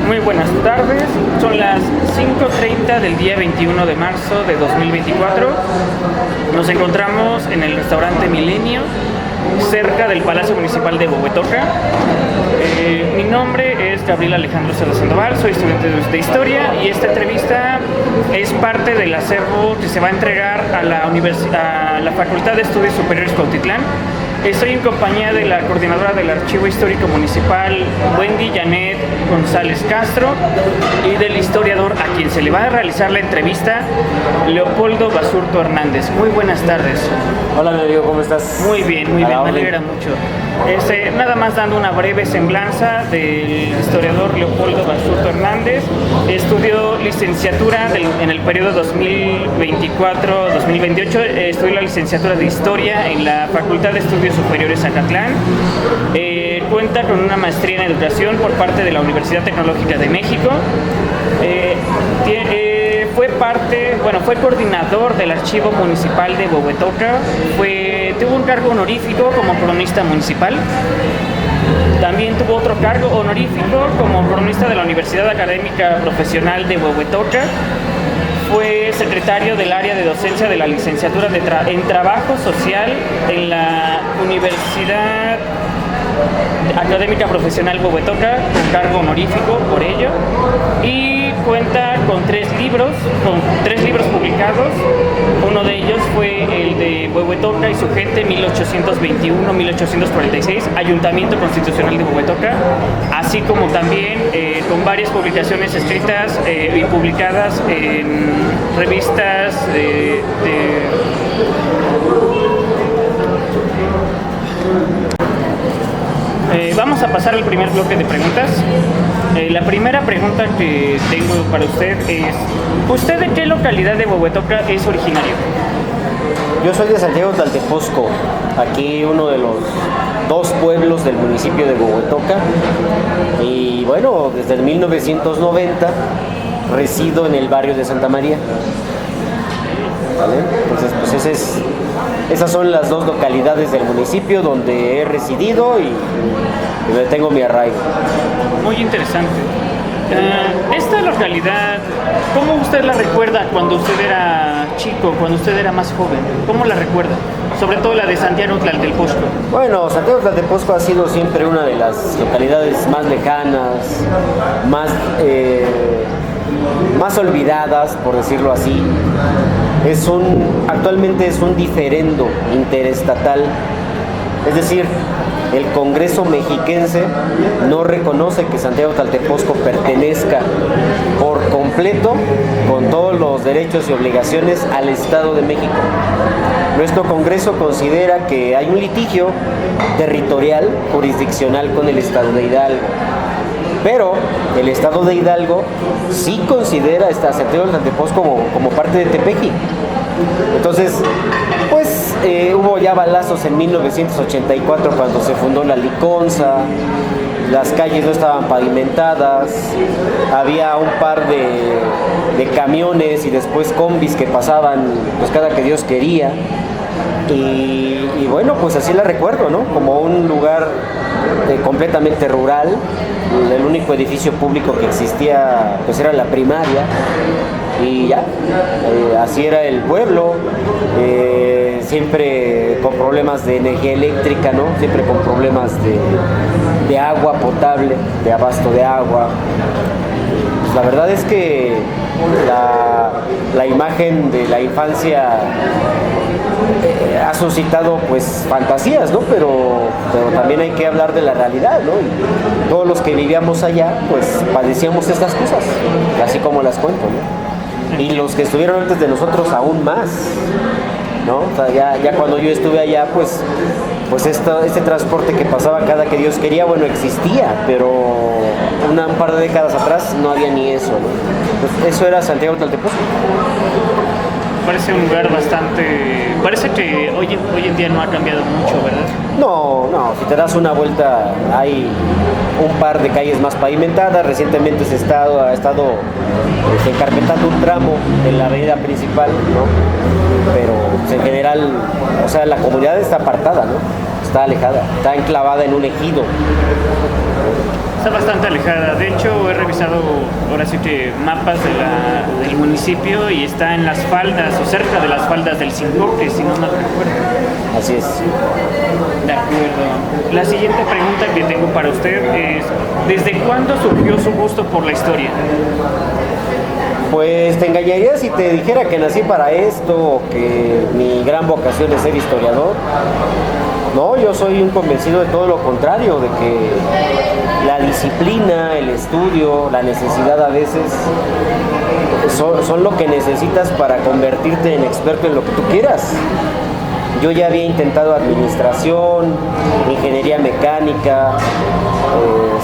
Muy buenas tardes, son las 5:30 del día 21 de marzo de 2024. Nos encontramos en el restaurante Milenio, cerca del Palacio Municipal de Huehuetoca. Mi nombre es Gabriel Alejandro Cerda Sandoval, soy estudiante de Historia y esta entrevista es parte del acervo que se va a entregar a la Facultad de Estudios Superiores Cuautitlán. Estoy en compañía de la coordinadora del Archivo Histórico Municipal, Wendy Janet González Castro, y del historiador a quien se le va a realizar la entrevista, Leopoldo Basurto Hernández. Muy buenas tardes. Hola, mi amigo, ¿cómo estás? Muy bien, me alegra mucho. Nada más dando una breve semblanza del historiador Leopoldo Basurto Hernández. Estudió licenciatura en el periodo 2024-2028, estudió la licenciatura de Historia en la Facultad de Estudios Superiores Acatlán. Cuenta con una maestría en Educación por parte de la Universidad Tecnológica de México. Fue coordinador del Archivo Municipal de Huehuetoca, tuvo un cargo honorífico como cronista municipal. También tuvo otro cargo honorífico como cronista de la Universidad Académica Profesional de Huehuetoca. Fue secretario del área de docencia de la licenciatura en Trabajo Social en la Universidad Académica Profesional Huehuetoca, con cargo honorífico por ello, y cuenta con tres libros publicados. Uno de ellos fue el de Huehuetoca y su gente, 1821-1846, Ayuntamiento Constitucional de Huehuetoca, así como también con varias publicaciones escritas y publicadas en revistas vamos a pasar al primer bloque de preguntas. La primera pregunta que tengo para usted es: ¿usted de qué localidad de Huehuetoca es originario? Yo soy de Santiago Tlaltepozco, aquí uno de los dos pueblos del municipio de Huehuetoca, y bueno, desde el 1990 resido en el barrio de Santa María. ¿Vale? Entonces, pues esas son las dos localidades del municipio donde he residido y donde tengo mi arraigo. Muy interesante. Esta localidad, ¿cómo usted la recuerda cuando usted era chico, cuando usted era más joven? ¿Cómo la recuerda? Sobre todo la de Santiago Tlaltepozco. Bueno, Santiago Tlaltepozco ha sido siempre una de las localidades más lejanas, más olvidadas, por decirlo así. Actualmente es un diferendo interestatal, es decir, el Congreso mexiquense no reconoce que Santiago Tlaltepozco pertenezca por completo, con todos los derechos y obligaciones, al Estado de México. Nuestro Congreso considera que hay un litigio territorial jurisdiccional con el Estado de Hidalgo. Pero el Estado de Hidalgo sí considera a Santiago Tlaltepozco como parte de Tepeji. Entonces, pues hubo ya balazos en 1984 cuando se fundó la Liconza, las calles no estaban pavimentadas, había un par de camiones y después combis que pasaban pues cada que Dios quería. Y bueno, pues así la recuerdo, ¿no? Como un lugar completamente rural. El único edificio público que existía pues era la primaria y ya, así era el pueblo, siempre con problemas de energía eléctrica, ¿no? Siempre con problemas de agua potable, de abasto de agua. Pues la verdad es que la imagen de la infancia ha suscitado pues fantasías, ¿no? Pero también hay que hablar de la realidad, ¿no? Y todos los que vivíamos allá pues padecíamos estas cosas, así como las cuento, ¿no? Y los que estuvieron antes de nosotros aún más, ¿no? O sea, ya cuando yo estuve allá pues este transporte que pasaba cada que Dios quería, bueno, existía, pero un par de décadas atrás no había ni eso, ¿no? Pues eso era Santiago Tlaltepozco. Parece un lugar parece que hoy en día no ha cambiado mucho, ¿verdad? No, si te das una vuelta hay un par de calles más pavimentadas. Recientemente ha estado encarpetando un tramo de la avenida principal, ¿no? Pero pues, en general, o sea, la comunidad está apartada, ¿no? Está alejada, está enclavada en un ejido. está bastante alejada. De hecho, he revisado ahora sí que mapas del municipio y está en las faldas o cerca de las faldas del Sincoque, si no mal recuerdo. Así es. De acuerdo. La siguiente pregunta que tengo para usted es, ¿desde cuándo surgió su gusto por la historia? Pues te engañaría si te dijera que nací para esto o que mi gran vocación es ser historiador. No, yo soy un convencido de todo lo contrario, de que la disciplina, el estudio, la necesidad a veces son lo que necesitas para convertirte en experto en lo que tú quieras. Yo ya había intentado administración, ingeniería mecánica,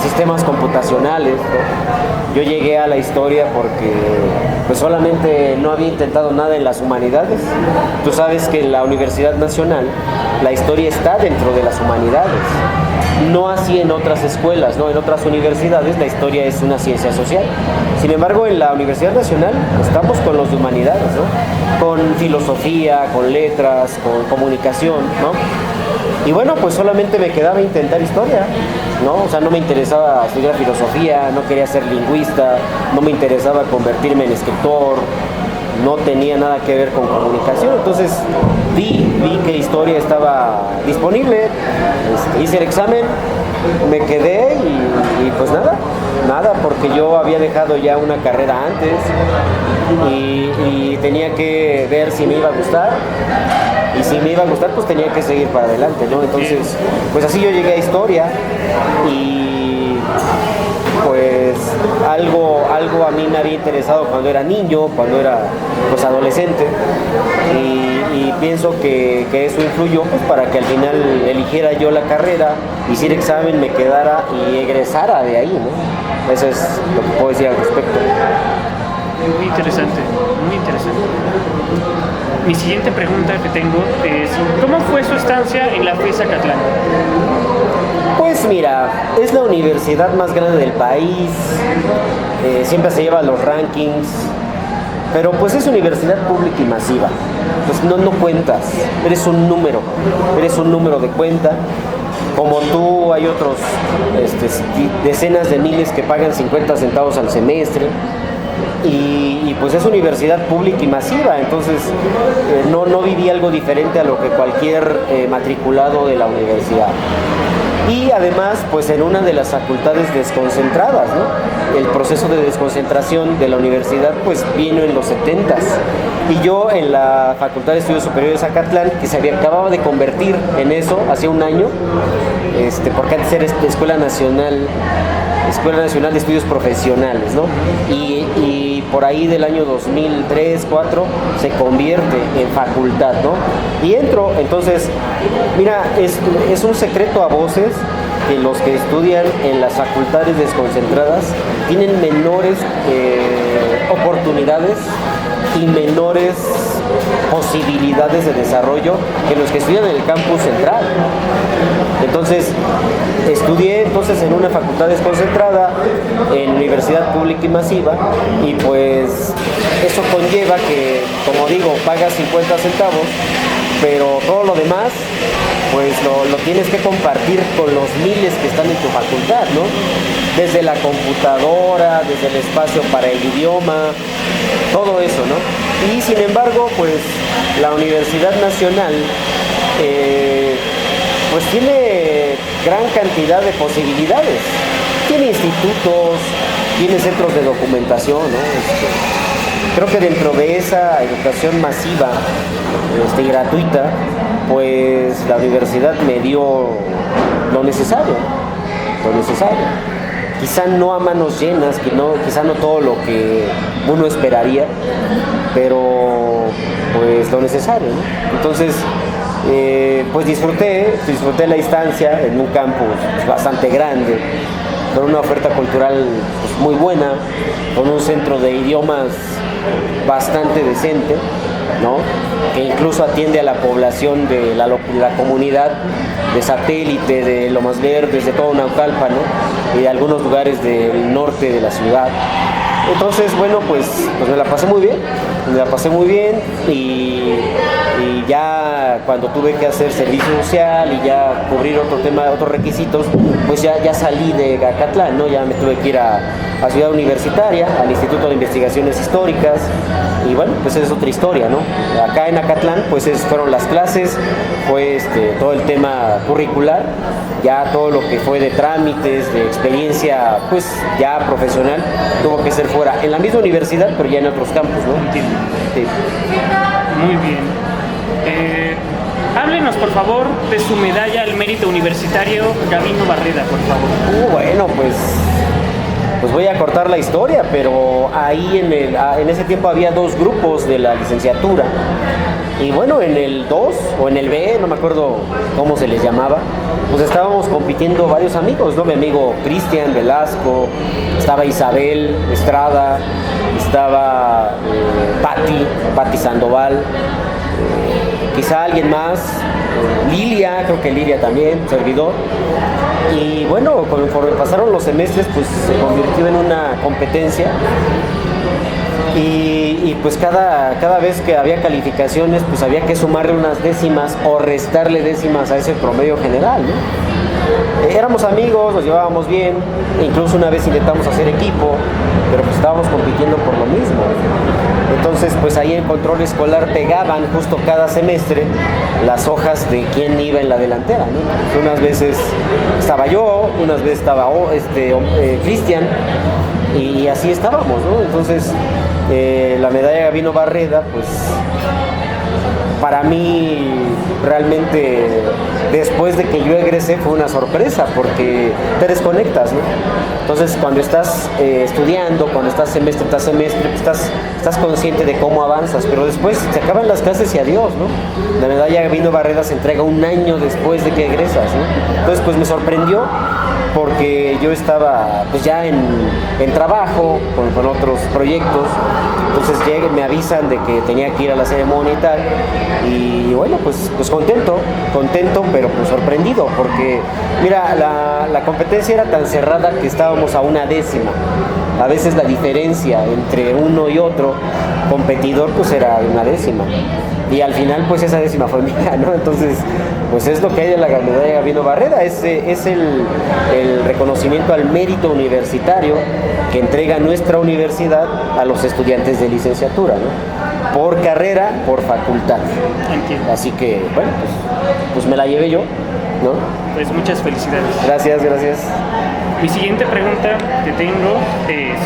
sistemas computacionales, ¿no? Yo llegué a la historia porque pues solamente no había intentado nada en las humanidades. Tú sabes que en la Universidad Nacional la historia está dentro de las humanidades. No así en otras escuelas, ¿no? En otras universidades la historia es una ciencia social. Sin embargo, en la Universidad Nacional estamos con los de humanidades, ¿no? Con filosofía, con letras, con comunicación, ¿no? Y bueno, pues solamente me quedaba intentar historia, ¿no? O sea, no me interesaba estudiar filosofía, no quería ser lingüista, no me interesaba convertirme en escritor, no tenía nada que ver con comunicación. Entonces vi que historia estaba disponible, hice el examen, me quedé y pues nada, porque yo había dejado ya una carrera antes y tenía que ver si me iba a gustar. Y si me iba a gustar, pues tenía que seguir para adelante, ¿no? Entonces, pues así yo llegué a historia y pues algo a mí me había interesado cuando era niño, cuando era pues adolescente y pienso que eso influyó pues para que al final eligiera yo la carrera, hiciera examen, me quedara y egresara de ahí, ¿no? Eso es lo que puedo decir al respecto. Muy interesante, muy interesante. Mi siguiente pregunta que tengo es, ¿cómo fue su estancia en la FES Zacatlán? Pues mira, es la universidad más grande del país, siempre se lleva los rankings, pero pues es universidad pública y masiva, pues no cuentas, eres un número de cuenta. Como tú hay otros decenas de miles que pagan 50 centavos al semestre. Y pues es universidad pública y masiva, entonces no viví algo diferente a lo que cualquier matriculado de la universidad. Y además, pues en una de las facultades desconcentradas, ¿no? El proceso de desconcentración de la universidad pues vino en los 70s. Y yo en la Facultad de Estudios Superiores de Zacatlán, que acababa de convertir en eso hace un año, porque antes era Escuela Nacional de Estudios Profesionales, ¿no? Y por ahí del año 2003-2004 se convierte en facultad, ¿no? Y entro, entonces, mira, es un secreto a voces que los que estudian en las facultades desconcentradas tienen menores oportunidades y menores posibilidades de desarrollo que los que estudian en el campus central. Entonces, estudié en una facultad desconcentrada, en universidad pública y masiva, y pues eso conlleva que, como digo, pagas 50 centavos, pero todo lo demás, pues lo tienes que compartir con los miles que están en tu facultad, ¿no? Desde la computadora, desde el espacio para el idioma, todo eso, ¿no? Y sin embargo, pues la Universidad Nacional, pues tiene gran cantidad de posibilidades. Tiene institutos, tiene centros de documentación, ¿no? Creo que dentro de esa educación masiva y gratuita, pues la universidad me dio lo necesario. Quizá no a manos llenas, quizá no todo lo que uno esperaría, pero pues lo necesario, ¿no? Entonces, pues disfruté la instancia en un campus bastante grande, con una oferta cultural pues, muy buena, con un centro de idiomas bastante decente, ¿no? Que incluso atiende a la población de la comunidad de Satélite, de Lomas Verdes, de todo Naucalpan, ¿no? Y de algunos lugares del norte de la ciudad. Entonces, bueno, pues me la pasé muy bien y y ya cuando tuve que hacer servicio social y ya cubrir otro tema, otros requisitos, pues ya salí de Acatlán, ¿no? Ya me tuve que ir a Ciudad Universitaria, al Instituto de Investigaciones Históricas, y bueno, pues es otra historia, ¿no? Acá en Acatlán, pues fueron las clases, fue todo el tema curricular, ya todo lo que fue de trámites, de experiencia, pues ya profesional, tuvo que ser fuera, en la misma universidad, pero ya en otros campos, ¿no? Entiendo. Sí. Muy bien. Háblenos, por favor, de su medalla al mérito universitario, Gabino Barreda, por favor. Bueno, pues voy a cortar la historia, pero ahí en ese tiempo había dos grupos de la licenciatura. Y bueno, en el 2 o en el B, no me acuerdo cómo se les llamaba, pues estábamos compitiendo varios amigos, ¿no? Mi amigo Cristian Velasco, estaba Isabel Estrada, estaba Patti Sandoval, quizá alguien más, Lilia, creo que Lilia también, servidor. Y bueno, conforme pasaron los semestres, pues se convirtió en una competencia. Y pues cada vez que había calificaciones, pues había que sumarle unas décimas o restarle décimas a ese promedio general, ¿no? Éramos amigos, nos llevábamos bien, e incluso una vez intentamos hacer equipo, pero pues estábamos compitiendo por lo mismo. Entonces, pues ahí en control escolar pegaban justo cada semestre las hojas de quién iba en la delantera, ¿no? Unas veces estaba yo, unas veces estaba Cristian, y así estábamos, ¿no? Entonces, la medalla Gabino Barreda, pues para mí realmente después de que yo egresé fue una sorpresa porque te desconectas, ¿no? Entonces cuando estás estudiando, cuando estás semestre tras semestre, estás consciente de cómo avanzas, pero después se acaban las clases y adiós, ¿no? La medalla Gabino Barreda se entrega un año después de que egresas, ¿no? Entonces pues me sorprendió porque yo estaba pues ya en trabajo con otros proyectos. Entonces me avisan de que tenía que ir a la ceremonia y tal, y bueno, pues contento, pero pues sorprendido, porque mira, la competencia era tan cerrada que estábamos a una décima. A veces la diferencia entre uno y otro competidor pues era una décima, y al final pues esa décima fue mía, ¿no? Entonces pues es lo que hay de la medalla Gabino Barreda, es el reconocimiento al mérito universitario que entrega nuestra universidad a los estudiantes de licenciatura, ¿no? Por carrera, por facultad. Entiendo. Así que bueno, pues me la llevé yo, ¿no? Pues muchas felicidades. Gracias. Mi siguiente pregunta que tengo es: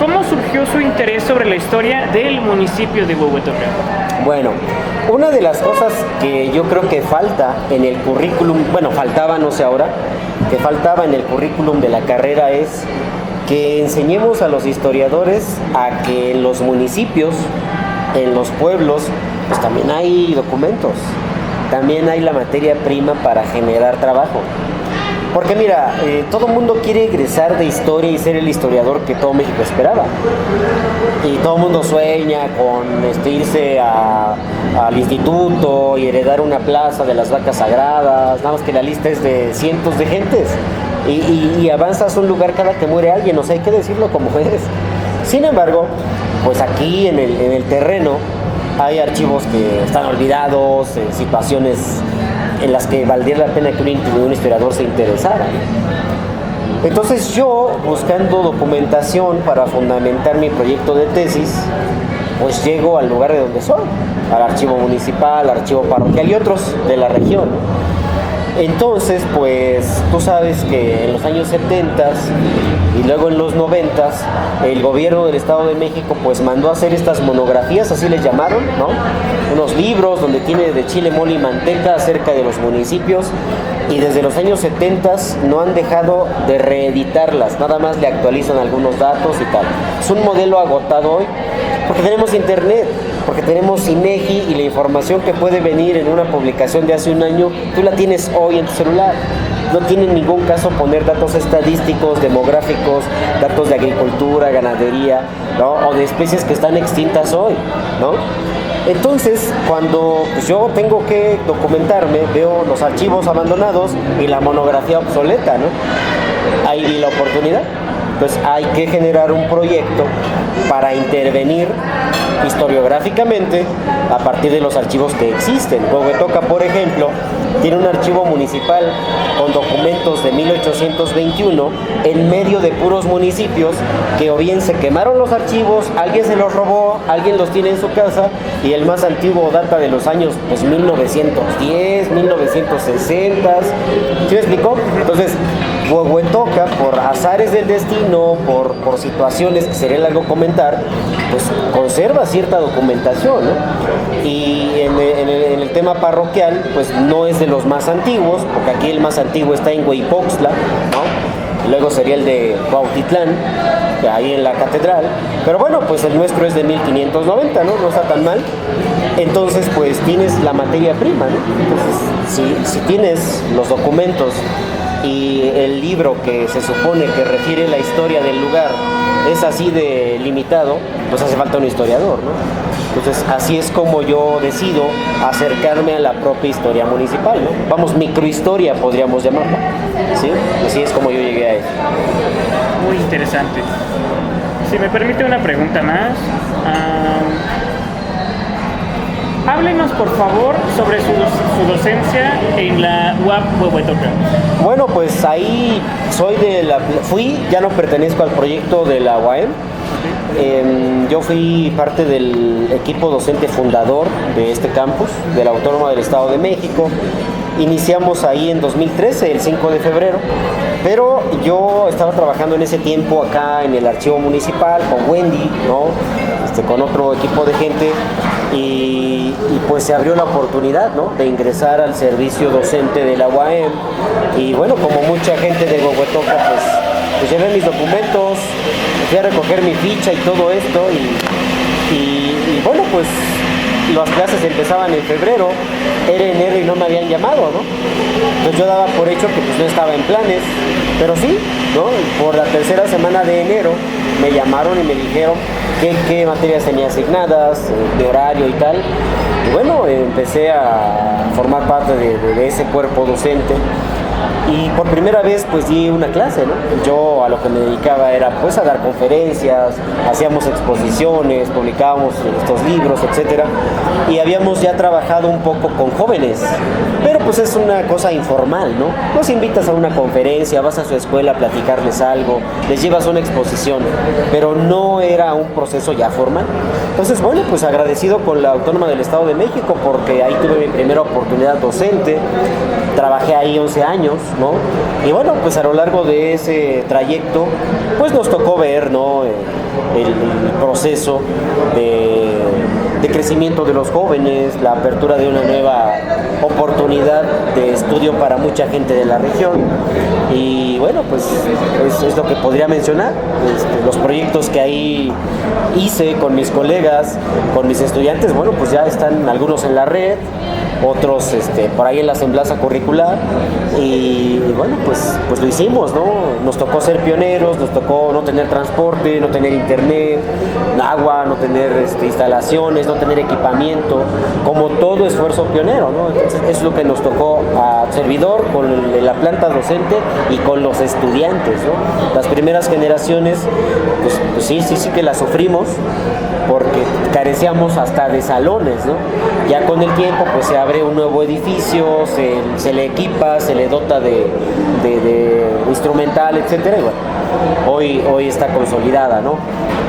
¿cómo surgió su interés sobre la historia del municipio de Huehuetoca? Bueno, una de las cosas que yo creo que falta en el currículum, bueno, faltaba, no sé ahora, que faltaba en el currículum de la carrera es que enseñemos a los historiadores a que en los municipios, en los pueblos, pues también hay documentos, también hay la materia prima para generar trabajo. Porque mira, todo el mundo quiere egresar de historia y ser el historiador que todo México esperaba. Y todo el mundo sueña con irse al instituto y heredar una plaza de las vacas sagradas, nada más que la lista es de cientos de gentes. Y avanzas a un lugar cada que muere alguien, o sea, hay que decirlo como es. Sin embargo, pues aquí en el terreno hay archivos que están olvidados, situaciones en las que valdría la pena que un historiador se interesara. Entonces yo, buscando documentación para fundamentar mi proyecto de tesis, pues llego al lugar de donde soy, al archivo municipal, al archivo parroquial y otros de la región. Entonces, pues tú sabes que en los años 70 y luego en los 90 el gobierno del Estado de México pues mandó a hacer estas monografías, así les llamaron, ¿no? Unos libros donde tiene de chile, mole y manteca acerca de los municipios, y desde los años 70 no han dejado de reeditarlas, nada más le actualizan algunos datos y tal. Es un modelo agotado hoy porque tenemos internet, porque tenemos INEGI, y la información que puede venir en una publicación de hace un año, tú la tienes hoy en tu celular. No tiene ningún caso poner datos estadísticos, demográficos, datos de agricultura, ganadería, ¿no? O de especies que están extintas hoy, ¿no? Entonces, cuando pues, yo tengo que documentarme, veo los archivos abandonados y la monografía obsoleta, ¿no? Ahí vi la oportunidad. Entonces hay que generar un proyecto para intervenir historiográficamente a partir de los archivos que existen. Huehuetoca, por ejemplo, tiene un archivo municipal con documentos de 1821 en medio de puros municipios que o bien se quemaron los archivos, alguien se los robó, alguien los tiene en su casa, y el más antiguo data de los años pues 1910, 1960. ¿Sí me explicó? Entonces, Huehuetoca, por azares del destino, por situaciones que sería largo comentar, pues conserva cierta documentación, ¿no? Y en el tema parroquial, pues no es de los más antiguos, porque aquí el más antiguo está en Hueypoxtla, ¿no? Luego sería el de Cuautitlán, ahí en la catedral, pero bueno, pues el nuestro es de 1590, ¿no? No está tan mal. Entonces, pues tienes la materia prima, ¿no? Entonces, si tienes los documentos y el libro que se supone que refiere la historia del lugar es así de limitado, pues hace falta un historiador, ¿no? Entonces, así es como yo decido acercarme a la propia historia municipal, ¿no? Vamos, microhistoria podríamos llamarla, ¿sí? Así es como yo llegué a eso. Muy interesante. Si me permite una pregunta más. Háblenos, por favor, sobre su docencia en la UAP Huehuetoca. Bueno, pues ahí fui, ya no pertenezco al proyecto de la UAM. Yo fui parte del equipo docente fundador de este campus, de la Autónoma del Estado de México. Iniciamos ahí en 2013, el 5 de febrero, pero yo estaba trabajando en ese tiempo acá en el archivo municipal con Wendy, ¿no? Con otro equipo de gente, y pues se abrió la oportunidad, ¿no?, de ingresar al servicio docente de la UAM. Y bueno, como mucha gente de Huehuetoca, pues llevé mis documentos, fui a recoger mi ficha y todo esto, y bueno, pues las clases empezaban en febrero, era enero y no me habían llamado, ¿no? Entonces yo daba por hecho que pues no estaba en planes, pero sí, ¿no? Por la tercera semana de enero me llamaron y me dijeron qué materias tenía asignadas, de horario y tal. Y bueno, empecé a formar parte de ese cuerpo docente. Y por primera vez pues di una clase, ¿no? Yo a lo que me dedicaba era pues a dar conferencias, hacíamos exposiciones, publicábamos estos libros, etcétera, y habíamos ya trabajado un poco con jóvenes, pero pues es una cosa informal, ¿no? Los invitas a una conferencia, vas a su escuela a platicarles algo, les llevas una exposición, pero no era un proceso ya formal. Entonces, bueno, pues agradecido con la Autónoma del Estado de México, porque ahí tuve mi primera oportunidad docente, trabajé ahí 11 años, ¿no? Y bueno, pues a lo largo de ese trayecto, pues nos tocó ver, ¿no?, el proceso de crecimiento de los jóvenes, la apertura de una nueva oportunidad de estudio para mucha gente de la región. Y bueno, pues es lo que podría mencionar, los proyectos que ahí hice con mis colegas, con mis estudiantes. Bueno, pues ya están algunos en la red, otros por ahí en la semblanza curricular, y bueno, pues lo hicimos, ¿no? Nos tocó ser pioneros, nos tocó no tener transporte, no tener internet, agua, no tener instalaciones, no tener equipamiento, como todo esfuerzo pionero, ¿no? Entonces es lo que nos tocó a servidor con la planta docente y con los estudiantes, ¿no? Las primeras generaciones, pues sí que las sufrimos, porque carecíamos hasta de salones, ¿no? Ya con el tiempo pues se abre un nuevo edificio, se le equipa, se le dota de instrumental, etcétera, y bueno, hoy está consolidada, ¿no?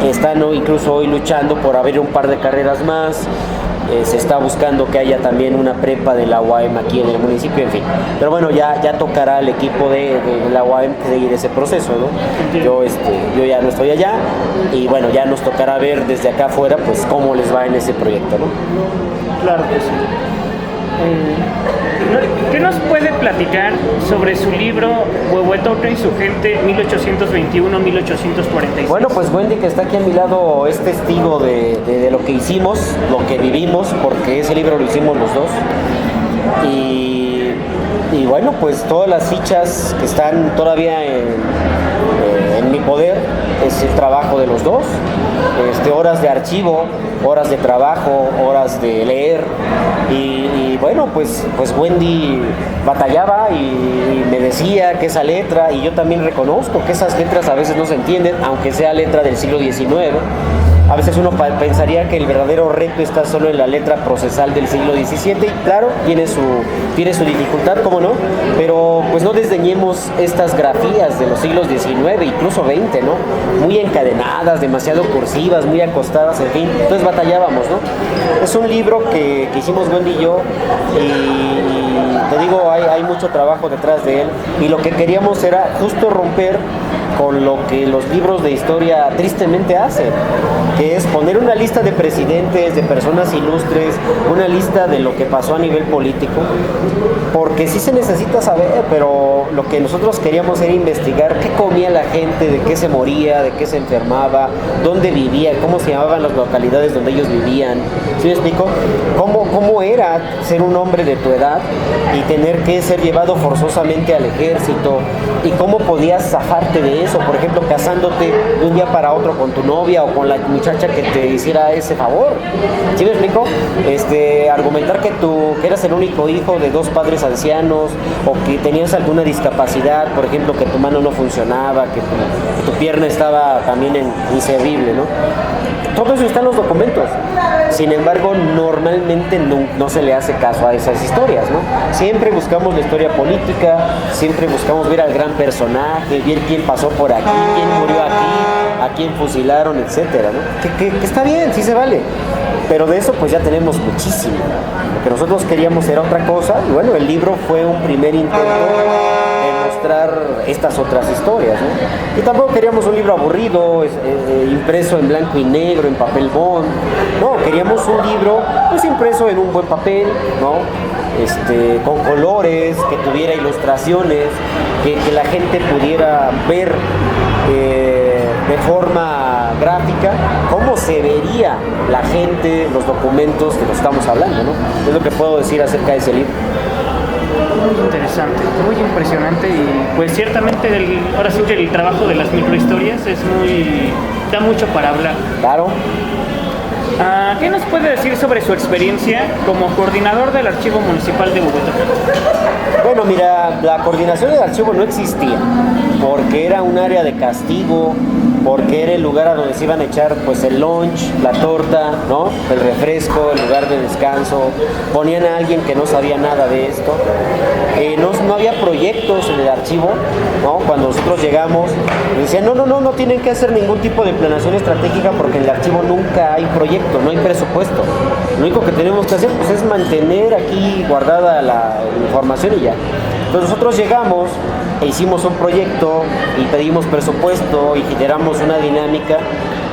Están incluso hoy luchando por abrir un par de carreras más. Se está buscando que haya también una prepa de la UAM aquí en el municipio, en fin. Pero bueno, ya tocará al equipo de la UAM seguir ese proceso, ¿no? Yo ya no estoy allá, y bueno, ya nos tocará ver desde acá afuera pues cómo les va en ese proyecto, ¿no? Claro que sí. ¿Qué nos puede platicar sobre su libro Huehuetoca y su gente 1821-1846? Bueno, pues Wendy, que está aquí a mi lado, es testigo de lo que hicimos, lo que vivimos, porque ese libro lo hicimos los dos. Y bueno, pues todas las fichas que están todavía en mi poder, es el trabajo de los dos, horas de archivo, horas de trabajo, horas de leer, y bueno, pues Wendy batallaba y me decía que esa letra, y yo también reconozco que esas letras a veces no se entienden, aunque sea letra del siglo XIX. A veces uno pensaría que el verdadero reto está solo en la letra procesal del siglo XVII, y claro, tiene su dificultad, cómo no, pero pues no desdeñemos estas grafías de los siglos XIX, incluso XX, ¿no? Muy encadenadas, demasiado cursivas, muy acostadas, en fin, entonces batallábamos, ¿no? Es un libro que hicimos Wendy y yo, y te digo, hay mucho trabajo detrás de él, y lo que queríamos era justo romper con lo que los libros de historia tristemente hacen, que es poner una lista de presidentes, de personas ilustres, una lista de lo que pasó a nivel político, porque sí se necesita saber, pero lo que nosotros queríamos era investigar qué comía la gente, de qué se moría, de qué se enfermaba, dónde vivía, cómo se llamaban las localidades donde ellos vivían. ¿Sí me explico? ¿Cómo era ser un hombre de tu edad y tener que ser llevado forzosamente al ejército? ¿Y cómo podías zafarte de eso? Por ejemplo, casándote de un día para otro con tu novia o con la muchacha que te hiciera ese favor. ¿Sí me explico? Argumentar que eras el único hijo de dos padres ancianos, o que tenías alguna discapacidad, por ejemplo, que tu mano no funcionaba, que tu pierna estaba también inservible, ¿no? Todo eso está en los documentos. Sin embargo, normalmente no se le hace caso a esas historias, ¿no? Siempre buscamos la historia política, siempre buscamos ver al gran personaje, ver quién pasó por aquí, quién murió aquí, a quién fusilaron, etcétera, ¿no? Que está bien, sí se vale, pero de eso pues ya tenemos muchísimo. Lo que nosotros queríamos era otra cosa, y bueno, el libro fue un primer intento de mostrar estas otras historias, ¿no? Y tampoco queríamos un libro aburrido, impreso en blanco y negro, en papel bond. No, queríamos un libro pues impreso en un buen papel, ¿no? Con colores, que tuviera ilustraciones, que la gente pudiera ver de forma gráfica cómo se vería la gente, los documentos que nos estamos hablando, ¿no? Es lo que puedo decir acerca de ese libro. Muy interesante, muy impresionante, y pues ciertamente ahora sí que el trabajo de las microhistorias da mucho para hablar. Claro. ¿Qué nos puede decir sobre su experiencia como coordinador del Archivo Municipal de Bogotá? Bueno, mira, la coordinación del archivo no existía, porque era un área de castigo, porque era el lugar a donde se iban a echar pues el lunch, la torta, ¿no? El refresco, el lugar de descanso. Ponían a alguien que no sabía nada de esto. No había proyectos en el archivo, ¿no? Cuando nosotros llegamos, decían, no tienen que hacer ningún tipo de planeación estratégica, porque en el archivo nunca hay proyecto, no hay presupuesto. Lo único que tenemos que hacer pues es mantener aquí guardada la información y ya. Entonces nosotros llegamos e hicimos un proyecto y pedimos presupuesto y generamos una dinámica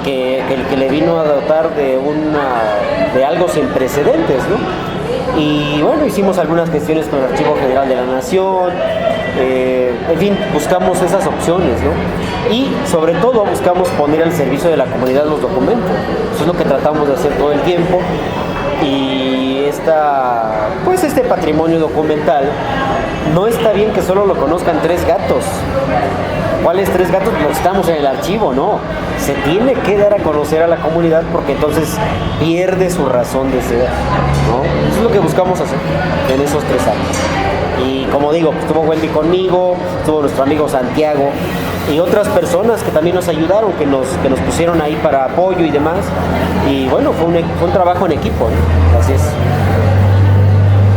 que le vino a dotar de algo sin precedentes, ¿no? Y bueno, hicimos algunas gestiones con el Archivo General de la Nación, en fin, buscamos esas opciones, ¿no? Y sobre todo buscamos poner al servicio de la comunidad los documentos. Eso es lo que tratamos de hacer todo el tiempo. Y este patrimonio documental no está bien que solo lo conozcan 3 gatos. ¿Cuáles 3 gatos? Los estamos en el archivo, no. Se tiene que dar a conocer a la comunidad, porque entonces pierde su razón de ser, ¿no? Eso es lo que buscamos hacer en esos 3 años. Y como digo, estuvo Wendy conmigo, estuvo nuestro amigo Santiago y otras personas que también nos ayudaron, que nos pusieron ahí para apoyo y demás. Y bueno, fue un trabajo en equipo, ¿no? Así es.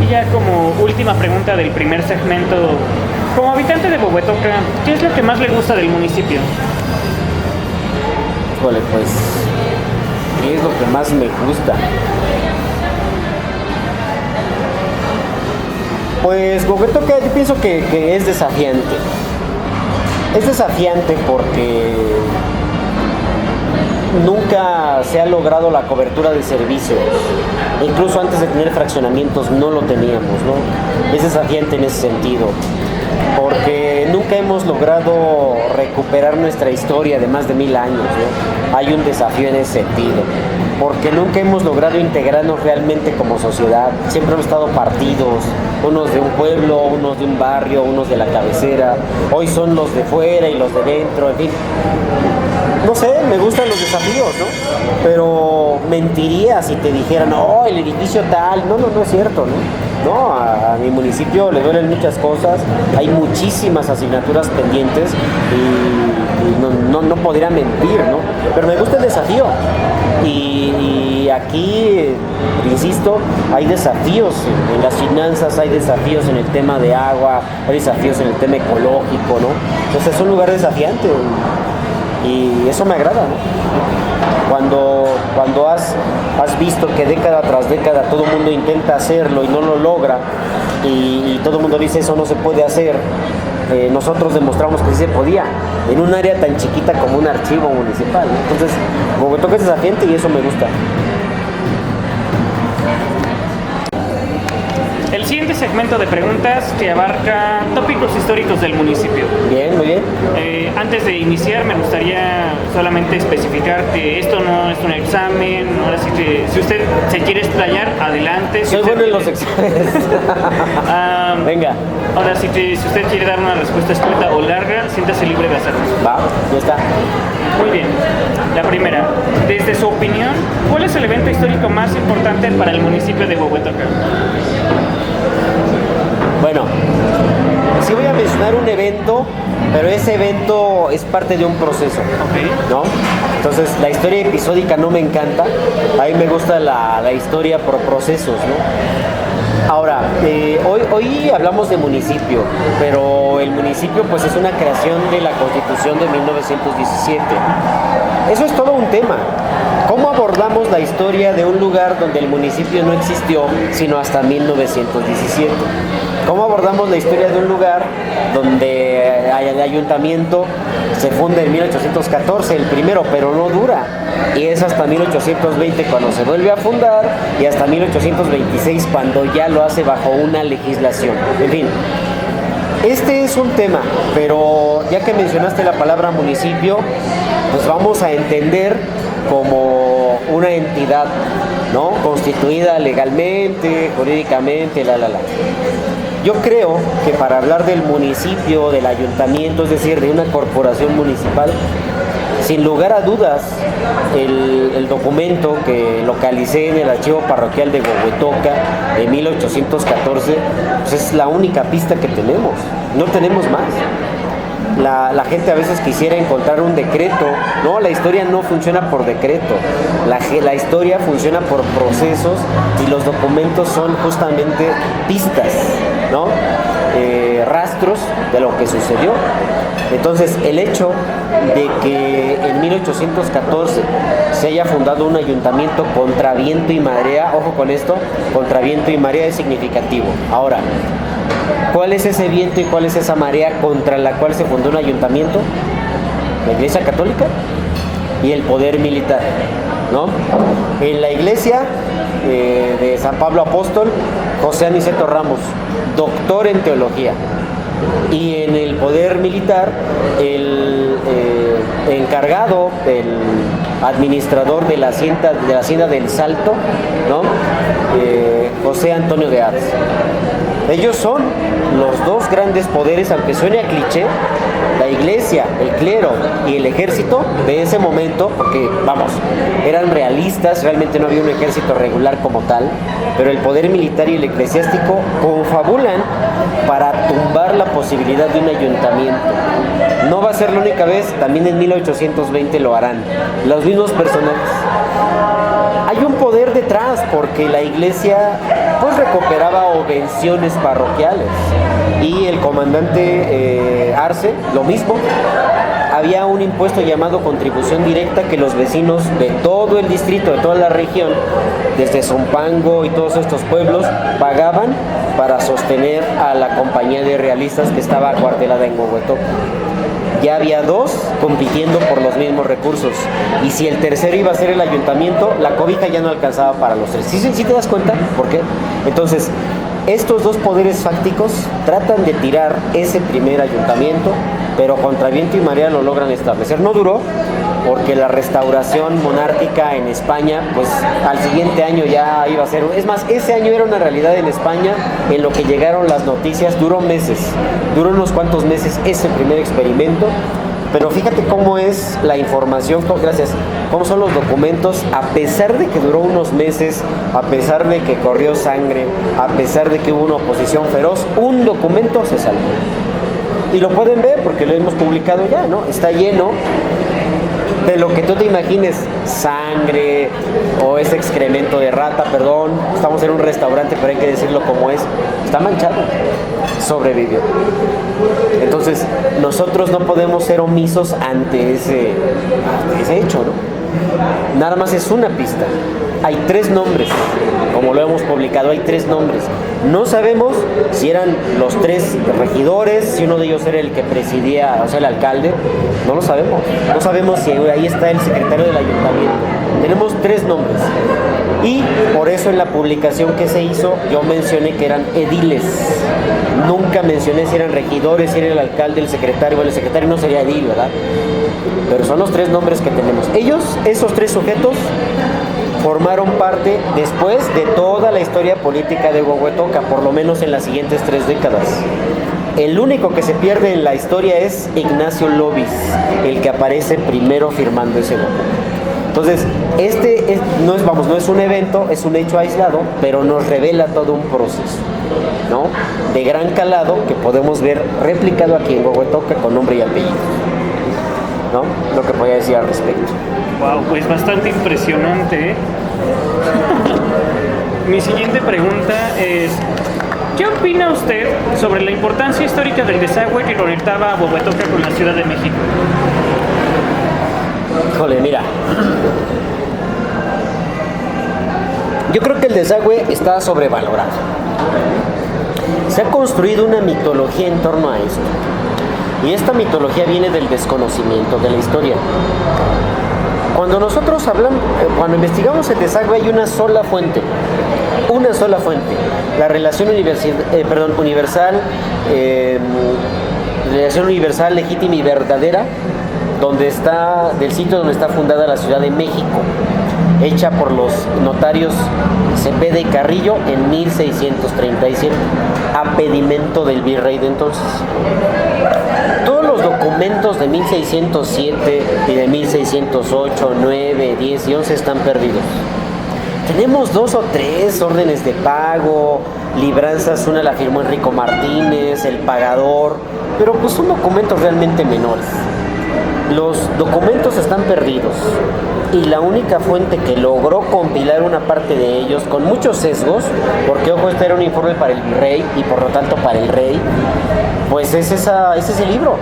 Y ya como última pregunta del primer segmento, como habitante de Huehuetoca, ¿qué es lo que más le gusta del municipio? Híjole, pues, ¿qué es lo que más me gusta? Pues Huehuetoca yo pienso que es desafiante. Es desafiante porque nunca se ha logrado la cobertura de servicios. Incluso antes de tener fraccionamientos no lo teníamos, ¿no? Es desafiante en ese sentido, porque nunca hemos logrado recuperar nuestra historia de más de 1000 años, ¿no? Hay un desafío en ese sentido, porque nunca hemos logrado integrarnos realmente como sociedad. Siempre hemos estado partidos, unos de un pueblo, unos de un barrio, unos de la cabecera. Hoy son los de fuera y los de dentro, en fin. no sé, me gustan los desafíos, ¿no? Pero mentiría si te dijeran, no, el edificio tal, no es cierto, ¿no? No, a mi municipio le duelen muchas cosas, hay muchísimas asignaturas pendientes y no podría mentir, ¿no? Pero me gusta el desafío y aquí, insisto, hay desafíos en las finanzas, hay desafíos en el tema de agua, hay desafíos en el tema ecológico, ¿no? Entonces es un lugar desafiante y eso me agrada, ¿no? Cuando has visto que década tras década todo el mundo intenta hacerlo y no lo logra y todo el mundo dice eso no se puede hacer, nosotros demostramos que sí se podía en un área tan chiquita como un archivo municipal, ¿no? Entonces Huehuetoca es desafiante y eso me gusta. El siguiente segmento de preguntas que abarca tópicos históricos del municipio. Bien, muy bien. Antes de iniciar me gustaría solamente especificar que esto no es un examen, ahora sí que si usted se quiere explayar, adelante. Soy bueno en los exámenes. Venga. Ahora sí que si usted quiere dar una respuesta escueta o larga, siéntase libre de hacerlo. Va, ya está. Muy bien. La primera, desde su opinión, ¿cuál es el evento histórico más importante para el municipio de Huehuetoca? Bueno, sí voy a mencionar un evento, pero ese evento es parte de un proceso, ¿no? Entonces la historia episódica no me encanta, a mí me gusta la historia por procesos, ¿no? Ahora, hoy hablamos de municipio, pero el municipio pues es una creación de la Constitución de 1917. Eso es todo un tema. ¿Cómo abordamos la historia de un lugar donde el municipio no existió sino hasta 1917? ¿Cómo abordamos la historia de un lugar donde el ayuntamiento se funda en 1814, el primero, pero no dura? Y es hasta 1820 cuando se vuelve a fundar y hasta 1826 cuando ya lo hace bajo una legislación. En fin, este es un tema, pero ya que mencionaste la palabra municipio, pues vamos a entender como una entidad, ¿no? Constituida legalmente, jurídicamente, Yo creo que para hablar del municipio, del ayuntamiento, es decir, de una corporación municipal, sin lugar a dudas, el documento que localicé en el archivo parroquial de Huehuetoca de 1814, pues es la única pista que tenemos, no tenemos más. La gente a veces quisiera encontrar un decreto, no, la historia no funciona por decreto, la historia funciona por procesos y los documentos son justamente pistas, ¿no? Rastros de lo que sucedió. Entonces el hecho de que en 1814 se haya fundado un ayuntamiento contra viento y marea, ojo con esto, contra viento y marea es significativo. Ahora, ¿cuál es ese viento y cuál es esa marea contra la cual se fundó un ayuntamiento? La Iglesia Católica y el poder militar, ¿no? En la iglesia de San Pablo Apóstol, José Aniceto Ramos, doctor en teología. Y en el poder militar, el encargado, el administrador de la hacienda del Salto, ¿no? José Antonio de Ars. Ellos son los dos grandes poderes, aunque suene a cliché, la iglesia, el clero y el ejército de ese momento, porque vamos, eran realistas, realmente no había un ejército regular como tal, pero el poder militar y el eclesiástico confabulan para tumbar la posibilidad de un ayuntamiento. No va a ser la única vez, también en 1820 lo harán, los mismos personajes. Hay un poder detrás porque la iglesia pues recuperaba obvenciones parroquiales y el comandante Arce, lo mismo. Había un impuesto llamado contribución directa que los vecinos de todo el distrito, de toda la región, desde Zumpango y todos estos pueblos, pagaban para sostener a la compañía de realistas que estaba acuartelada en Huehuetoca. Ya había dos compitiendo por los mismos recursos y si el tercero iba a ser el ayuntamiento, la cobija ya no alcanzaba para los tres. ¿Sí te das cuenta? ¿Por qué? Entonces, estos dos poderes fácticos tratan de tirar ese primer ayuntamiento, pero contra viento y marea lo logran establecer. No duró, porque la restauración monárquica en España, pues al siguiente año ya iba a ser, es más, ese año era una realidad en España, en lo que llegaron las noticias, duró meses, duró unos cuantos meses ese primer experimento, Pero fíjate cómo es la información, gracias, cómo son los documentos, a pesar de que duró unos meses, a pesar de que corrió sangre, a pesar de que hubo una oposición feroz, un documento se salvó. Y lo pueden ver porque lo hemos publicado ya, ¿no? Está lleno de lo que tú te imagines, sangre o ese excremento de rata, perdón, estamos en un restaurante, pero hay que decirlo como es, está manchado, sobrevivió. Entonces, nosotros no podemos ser omisos ante ese hecho, ¿no? Nada más es una pista. Hay 3 nombres, como lo hemos publicado, hay 3 nombres. No sabemos si eran los 3 regidores, si uno de ellos era el que presidía, o sea, el alcalde. No lo sabemos. No sabemos si ahí está el secretario del ayuntamiento. Tenemos 3 nombres. Y por eso en la publicación que se hizo, yo mencioné que eran ediles. Nunca mencioné si eran regidores, si era el alcalde, el secretario. Bueno, el secretario no sería edil, ¿verdad? Pero son los 3 nombres que tenemos. Ellos, esos 3 sujetos, formaron parte después de toda la historia política de Huehuetoca, por lo menos en las siguientes 3 décadas. El único que se pierde en la historia es Ignacio Lobis, el que aparece primero firmando ese documento. Entonces, no es un evento, es un hecho aislado, pero nos revela todo un proceso, ¿no? De gran calado que podemos ver replicado aquí en Huehuetoca con nombre y apellido, ¿no? Lo que podía decir al respecto. Wow, pues bastante impresionante, ¿eh? Mi siguiente pregunta es: ¿qué opina usted sobre la importancia histórica del desagüe que conectaba a Huehuetoca con la Ciudad de México? Híjole, mira. Yo creo que el desagüe está sobrevalorado. Se ha construido una mitología en torno a esto. Y esta mitología viene del desconocimiento de la historia. Cuando nosotros cuando investigamos el desagüe hay una sola fuente, la relación universal, legítima y verdadera, del sitio donde está fundada la Ciudad de México, hecha por los notarios Cepeda y Carrillo en 1637, a pedimento del virrey de entonces. Todos los documentos de 1607 y de 1608, 9, 10 y 11 están perdidos. Tenemos 2 o 3 órdenes de pago, libranzas, una la firmó Enrico Martínez, el pagador, pero pues son documentos realmente menores. Los documentos están perdidos y la única fuente que logró compilar una parte de ellos, con muchos sesgos, porque ojo, este era un informe para el virrey y por lo tanto para el rey, pues es ese libro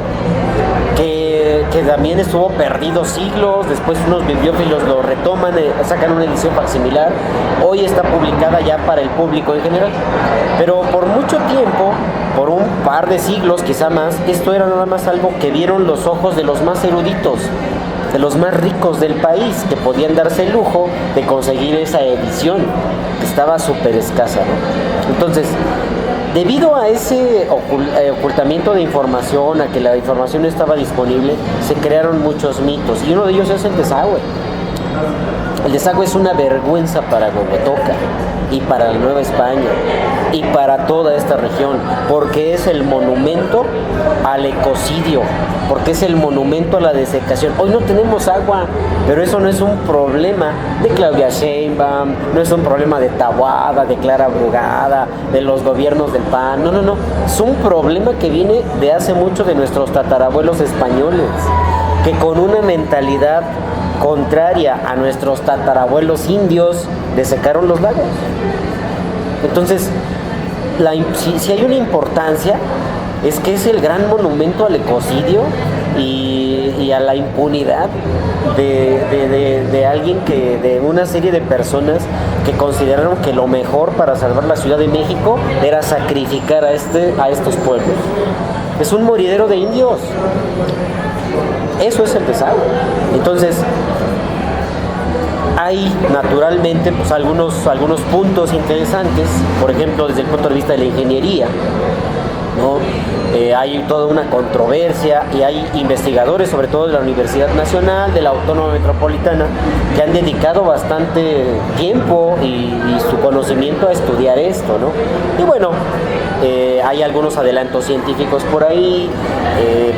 que también estuvo perdido siglos, después unos bibliófilos lo retoman, sacan una edición facsimilar, hoy está publicada ya para el público en general, pero por mucho tiempo, por un par de siglos quizá más, esto era nada más algo que vieron los ojos de los más eruditos, de los más ricos del país, que podían darse el lujo de conseguir esa edición, que estaba súper escasa, ¿no? Entonces, debido a ese ocultamiento de información, a que la información no estaba disponible, se crearon muchos mitos, y uno de ellos es el desagüe. El desagüe es una vergüenza para Huehuetoca y para la Nueva España y para toda esta región, porque es el monumento al ecocidio, porque es el monumento a la desecación. Hoy no tenemos agua, pero eso no es un problema de Claudia Sheinbaum, no es un problema de Taboada, de Clara Brugada, de los gobiernos del PAN, no, es un problema que viene de hace mucho de nuestros tatarabuelos españoles, que con una mentalidad contraria a nuestros tatarabuelos indios desecaron los lagos. Entonces, si hay una importancia, es que es el gran monumento al ecocidio y a la impunidad de alguien de una serie de personas que consideraron que lo mejor para salvar la Ciudad de México era sacrificar a estos pueblos. Es un moridero de indios. Eso es el desagüe. Entonces, hay naturalmente pues, algunos puntos interesantes, por ejemplo, desde el punto de vista de la ingeniería. ¿no? Hay toda una controversia y hay investigadores, sobre todo de la Universidad Nacional, de la Autónoma Metropolitana, que han dedicado bastante tiempo y su conocimiento a estudiar esto, ¿no? Y bueno, hay algunos adelantos científicos por ahí,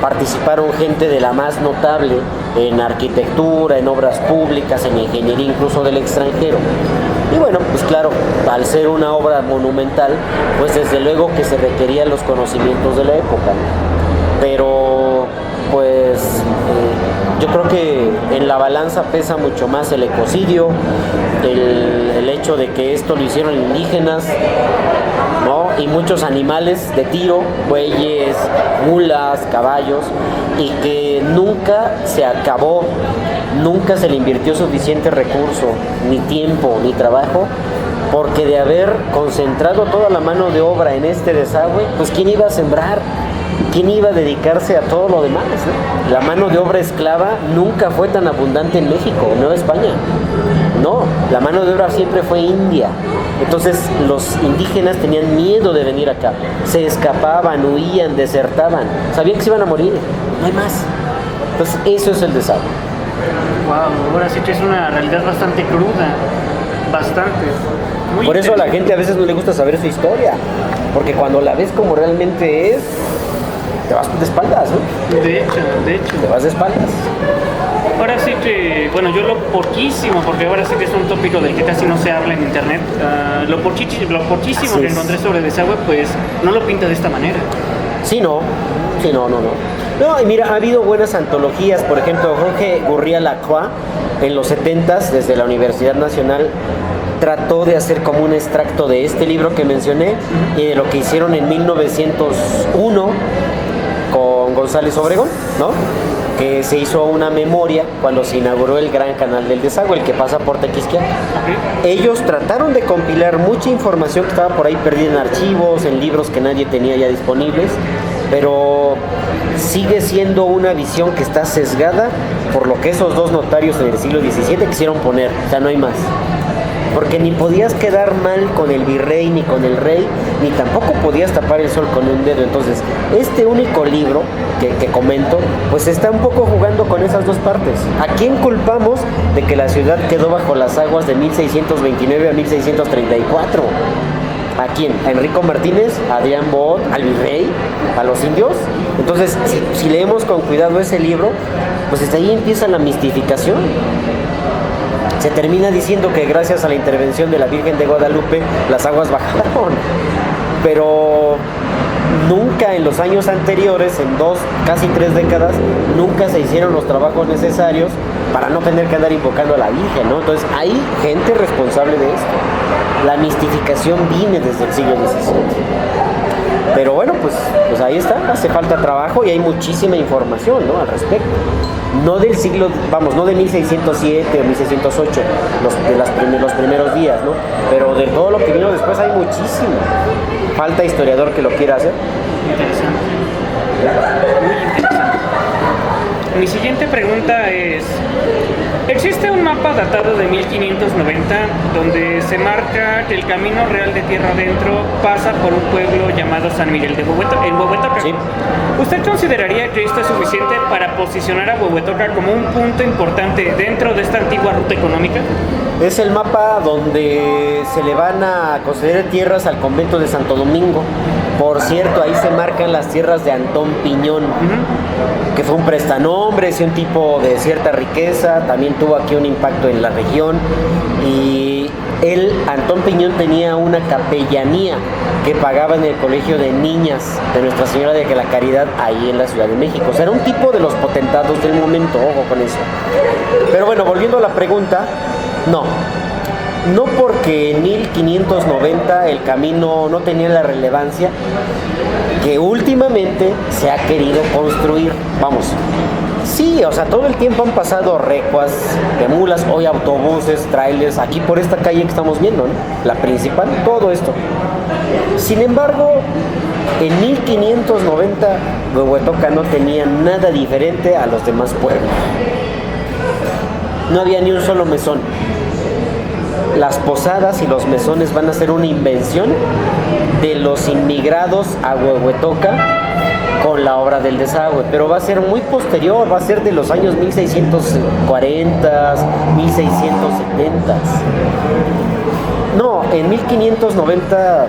participaron gente de la más notable en arquitectura, en obras públicas, en ingeniería, incluso del extranjero. Y bueno, pues claro, al ser una obra monumental, pues desde luego que se requerían los conocimientos de la época, ¿no? Pero pues yo creo que en la balanza pesa mucho más el ecocidio, el hecho de que esto lo hicieron indígenas, ¿no? Y muchos animales de tiro, bueyes, mulas, caballos, y que nunca se acabó, nunca se le invirtió suficiente recurso, ni tiempo, ni trabajo, porque de haber concentrado toda la mano de obra en este desagüe, pues ¿quién iba a sembrar? ¿Quién iba a dedicarse a todo lo demás, ¿no? La mano de obra esclava nunca fue tan abundante en México, en Nueva España. No, la mano de obra siempre fue India. Entonces los indígenas tenían miedo de venir acá. Se escapaban, huían, desertaban. Sabían que se iban a morir. No hay más. Entonces eso es el desagüe. Wow, ahora sí que es una realidad bastante cruda. Bastante. Muy Por eso a la interesante. gente a veces no le gusta saber su historia. Porque cuando la ves como realmente es, te vas de espaldas, ¿no? De hecho. Te vas de espaldas. Ahora sí que, bueno, yo lo poquísimo, porque ahora sí que es un tópico del que casi no se habla en internet, lo poquísimo Así que es. encontré sobre el desagüe, pues no lo pinta de esta manera. Sí, no. No, y mira, ha habido buenas antologías. Por ejemplo, Jorge Gurría Lacroix, en los 70s, desde la Universidad Nacional, trató de hacer como un extracto de este libro que mencioné y de lo que hicieron en 1901 con González Obregón, ¿no? Que se hizo una memoria cuando se inauguró el gran canal del desagüe, el que pasa por Tequisquiaca. Ellos trataron de compilar mucha información que estaba por ahí perdida en archivos, en libros que nadie tenía ya disponibles, pero sigue siendo una visión que está sesgada por lo que esos dos notarios en el siglo XVII quisieron poner, o sea, no hay más. Porque ni podías quedar mal con el virrey ni con el rey, ni tampoco podías tapar el sol con un dedo. Entonces, este único libro que comento, pues está un poco jugando con esas dos partes. ¿A quién culpamos de que la ciudad quedó bajo las aguas de 1629 a 1634? ¿A quién? ¿A Enrico Martínez? ¿A Adrián Bot? ¿Al virrey? ¿A los indios? Entonces, si leemos con cuidado ese libro, pues desde ahí empieza la mistificación. Se termina diciendo que gracias a la intervención de la Virgen de Guadalupe las aguas bajaron, pero nunca en los años anteriores, en 2, casi 3 décadas, nunca se hicieron los trabajos necesarios para no tener que andar invocando a la Virgen, ¿no? Entonces hay gente responsable de esto. La mistificación viene desde el siglo XVII. Pero bueno, pues ahí está, hace falta trabajo y hay muchísima información, ¿no?, al respecto. No del siglo, no de 1607 o 1608, los primeros días, ¿no? Pero de todo lo que vino después hay muchísimo. Falta historiador que lo quiera hacer. Interesante. Muy interesante. Mi siguiente pregunta es: ¿existe un mapa datado de 1590 donde se marca que el camino real de tierra adentro pasa por un pueblo llamado San Miguel de Huehuetoca, en Huehuetoca? Sí. ¿Usted consideraría que esto es suficiente para posicionar a Huehuetoca como un punto importante dentro de esta antigua ruta económica? Es el mapa donde se le van a conceder tierras al convento de Santo Domingo. Por cierto, ahí se marcan las tierras de Antón Piñón, que fue un prestanombre, un tipo de cierta riqueza, también tuvo aquí un impacto en la región. Y él, Antón Piñón, tenía una capellanía que pagaba en el colegio de niñas de Nuestra Señora de la Caridad ahí en la Ciudad de México. O sea, era un tipo de los potentados del momento, ojo con eso. Pero bueno, volviendo a la pregunta, no porque en 1590 el camino no tenía la relevancia que últimamente se ha querido construir. Sí, o sea, todo el tiempo han pasado recuas de mulas, hoy autobuses, trailers, aquí por esta calle que estamos viendo, ¿no?, la principal, todo esto. Sin embargo, en 1590 Huehuetoca no tenía nada diferente a los demás pueblos. No había ni un solo mesón. las posadas y los mesones van a ser una invención de los inmigrados a Huehuetoca con la obra del desagüe, pero va a ser muy posterior, va a ser de los años 1640, 1670. No, en 1590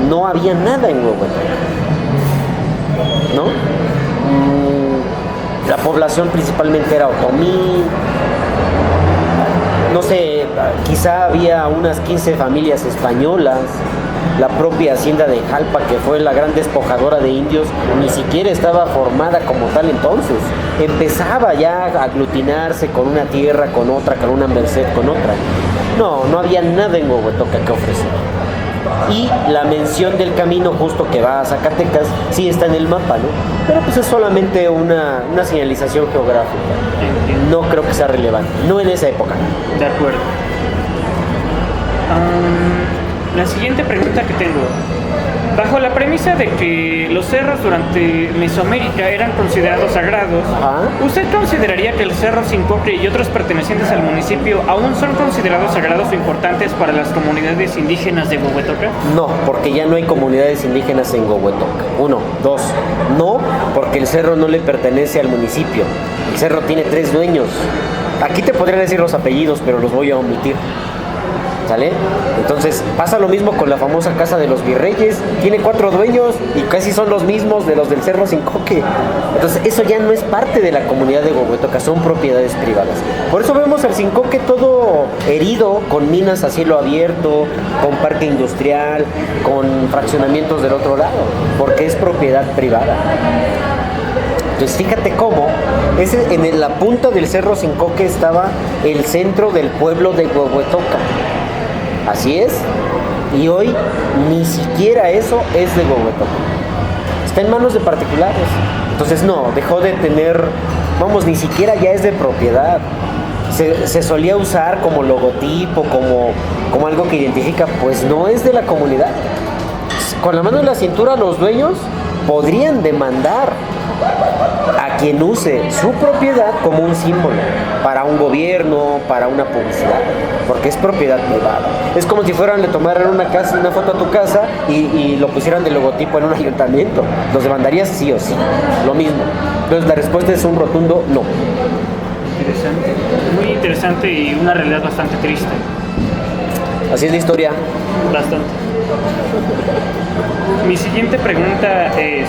no había nada en Huehuetoca, ¿no? La población principalmente era otomí, no sé, quizá había unas 15 familias españolas. La propia hacienda de Jalpa, que fue la gran despojadora de indios, ni siquiera estaba formada como tal entonces. Empezaba ya a aglutinarse con una tierra, con otra, con una merced, con otra. No había nada en Huehuetoca que ofrecer. Y la mención del camino justo que va a Zacatecas sí está en el mapa, ¿no? Pero pues es solamente una señalización geográfica. No creo que sea relevante, no en esa época. De acuerdo. La siguiente pregunta que tengo. Bajo la premisa de que los cerros durante Mesoamérica eran considerados sagrados, ¿usted consideraría que el Cerro Sincoque y otros pertenecientes al municipio aún son considerados sagrados o importantes para las comunidades indígenas de Huehuetoca? No, porque ya no hay comunidades indígenas en Huehuetoca. 1, 2, no, porque el cerro no le pertenece al municipio. El cerro tiene 3 dueños. Aquí te podría decir los apellidos, pero los voy a omitir. ¿Sale? Entonces pasa lo mismo con la famosa Casa de los Virreyes, tiene 4 dueños y casi son los mismos de los del Cerro Sincoque. Entonces eso ya no es parte de la comunidad de Huehuetoca, son propiedades privadas. Por eso vemos al Sincoque todo herido, con minas a cielo abierto, con parque industrial, con fraccionamientos del otro lado, porque es propiedad privada. Entonces fíjate cómo en la punta del Cerro Sincoque estaba el centro del pueblo de Huehuetoca. Así es, y hoy ni siquiera eso es de Huehuetoca. Está en manos de particulares. Entonces no, dejó de tener, ni siquiera ya es de propiedad. Se solía usar como logotipo, como algo que identifica, pues no es de la comunidad. Con la mano en la cintura los dueños podrían demandar a quien use su propiedad como un símbolo para un gobierno, para una publicidad, porque es propiedad privada. Es como si le tomaran una foto a tu casa y lo pusieran de logotipo en un ayuntamiento. ¿Los demandarías sí o sí? Lo mismo. Entonces la respuesta es un rotundo no. Interesante, muy interesante y una realidad bastante triste. Así es la historia. Bastante. Mi siguiente pregunta es: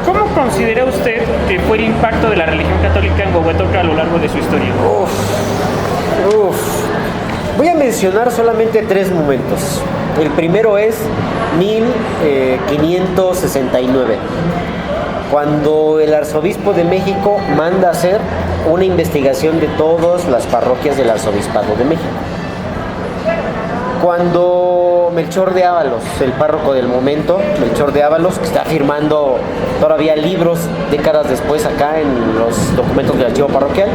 ¿cómo considera usted que fue el impacto de la religión católica en Huehuetoca a lo largo de su historia? Voy a mencionar solamente 3 momentos. El primero es 1569, cuando el arzobispo de México manda hacer una investigación de todas las parroquias del arzobispado de México. Cuando Melchor de Ábalos, el párroco del momento, Melchor de Ábalos, que está firmando todavía libros décadas después acá en los documentos del archivo parroquial,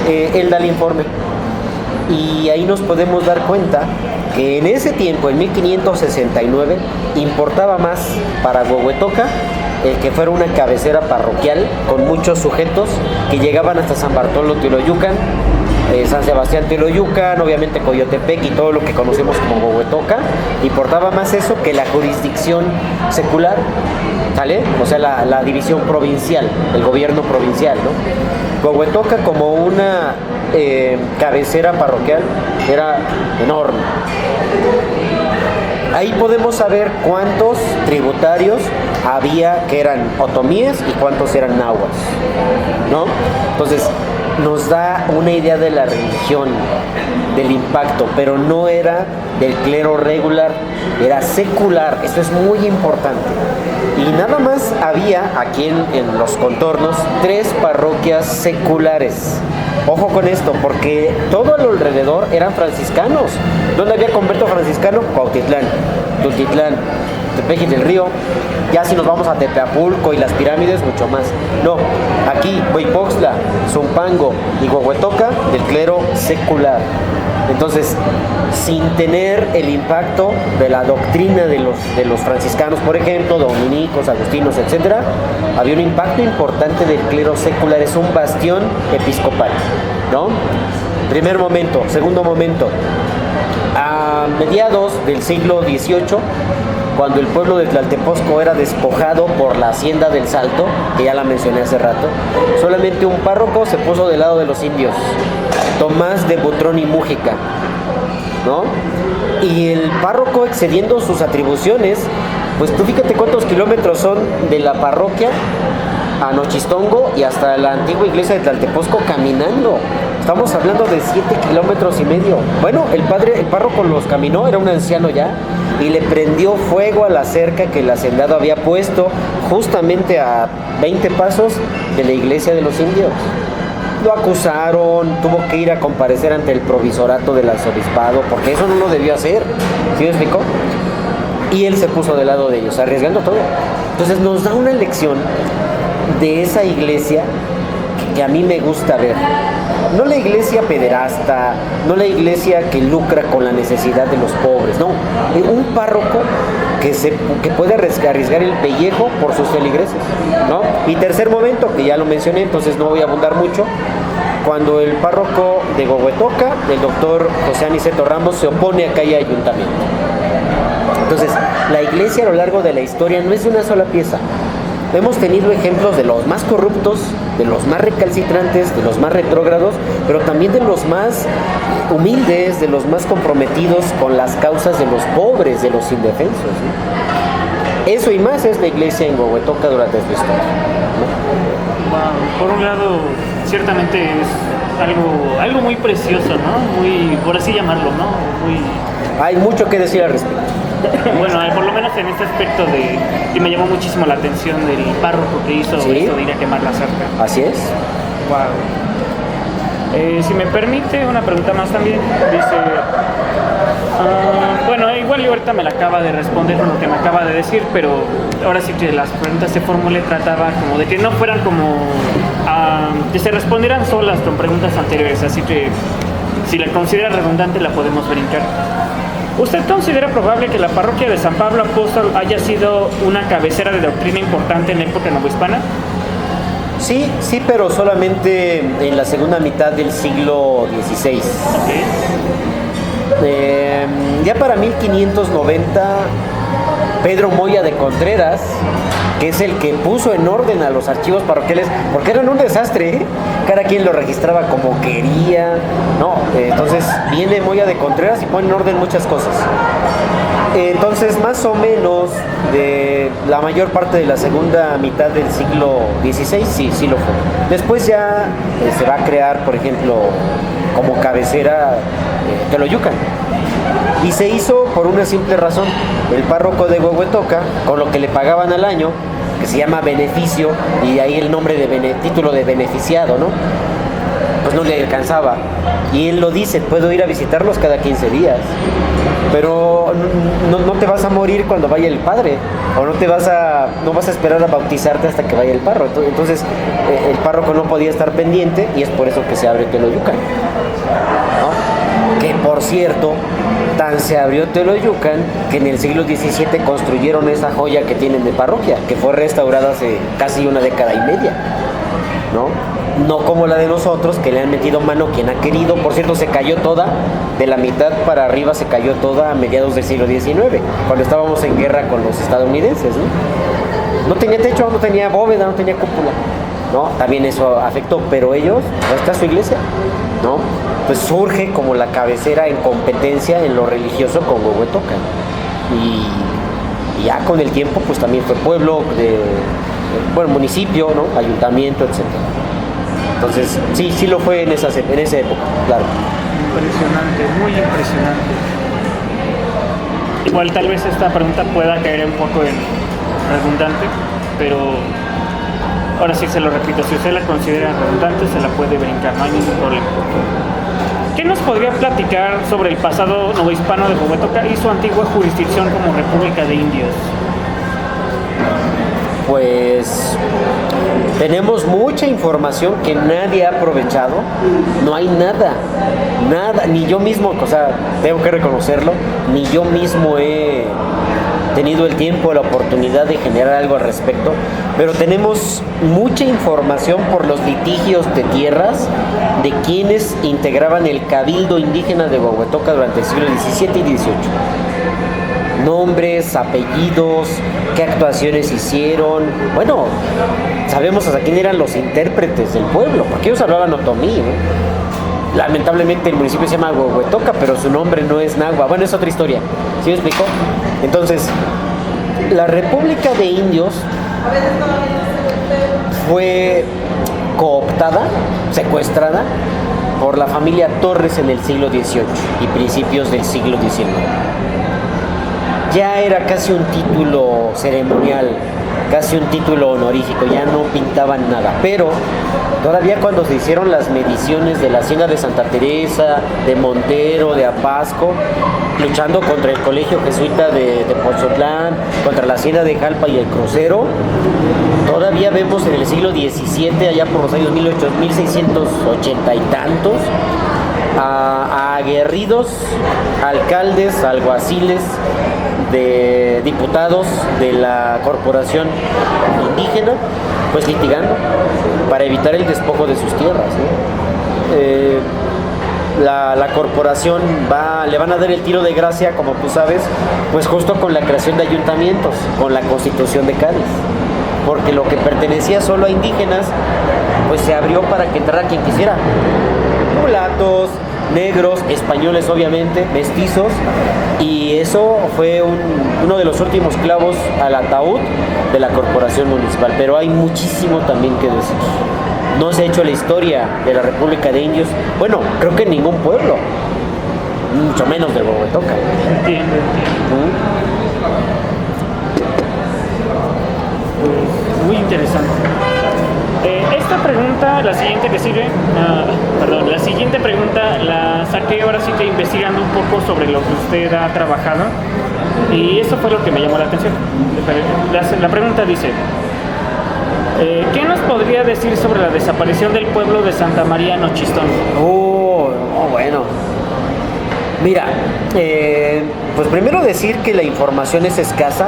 él da el informe. Y ahí nos podemos dar cuenta que en ese tiempo, en 1569, importaba más para Huehuetoca que fuera una cabecera parroquial con muchos sujetos que llegaban hasta San Bartolo Teoloyucan, San Sebastián Teoloyucan, obviamente Coyotepec y todo lo que conocemos como Huehuetoca. Importaba más eso que la jurisdicción secular, ¿sale? O sea, la división provincial, el gobierno provincial, ¿no? Huehuetoca como una cabecera parroquial era enorme. Ahí podemos saber cuántos tributarios había que eran otomíes y cuántos eran nahuas, ¿no? Entonces nos da una idea de la religión, del impacto, pero no era del clero regular, era secular. Eso es muy importante. Y nada más había aquí en los contornos 3 parroquias seculares. Ojo con esto, porque todo a lo alrededor eran franciscanos. ¿Dónde había convento franciscano? Cuautitlán, Tultitlán, Tepeji del Río. Ya si nos vamos a Tepeapulco y las pirámides, mucho más. No, aquí Huipoxtla, Zumpango y Huehuetoca, del clero secular. Entonces, sin tener el impacto de la doctrina de los franciscanos, por ejemplo, dominicos, agustinos, etcétera, había un impacto importante del clero secular. Es un bastión episcopal, ¿no? Primer momento. Segundo momento. A mediados del siglo XVIII, cuando el pueblo de Tlaltepozco era despojado por la hacienda del Salto, que ya la mencioné hace rato, solamente un párroco se puso del lado de los indios, Tomás de Butrón y Mújica, ¿no? Y el párroco, excediendo sus atribuciones, pues tú fíjate cuántos kilómetros son de la parroquia a Nochistongo y hasta la antigua iglesia de Tlaltepozco caminando. Estamos hablando de 7,5 kilómetros. Bueno, el párroco los caminó, era un anciano ya, y le prendió fuego a la cerca que el hacendado había puesto justamente a 20 pasos de la iglesia de los indios. Lo acusaron, tuvo que ir a comparecer ante el provisorato del arzobispado, porque eso no lo debió hacer, ¿sí me explicó? Y él se puso del lado de ellos, arriesgando todo. Entonces nos da una lección de esa iglesia que a mí me gusta ver. No la iglesia pederasta, no la iglesia que lucra con la necesidad de los pobres, no. Un párroco que puede arriesgar el pellejo por sus feligreses, ¿no? Y tercer momento, que ya lo mencioné, entonces no voy a abundar mucho, cuando el párroco de Huehuetoca, el doctor José Aniceto Ramos, se opone a que haya ayuntamiento. Entonces, la iglesia a lo largo de la historia no es de una sola pieza. Hemos tenido ejemplos de los más corruptos, de los más recalcitrantes, de los más retrógrados, pero también de los más humildes, de los más comprometidos con las causas de los pobres, de los indefensos, ¿no? Eso y más es la iglesia en Huehuetoca durante esta historia, ¿no? Wow. Por un lado, ciertamente es algo muy precioso, ¿no? Muy, por así llamarlo, ¿no? Hay mucho que decir al respecto. Bueno, por lo menos en este aspecto que me llamó muchísimo la atención del párroco que hizo ¿Sí? esto de ir a quemar la cerca. Así es. Wow. Si me permite una pregunta más también, dice, bueno, igual y ahorita me la acaba de responder con lo que me acaba de decir, pero ahora sí que las preguntas de fórmula trataba como de que no fueran como, que se respondieran solas con preguntas anteriores, así que si la considera redundante la podemos brincar. ¿Usted considera probable que la parroquia de San Pablo Apóstol haya sido una cabecera de doctrina importante en la época novohispana? Sí, pero solamente en la segunda mitad del siglo XVI. Okay. Ya para 1590, Pedro Moya de Contreras, que es el que puso en orden a los archivos parroquiales, porque eran un desastre, ¿eh? Cada quien lo registraba como quería, ¿no? Entonces viene Moya de Contreras y pone en orden muchas cosas. Entonces, más o menos de la mayor parte de la segunda mitad del siglo XVI, sí lo fue. Después ya se va a crear, por ejemplo, como cabecera Teoloyucan. Y se hizo por una simple razón. El párroco de Huehuetoca, con lo que le pagaban al año, que se llama beneficio, y de ahí el nombre de título de beneficiado, ¿no? Pues no le alcanzaba. Y él lo dice, puedo ir a visitarlos cada 15 días. Pero no te vas a morir cuando vaya el padre, o no vas a esperar a bautizarte hasta que vaya el párroco. Entonces el párroco no podía estar pendiente, y es por eso que se abre Teoloyucan, ¿no? Que por cierto, tan se abrió Teoloyucan que en el siglo XVII construyeron esa joya que tienen de parroquia, que fue restaurada hace casi una década y media, ¿no? No como la de nosotros, que le han metido mano quien ha querido. Por cierto, se cayó toda, de la mitad para arriba se cayó toda a mediados del siglo XIX, cuando estábamos en guerra con los estadounidenses, ¿no? No tenía techo, no tenía bóveda, no tenía cúpula, ¿no? También eso afectó, pero ellos, ¿dónde está su iglesia? ¿No? Pues surge como la cabecera en competencia en lo religioso con Huehuetoca. Y ya con el tiempo, pues también fue pueblo, municipio, ¿no? Ayuntamiento, etcétera. Entonces, sí lo fue en esa época, claro. Impresionante, muy impresionante. Igual tal vez esta pregunta pueda caer un poco en redundante, pero ahora sí se lo repito, si usted la considera redundante se la puede brincar, no hay ningún problema. ¿Qué nos podría platicar sobre el pasado novohispano de Huehuetoca y su antigua jurisdicción como República de Indios? Pues tenemos mucha información que nadie ha aprovechado. No hay nada, ni yo mismo, o sea, tengo que reconocerlo, ni yo mismo he tenido el tiempo, la oportunidad de generar algo al respecto, pero tenemos mucha información por los litigios de tierras de quienes integraban el cabildo indígena de Huehuetoca durante el siglo XVII y XVIII. Nombres, apellidos, qué actuaciones hicieron. Bueno, sabemos hasta quién eran los intérpretes del pueblo, porque ellos hablaban otomí, ¿no? Lamentablemente el municipio se llama Huehuetoca, pero su nombre no es náhuatl. Bueno, es otra historia. ¿Sí me explicó? Entonces, la República de Indios fue cooptada, secuestrada por la familia Torres en el siglo XVIII y principios del siglo XIX. Ya era casi un título ceremonial, casi un título honorífico, ya no pintaban nada, pero todavía cuando se hicieron las mediciones de la hacienda de Santa Teresa, de Montero, de Apasco, luchando contra el colegio jesuita de Pozotlán, contra la hacienda de Jalpa y el crucero, todavía vemos en el siglo XVII, allá por los años 1680 y tantos, a aguerridos alcaldes, alguaciles, de diputados de la corporación indígena, pues litigando para evitar el despojo de sus tierras, ¿no? La corporación le van a dar el tiro de gracia, como tú sabes, pues justo con la creación de ayuntamientos, con la Constitución de Cádiz, porque lo que pertenecía solo a indígenas, pues se abrió para que entrara quien quisiera, mulatos, negros, españoles obviamente, mestizos, y eso fue uno de los últimos clavos al ataúd de la corporación municipal. Pero hay muchísimo también que decir. No se ha hecho la historia de la República de Indios, bueno, creo que en ningún pueblo, mucho menos de Huehuetoca. Entiendo. Muy interesante. Esta pregunta, la siguiente que sigue, la siguiente pregunta la saqué ahora sí que investigando un poco sobre lo que usted ha trabajado, y eso fue lo que me llamó la atención. La pregunta dice, ¿qué nos podría decir sobre la desaparición del pueblo de Santa María Nochistongo? Bueno. Mira, pues primero decir que la información es escasa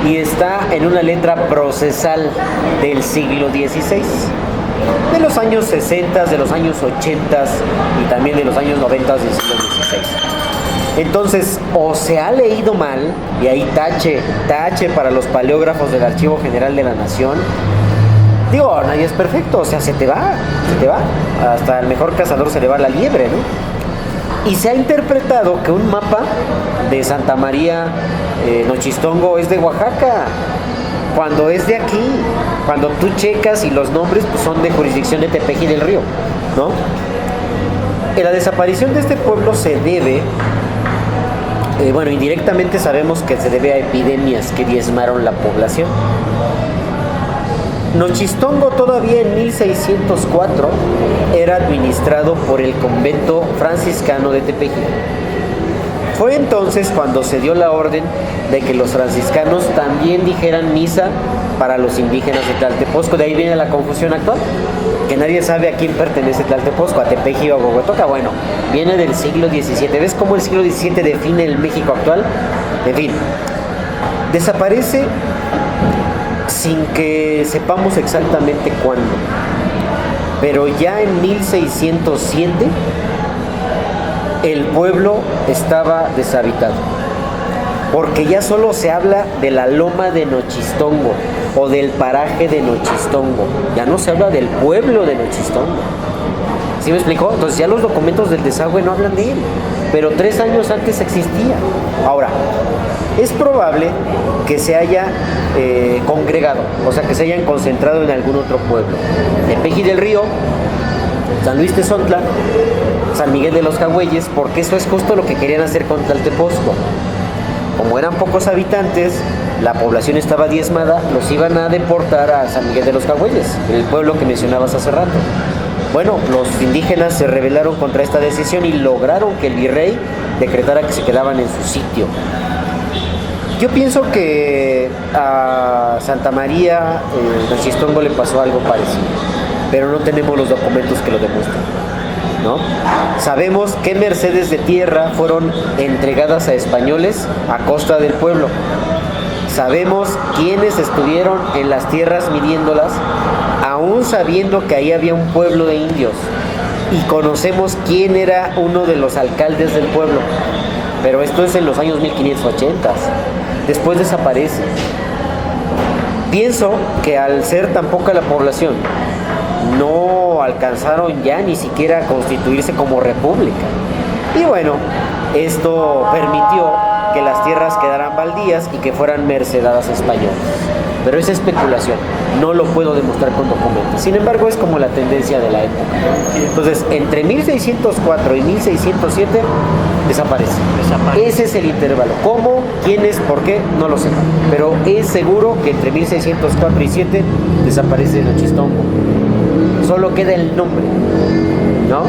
y está en una letra procesal del siglo XVI, de los años 60, de los años 80 y también de los años 90 del siglo XVI. Entonces, o se ha leído mal, y ahí tache para los paleógrafos del Archivo General de la Nación. Digo, nadie es perfecto, o sea, se te va. Hasta el mejor cazador se le va la liebre, ¿no? Y se ha interpretado que un mapa de Santa María Nochistongo es de Oaxaca, cuando es de aquí. Cuando tú checas y los nombres pues son de jurisdicción de Tepeji del Río, ¿no? La desaparición de este pueblo se debe, indirectamente sabemos que se debe a epidemias que diezmaron la población. Nochistongo todavía en 1604 era administrado por el convento franciscano de Tepeji. Fue entonces cuando se dio la orden de que los franciscanos también dijeran misa para los indígenas de Tlaltepozco. De ahí viene la confusión actual, que nadie sabe a quién pertenece Tlaltepozco, a Tepeji o a Huehuetoca. Bueno, viene del siglo XVII. ¿Ves cómo el siglo XVII define el México actual? En fin, desaparece sin que sepamos exactamente cuándo, pero ya en 1607 el pueblo estaba deshabitado, porque ya solo se habla de la loma de Nochistongo o del paraje de Nochistongo, ya no se habla del pueblo de Nochistongo. ¿Sí me explicó? Entonces ya los documentos del desagüe no hablan de él, pero 3 años antes existía. Ahora, es probable que se haya congregado, o sea, que se hayan concentrado en algún otro pueblo. Tepeji del Río, San Luis Tezontla, San Miguel de los Jagüeyes, porque eso es justo lo que querían hacer con Tlaltepozco. Como eran pocos habitantes, la población estaba diezmada, los iban a deportar a San Miguel de los Jagüeyes, el pueblo que mencionabas hace rato. Bueno, los indígenas se rebelaron contra esta decisión y lograron que el virrey decretara que se quedaban en su sitio. Yo pienso que a Santa María Nochistongo le pasó algo parecido, pero no tenemos los documentos que lo demuestran, ¿no? Sabemos que mercedes de tierra fueron entregadas a españoles a costa del pueblo, sabemos quiénes estuvieron en las tierras midiéndolas, aún sabiendo que ahí había un pueblo de indios, y conocemos quién era uno de los alcaldes del pueblo, pero esto es en los años 1580. Después desaparece. Pienso que al ser tan poca la población, no alcanzaron ya ni siquiera a constituirse como república. Y bueno, esto permitió que las tierras quedaran baldías y que fueran mercedadas españolas. Pero es especulación, no lo puedo demostrar con documentos. Sin embargo, es como la tendencia de la época. Entonces, entre 1604 y 1607 desaparece. Ese es el intervalo. ¿Cómo? ¿Quiénes? ¿Por qué? No lo sé. Pero es seguro que entre 1604 y 7 desaparece Nochistongo. Solo queda el nombre, ¿no?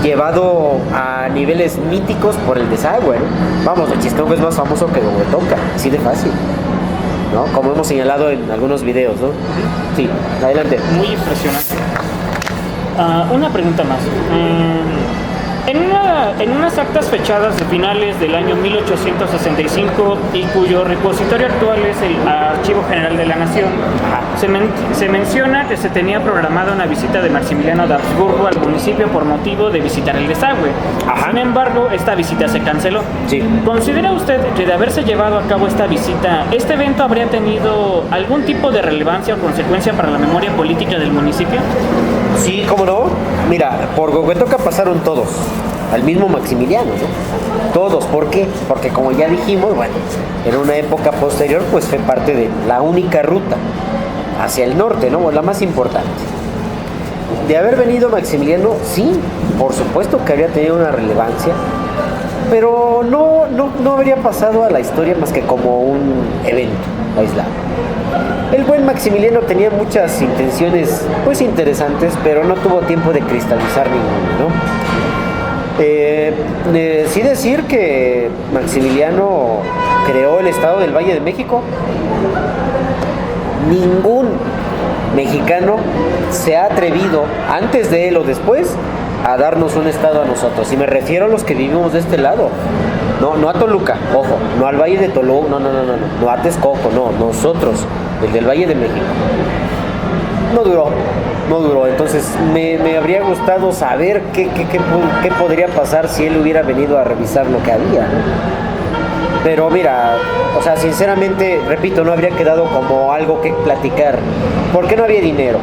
Llevado a niveles míticos por el desagüe, ¿no? Vamos, Nochistongo es más famoso que Huehuetoca, así de fácil, ¿no? Como hemos señalado en algunos videos, ¿no? Sí, adelante. Muy impresionante. Una pregunta más. En unas actas fechadas de finales del año 1865 y cuyo repositorio actual es el Archivo General de la Nación, se menciona que se tenía programada una visita de Maximiliano de Habsburgo al municipio por motivo de visitar el desagüe. Sin embargo, esta visita se canceló. Sí. ¿Considera usted que de haberse llevado a cabo esta visita, este evento habría tenido algún tipo de relevancia o consecuencia para la memoria política del municipio? Sí, ¿cómo no? Mira, por Huehuetoca pasaron todos, al mismo Maximiliano, ¿no? Todos, ¿por qué? Porque como ya dijimos, bueno, en una época posterior, pues fue parte de la única ruta hacia el norte, ¿no? La más importante. De haber venido Maximiliano, sí, por supuesto que habría tenido una relevancia, pero no habría pasado a la historia más que como un evento aislado. El buen Maximiliano tenía muchas intenciones pues interesantes, pero no tuvo tiempo de cristalizar ninguna, ¿no? Sí decir que Maximiliano creó el Estado del Valle de México. Ningún mexicano se ha atrevido, antes de él o después, a darnos un estado a nosotros. Y me refiero a los que vivimos de este lado. No a Toluca, ojo, no al Valle de Toluca, no a Texcoco, no, nosotros, el del Valle de México. No duró, entonces me habría gustado saber qué podría pasar si él hubiera venido a revisar lo que había, ¿no? Pero mira, o sea, sinceramente, repito, no habría quedado como algo que platicar, porque no había dinero.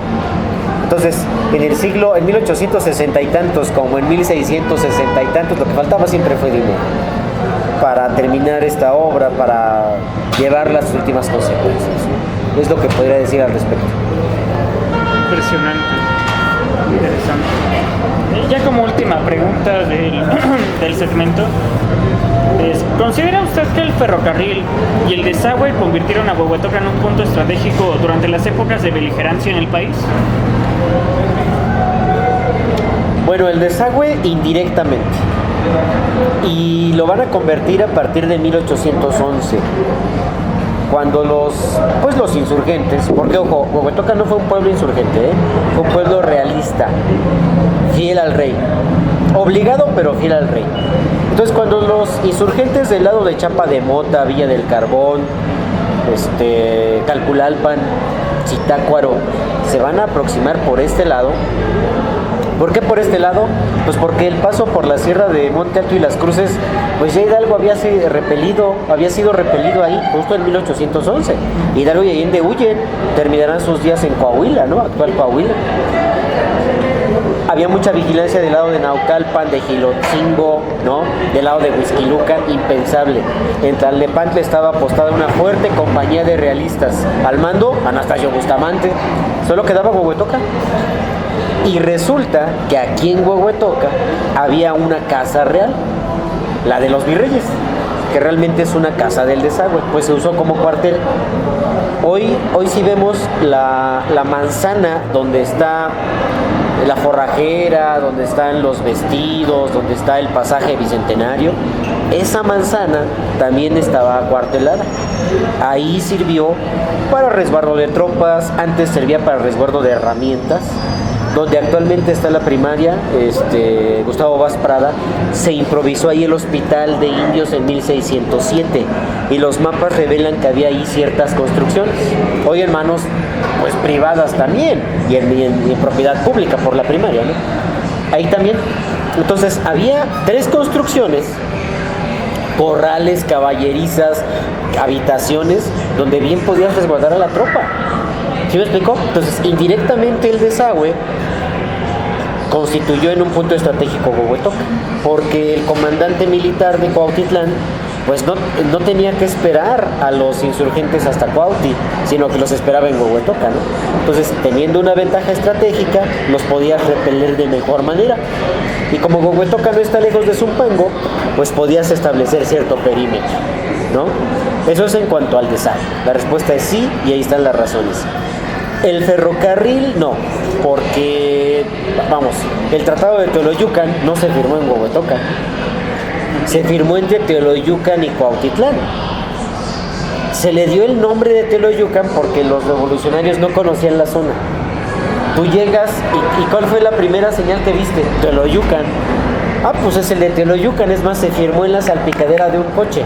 Entonces, en 1860 y tantos, como en 1660 y tantos, lo que faltaba siempre fue dinero para terminar esta obra, para llevar las últimas consecuencias. Es lo que podría decir al respecto. Impresionante, interesante. Ya como última pregunta del segmento, ¿considera usted que el ferrocarril y el desagüe convirtieron a Huehuetoca en un punto estratégico durante las épocas de beligerancia en el país? Bueno, el desagüe indirectamente, y lo van a convertir a partir de 1811, cuando los insurgentes, porque ojo, Huehuetoca no fue un pueblo insurgente, fue un pueblo realista, fiel al rey, obligado pero fiel al rey. Entonces, cuando los insurgentes del lado de Chapa de Mota, Villa del Carbón, Calpulalpan, Zitácuaro, se van a aproximar por este lado. ¿Por qué por este lado? Pues porque el paso por la sierra de Monte Alto y Las Cruces, pues ya Hidalgo había sido repelido ahí, justo en 1811. Hidalgo y Allende huyen, terminarán sus días en Coahuila, ¿no? Actual Coahuila. Había mucha vigilancia del lado de Naucalpan, de Gilotzingo, ¿no? Del lado de Huixquilucan, impensable. En Tlalnepantla estaba apostada una fuerte compañía de realistas. Al mando, Anastasio Bustamante. Solo quedaba Huehuetoca. Y resulta que aquí en Huehuetoca había una casa real, la de los virreyes, que realmente es una casa del desagüe, pues se usó como cuartel. Hoy sí vemos la manzana donde está la forrajera, donde están los vestidos, donde está el pasaje bicentenario. Esa manzana también estaba acuartelada. Ahí sirvió para resguardo de tropas, antes servía para resguardo de herramientas. donde actualmente está la primaria, Gustavo Vaz Prada, se improvisó ahí el hospital de indios en 1607 y los mapas revelan que había ahí ciertas construcciones, hoy en manos pues privadas también y en propiedad pública por la primaria, ¿no? Ahí también. Entonces había 3 construcciones, corrales, caballerizas, habitaciones, donde bien podías resguardar a la tropa. ¿Sí me explicó? Entonces, indirectamente el desagüe constituyó en un punto estratégico Huehuetoca, porque el comandante militar de Cuautitlán pues no tenía que esperar a los insurgentes hasta Cuauti, sino que los esperaba en Huehuetoca, ¿no? Entonces, teniendo una ventaja estratégica, los podías repeler de mejor manera. Y como Huehuetoca no está lejos de Zumpango, pues podías establecer cierto perímetro, ¿no? Eso es en cuanto al desagüe. La respuesta es sí, y ahí están las razones. El ferrocarril no, porque, vamos, el Tratado de Teoloyucan no se firmó en Huehuetoca. Se firmó entre Teoloyucan y Cuautitlán. Se le dio el nombre de Teoloyucan porque los revolucionarios no conocían la zona. Tú llegas y ¿cuál fue la primera señal que viste? Teoloyucan. Ah, pues es el de Teoloyucan, es más, se firmó en la salpicadera de un coche.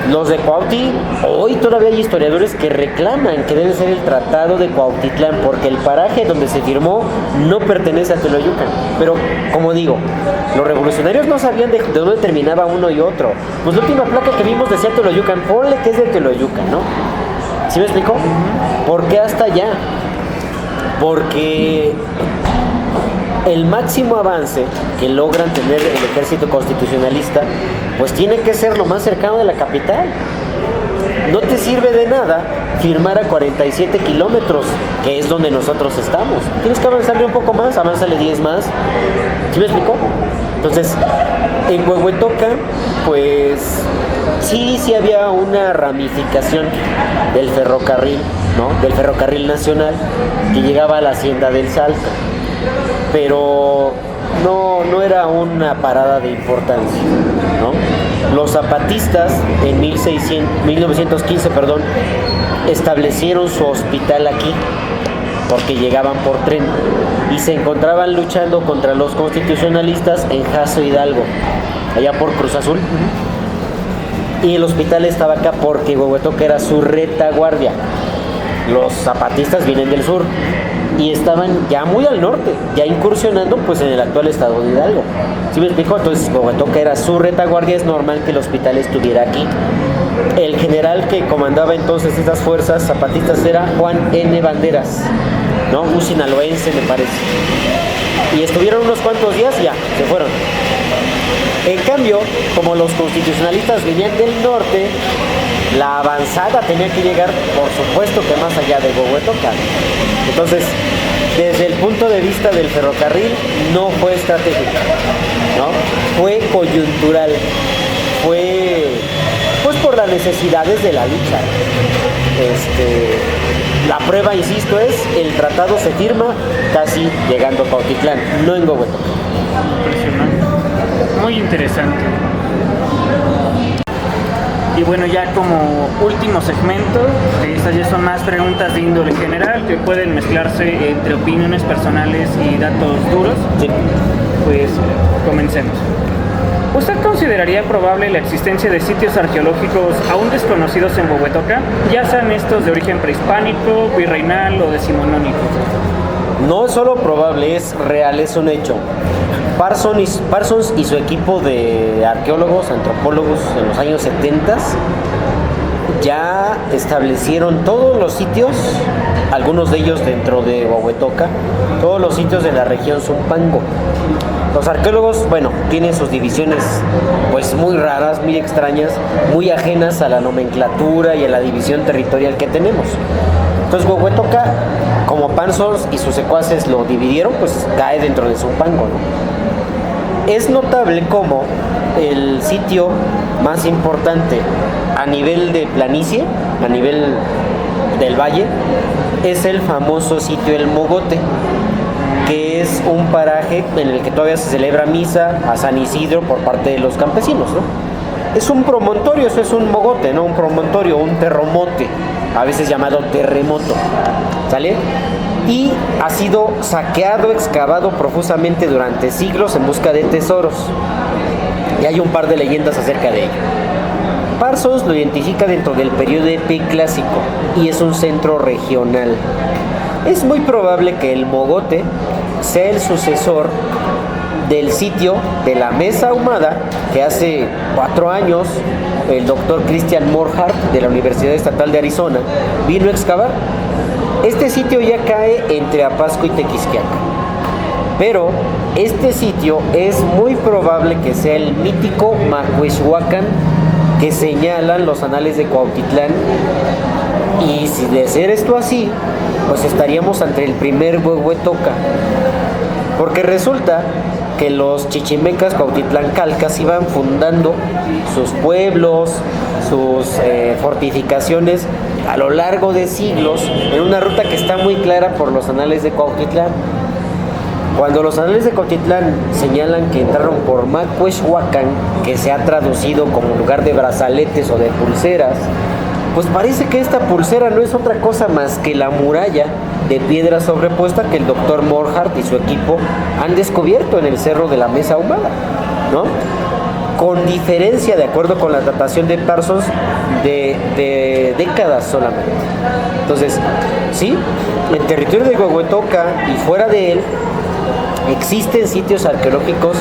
Los de Cuauti, hoy todavía hay historiadores que reclaman que debe ser el Tratado de Cuautitlán, porque el paraje donde se firmó no pertenece a Teoloyucan. Pero, como digo, los revolucionarios no sabían de dónde terminaba uno y otro. Pues la última placa que vimos decía Teoloyucan, ponle que es de Teoloyucan, ¿no? ¿Sí me explicó? ¿Por qué hasta allá? Porque el máximo avance que logran tener el ejército constitucionalista pues tiene que ser lo más cercano de la capital. No te sirve de nada firmar a 47 kilómetros, que es donde nosotros estamos. Tienes que avanzarle un poco más, avánzale 10 más. ¿Sí me explicó? Entonces, en Huehuetoca, pues sí había una ramificación del ferrocarril, ¿no? Del ferrocarril nacional que llegaba a la hacienda del Salto, pero no era una parada de importancia, ¿no? Los zapatistas en 1915, establecieron su hospital aquí porque llegaban por tren y se encontraban luchando contra los constitucionalistas en Jaso Hidalgo, allá por Cruz Azul. Y el hospital estaba acá porque Huehuetoca era su retaguardia. Los zapatistas vienen del sur y estaban ya muy al norte, ya incursionando pues en el actual estado de Hidalgo. ¿Sí me explico? Entonces Huehuetoca era su retaguardia, es normal que el hospital estuviera aquí. El general que comandaba entonces estas fuerzas zapatistas era Juan N. Banderas, ¿no? Un sinaloense me parece. Y estuvieron unos cuantos días y ya, se fueron. En cambio, como los constitucionalistas venían del norte, la avanzada tenía que llegar, por supuesto, que más allá de Huehuetoca. Entonces, desde el punto de vista del ferrocarril, no fue estratégico, ¿no? Fue coyuntural, fue pues por las necesidades de la lucha. La prueba, insisto, es el tratado se firma casi llegando a Cuautitlán, no en Huehuetoca. Impresionante. Muy interesante. Y bueno, ya como último segmento, estas ya son más preguntas de índole general que pueden mezclarse entre opiniones personales y datos duros. Sí. Pues comencemos. ¿Usted consideraría probable la existencia de sitios arqueológicos aún desconocidos en Huehuetoca, ya sean estos de origen prehispánico, virreinal o decimonónico? No es solo probable, es real, es un hecho. Parsons y su equipo de arqueólogos, antropólogos en los años 70 ya establecieron todos los sitios, algunos de ellos dentro de Huehuetoca, todos los sitios de la región Zumpango. Los arqueólogos, bueno, tienen sus divisiones pues muy raras, muy extrañas, muy ajenas a la nomenclatura y a la división territorial que tenemos. Entonces Huehuetoca, como Parsons y sus secuaces lo dividieron, pues cae dentro de Zumpango, ¿no? Es notable cómo el sitio más importante a nivel de planicie, a nivel del valle, es el famoso sitio El Mogote, que es un paraje en el que todavía se celebra misa a San Isidro por parte de los campesinos, ¿no? Es un promontorio, eso es un mogote, ¿no? Un promontorio, un terremote, a veces llamado terremoto, ¿sale? y ha sido saqueado, excavado profusamente durante siglos en busca de tesoros. Y hay un par de leyendas acerca de ello. Parsons lo identifica dentro del periodo clásico y es un centro regional. Es muy probable que el Mogote sea el sucesor del sitio de la Mesa Ahumada que hace 4 años el doctor Christian Morhardt de la Universidad Estatal de Arizona vino a excavar. Este sitio ya cae entre Apasco y Tequisquiaca, pero este sitio es muy probable que sea el mítico Macuixhuacán que señalan los anales de Cuautitlán. Y si de ser esto así, pues estaríamos ante el primer Huehuetoca, porque resulta que los chichimecas cuautitlancalcas iban fundando sus pueblos, sus fortificaciones a lo largo de siglos en una ruta que está muy clara por los anales de Cuautitlán. Cuando los anales de Cuautitlán señalan que entraron por Macuixhuacán, que se ha traducido como lugar de brazaletes o de pulseras, pues parece que esta pulsera no es otra cosa más que la muralla de piedra sobrepuesta que el doctor Morhardt y su equipo han descubierto en el cerro de la Mesa Ahumada, ¿no? Con diferencia, de acuerdo con la datación de Parsons, de décadas solamente. Entonces, sí, en territorio de Huehuetoca y fuera de él, existen sitios arqueológicos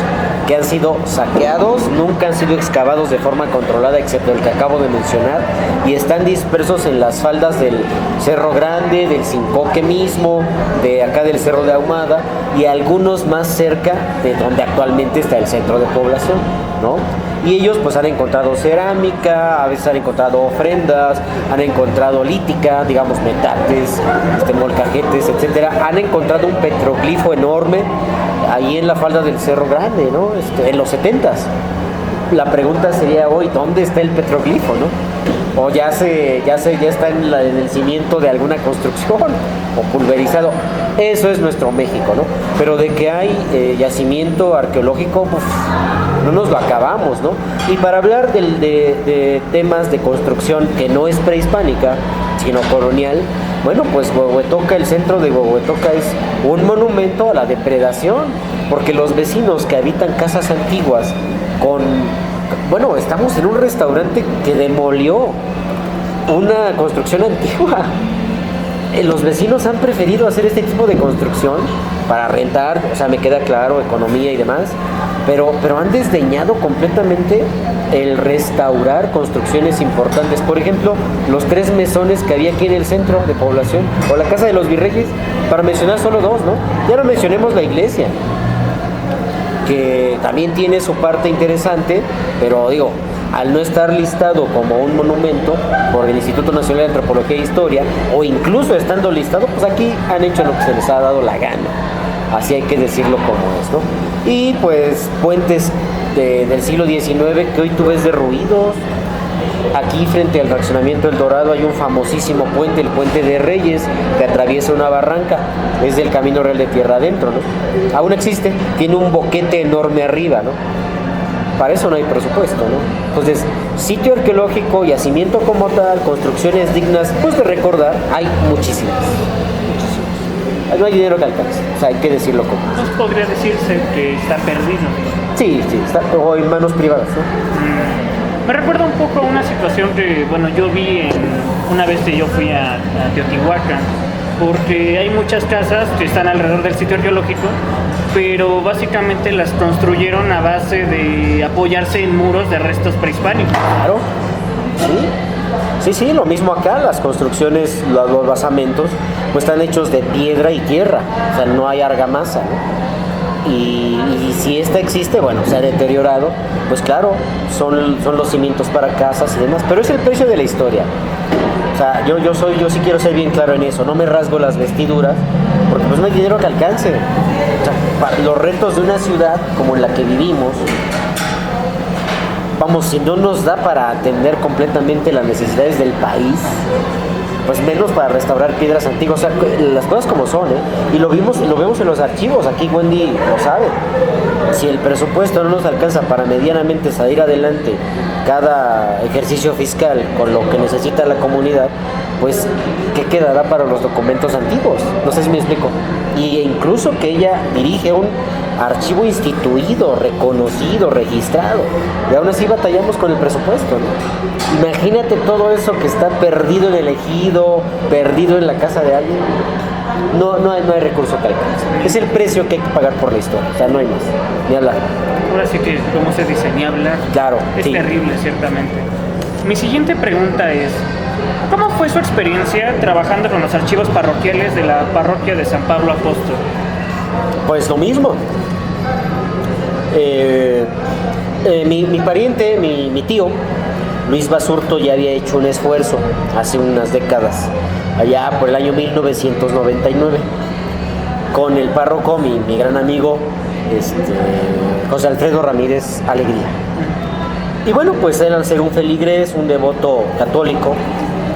que han sido saqueados, nunca han sido excavados de forma controlada, excepto el que acabo de mencionar, y están dispersos en las faldas del Cerro Grande, del Cincoque mismo, de acá del Cerro de Ahumada, y algunos más cerca de donde actualmente está el centro de población, ¿no? Y ellos pues han encontrado cerámica, a veces han encontrado ofrendas, han encontrado lítica, digamos metates, molcajetes, etcétera. Han encontrado un petroglifo enorme ahí en la falda del Cerro Grande, ¿no? En los 70s. La pregunta sería hoy, ¿dónde está el petroglifo, no? O ya está en el cimiento de alguna construcción o pulverizado. Eso es nuestro México, ¿no? Pero de que hay yacimiento arqueológico, pues, no nos lo acabamos, ¿no? Y para hablar de temas de construcción que no es prehispánica, sino colonial, bueno, pues Huehuetoca, el centro de Huehuetoca es un monumento a la depredación, porque los vecinos que habitan casas antiguas bueno, estamos en un restaurante que demolió una construcción antigua. Los vecinos han preferido hacer este tipo de construcción para rentar, o sea, me queda claro, economía y demás, pero han desdeñado completamente el restaurar construcciones importantes. Por ejemplo, los 3 mesones que había aquí en el centro de población, o la Casa de los Virreyes, para mencionar solo 2, ¿no? Ya no mencionemos la iglesia, que también tiene su parte interesante, pero digo, al no estar listado como un monumento por el Instituto Nacional de Antropología e Historia, o incluso estando listado, pues aquí han hecho lo que se les ha dado la gana. Así hay que decirlo como es, ¿no? Y pues puentes del siglo XIX que hoy tú ves derruidos. Aquí frente al fraccionamiento El Dorado hay un famosísimo puente, el Puente de Reyes, que atraviesa una barranca, es del Camino Real de Tierra Adentro, ¿no? Aún existe, tiene un boquete enorme arriba, ¿no? Para eso no hay presupuesto, ¿no? Entonces, sitio arqueológico, yacimiento como tal, construcciones dignas, pues de recordar, hay muchísimas. No hay dinero que alcance, o sea, hay que decirlo como. Entonces podría decirse que está perdido. Sí, está, o en manos privadas, ¿no? Me recuerda un poco a una situación que, bueno, yo vi una vez que yo fui a Teotihuacán, porque hay muchas casas que están alrededor del sitio arqueológico, pero básicamente las construyeron a base de apoyarse en muros de restos prehispánicos. Claro, sí, lo mismo acá, las construcciones, los basamentos, pues están hechos de piedra y tierra, o sea, no hay argamasa, ¿no? Y si esta existe, bueno, se ha deteriorado, pues claro, son los cimientos para casas y demás, pero es el precio de la historia. O sea, yo sí quiero ser bien claro en eso, no me rasgo las vestiduras, porque pues no hay dinero que alcance. O sea, para los retos de una ciudad como en la que vivimos, vamos, si no nos da para atender completamente las necesidades del país, pues menos para restaurar piedras antiguas, o sea, las cosas como son, y lo vemos en los archivos, aquí Wendy lo sabe. Si el presupuesto no nos alcanza para medianamente salir adelante cada ejercicio fiscal con lo que necesita la comunidad, pues, ¿qué quedará para los documentos antiguos? No sé si me explico. Y incluso que ella dirige un archivo instituido, reconocido, registrado, y aún así batallamos con el presupuesto, ¿no? Imagínate todo eso que está perdido en el ejido, perdido en la casa de alguien. No hay recurso que alcance. Es el precio que hay que pagar por la historia, o sea, no hay más, ni hablar. Ahora sí que, ¿cómo se dice? Ni hablar. Claro, es sí. terrible, ciertamente. Mi siguiente pregunta es, ¿cómo fue su experiencia trabajando con los archivos parroquiales de la parroquia de San Pablo Apóstol? Pues lo mismo. Mi pariente, mi tío, Luis Basurto, ya había hecho un esfuerzo hace unas décadas, allá por el año 1999, con el párroco, mi gran amigo, José Alfredo Ramírez Alegría. Y bueno, pues él, al ser un feligrés, un devoto católico,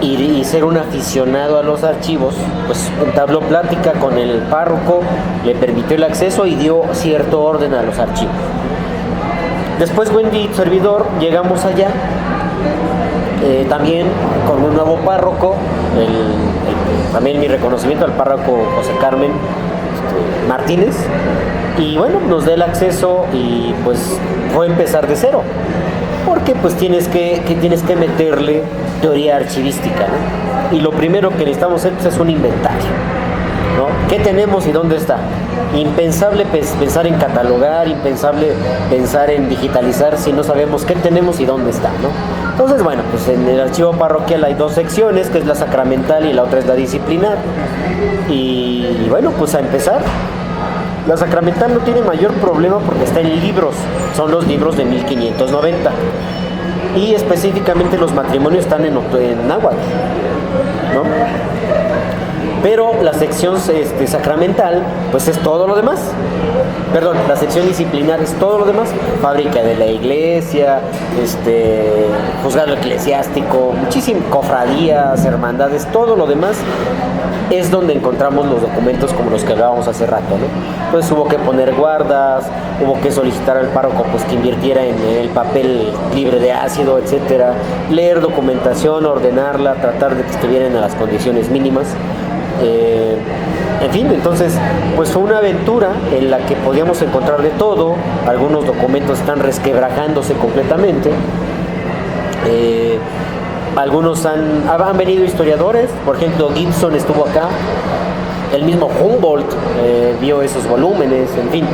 y ser un aficionado a los archivos, pues entabló plática con el párroco, le permitió el acceso y dio cierto orden a los archivos. Después Wendy, servidor, llegamos allá, también con un nuevo párroco, también mi reconocimiento al párroco José Carmen Martínez, y bueno, nos da el acceso y pues fue empezar de cero, porque pues tienes que meterle teoría archivística, ¿no? Y lo primero que necesitamos hacer pues, es un inventario, ¿no? ¿Qué tenemos y dónde está? Impensable pensar en catalogar, impensable pensar en digitalizar si no sabemos qué tenemos y dónde está, ¿no? Entonces, bueno, pues en el archivo parroquial hay dos secciones, que es la sacramental y la otra es la disciplinar. Y bueno, pues a empezar. La sacramental no tiene mayor problema porque está en libros, son los libros de 1590. Y específicamente los matrimonios están en náhuatl, ¿no? Pero la sección sacramental, pues es todo lo demás. Perdón, la sección disciplinar es todo lo demás. Fábrica de la iglesia, juzgado eclesiástico, muchísimas cofradías, hermandades, todo lo demás es donde encontramos los documentos como los que hablábamos hace rato, ¿no? Entonces hubo que poner guardas, hubo que solicitar al párroco pues que invirtiera en el papel libre de ácido, etcétera, leer documentación, ordenarla, tratar de que estuvieran a las condiciones mínimas. En fin, entonces pues fue una aventura en la que podíamos encontrar de todo. Algunos documentos están resquebrajándose completamente. Algunos han venido historiadores, por ejemplo Gibson estuvo acá, el mismo Humboldt vio esos volúmenes, en fin,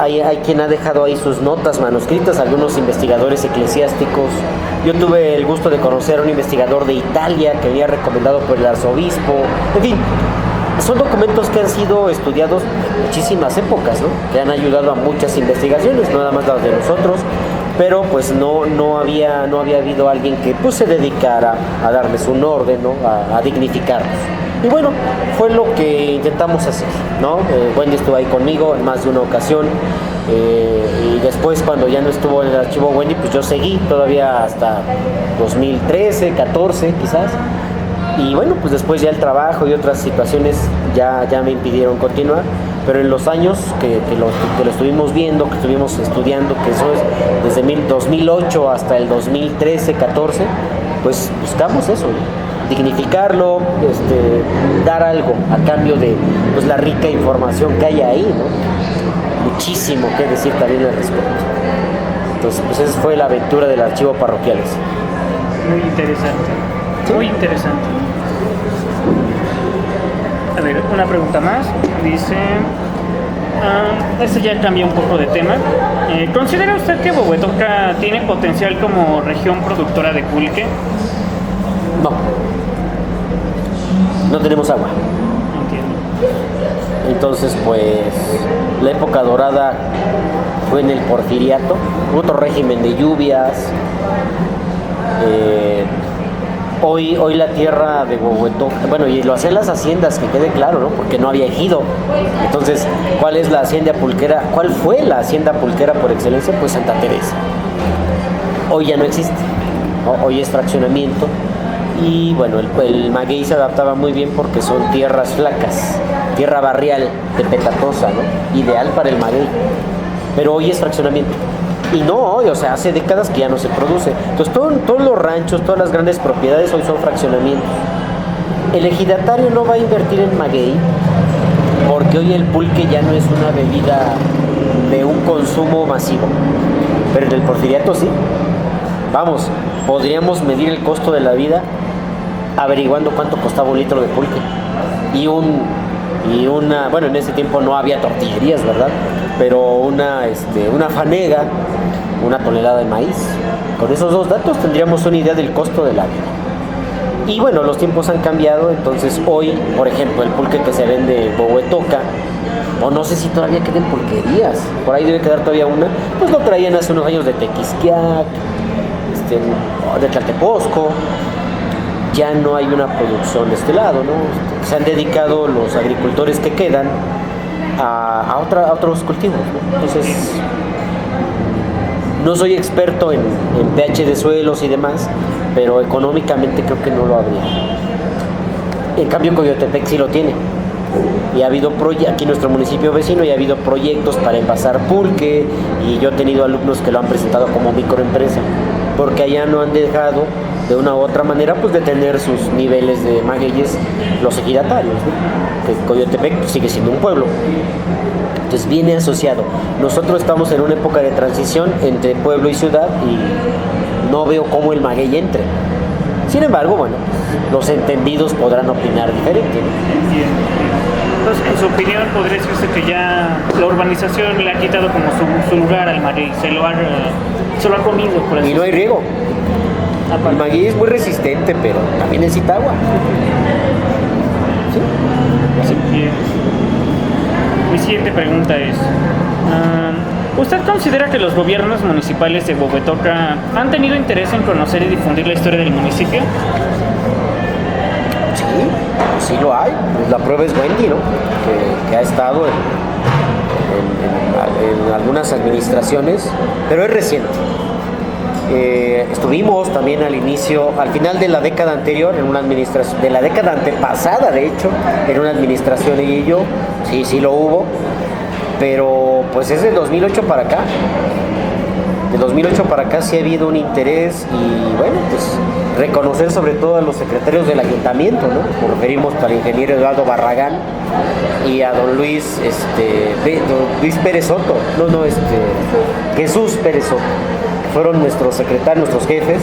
hay quien ha dejado ahí sus notas manuscritas, algunos investigadores eclesiásticos. Yo tuve el gusto de conocer a un investigador de Italia que había recomendado por el arzobispo, en fin, son documentos que han sido estudiados en muchísimas épocas, ¿no? Que han ayudado a muchas investigaciones, no nada más las de nosotros, pero pues no había habido alguien que pues se dedicara a darles un orden, ¿no? A dignificarlos. Y bueno, fue lo que intentamos hacer, ¿no? Wendy estuvo ahí conmigo en más de una ocasión, y después cuando ya no estuvo en el archivo Wendy, pues yo seguí todavía hasta 2013, 14 quizás. Y bueno, pues después ya el trabajo y otras situaciones ya me impidieron continuar, pero en los años que lo estuvimos viendo, que estuvimos estudiando, que eso es desde 2008 hasta el 2013, 14, pues buscamos eso, ¿no? Dignificarlo, dar algo a cambio de pues, la rica información que hay ahí, ¿no? Muchísimo que decir también al respecto. Entonces, pues esa fue la aventura del archivo parroquiales. Muy interesante, ¿sí? Muy interesante. A ver, una pregunta más. Dice, este ya cambia un poco de tema. ¿Considera usted que Huehuetoca tiene potencial como región productora de pulque? No tenemos agua. Entiendo. Entonces, pues, la época dorada fue en el Porfiriato, otro régimen de lluvias. Hoy la tierra de Huehuetoca, bueno, y lo hacían las haciendas, que quede claro, ¿no? Porque no había ejido. Entonces, ¿cuál es la hacienda pulquera? ¿Cuál fue la hacienda pulquera por excelencia? Pues Santa Teresa. Hoy ya no existe, ¿no? Hoy es fraccionamiento. Y bueno, el maguey se adaptaba muy bien porque son tierras flacas, tierra barrial, tepetatosa, ¿no? Ideal para el maguey. Pero hoy es fraccionamiento. Y no hoy, o sea, hace décadas que ya no se produce. Entonces todos los ranchos, todas las grandes propiedades hoy son fraccionamientos. El ejidatario no va a invertir en maguey porque hoy el pulque ya no es una bebida de un consumo masivo, pero en el porfiriato sí. Vamos, podríamos medir el costo de la vida averiguando cuánto costaba un litro de pulque bueno, en ese tiempo no había tortillerías, ¿verdad? Pero una fanega, una tonelada de maíz. Con esos dos datos tendríamos una idea del costo de la vida. Y bueno, los tiempos han cambiado, entonces hoy, por ejemplo, el pulque que se vende en Bohuetoca, o no sé si todavía queden pulquerías, por ahí debe quedar todavía una, pues lo traían hace unos años de Tequisquiac, de Tlaltepozco. Ya no hay una producción de este lado, ¿no? Se han dedicado los agricultores que quedan a otros cultivos, ¿no? Entonces, no soy experto en pH de suelos y demás, pero económicamente creo que no lo habría. En cambio, Coyotepec sí lo tiene. Y ha habido aquí en nuestro municipio vecino, y ha habido proyectos para envasar pulque, y yo he tenido alumnos que lo han presentado como microempresa, porque allá no han dejado de una u otra manera pues de tener sus niveles de magueyes los ejidatarios, ¿no? Que Coyotepec sigue siendo un pueblo. Entonces viene asociado. Nosotros estamos en una época de transición entre pueblo y ciudad y no veo cómo el maguey entre. Sin embargo, bueno, los entendidos podrán opinar diferente, ¿no? Entonces, en su opinión, podría decirse que ya la urbanización le ha quitado como su lugar al maguey, se lo ha comido, por así. Y no hay riego. El maguey es muy resistente, pero también necesita agua. ¿Sí? Bien. Mi siguiente pregunta es, ¿usted considera que los gobiernos municipales de Huehuetoca han tenido interés en conocer y difundir la historia del municipio? Sí lo hay. Pues la prueba es Wendy, ¿no? Que ha estado en algunas administraciones, pero es reciente. Estuvimos también al final de la década anterior, en una administración, de la década antepasada, de hecho, en una administración y yo, sí lo hubo, pero pues es del 2008 para acá. De 2008 para acá sí ha habido un interés y bueno, pues reconocer sobre todo a los secretarios del ayuntamiento, ¿no? Nos referimos al ingeniero Eduardo Barragán y a don Luis Pérez Soto, Jesús Pérez Soto, fueron nuestros secretarios, nuestros jefes,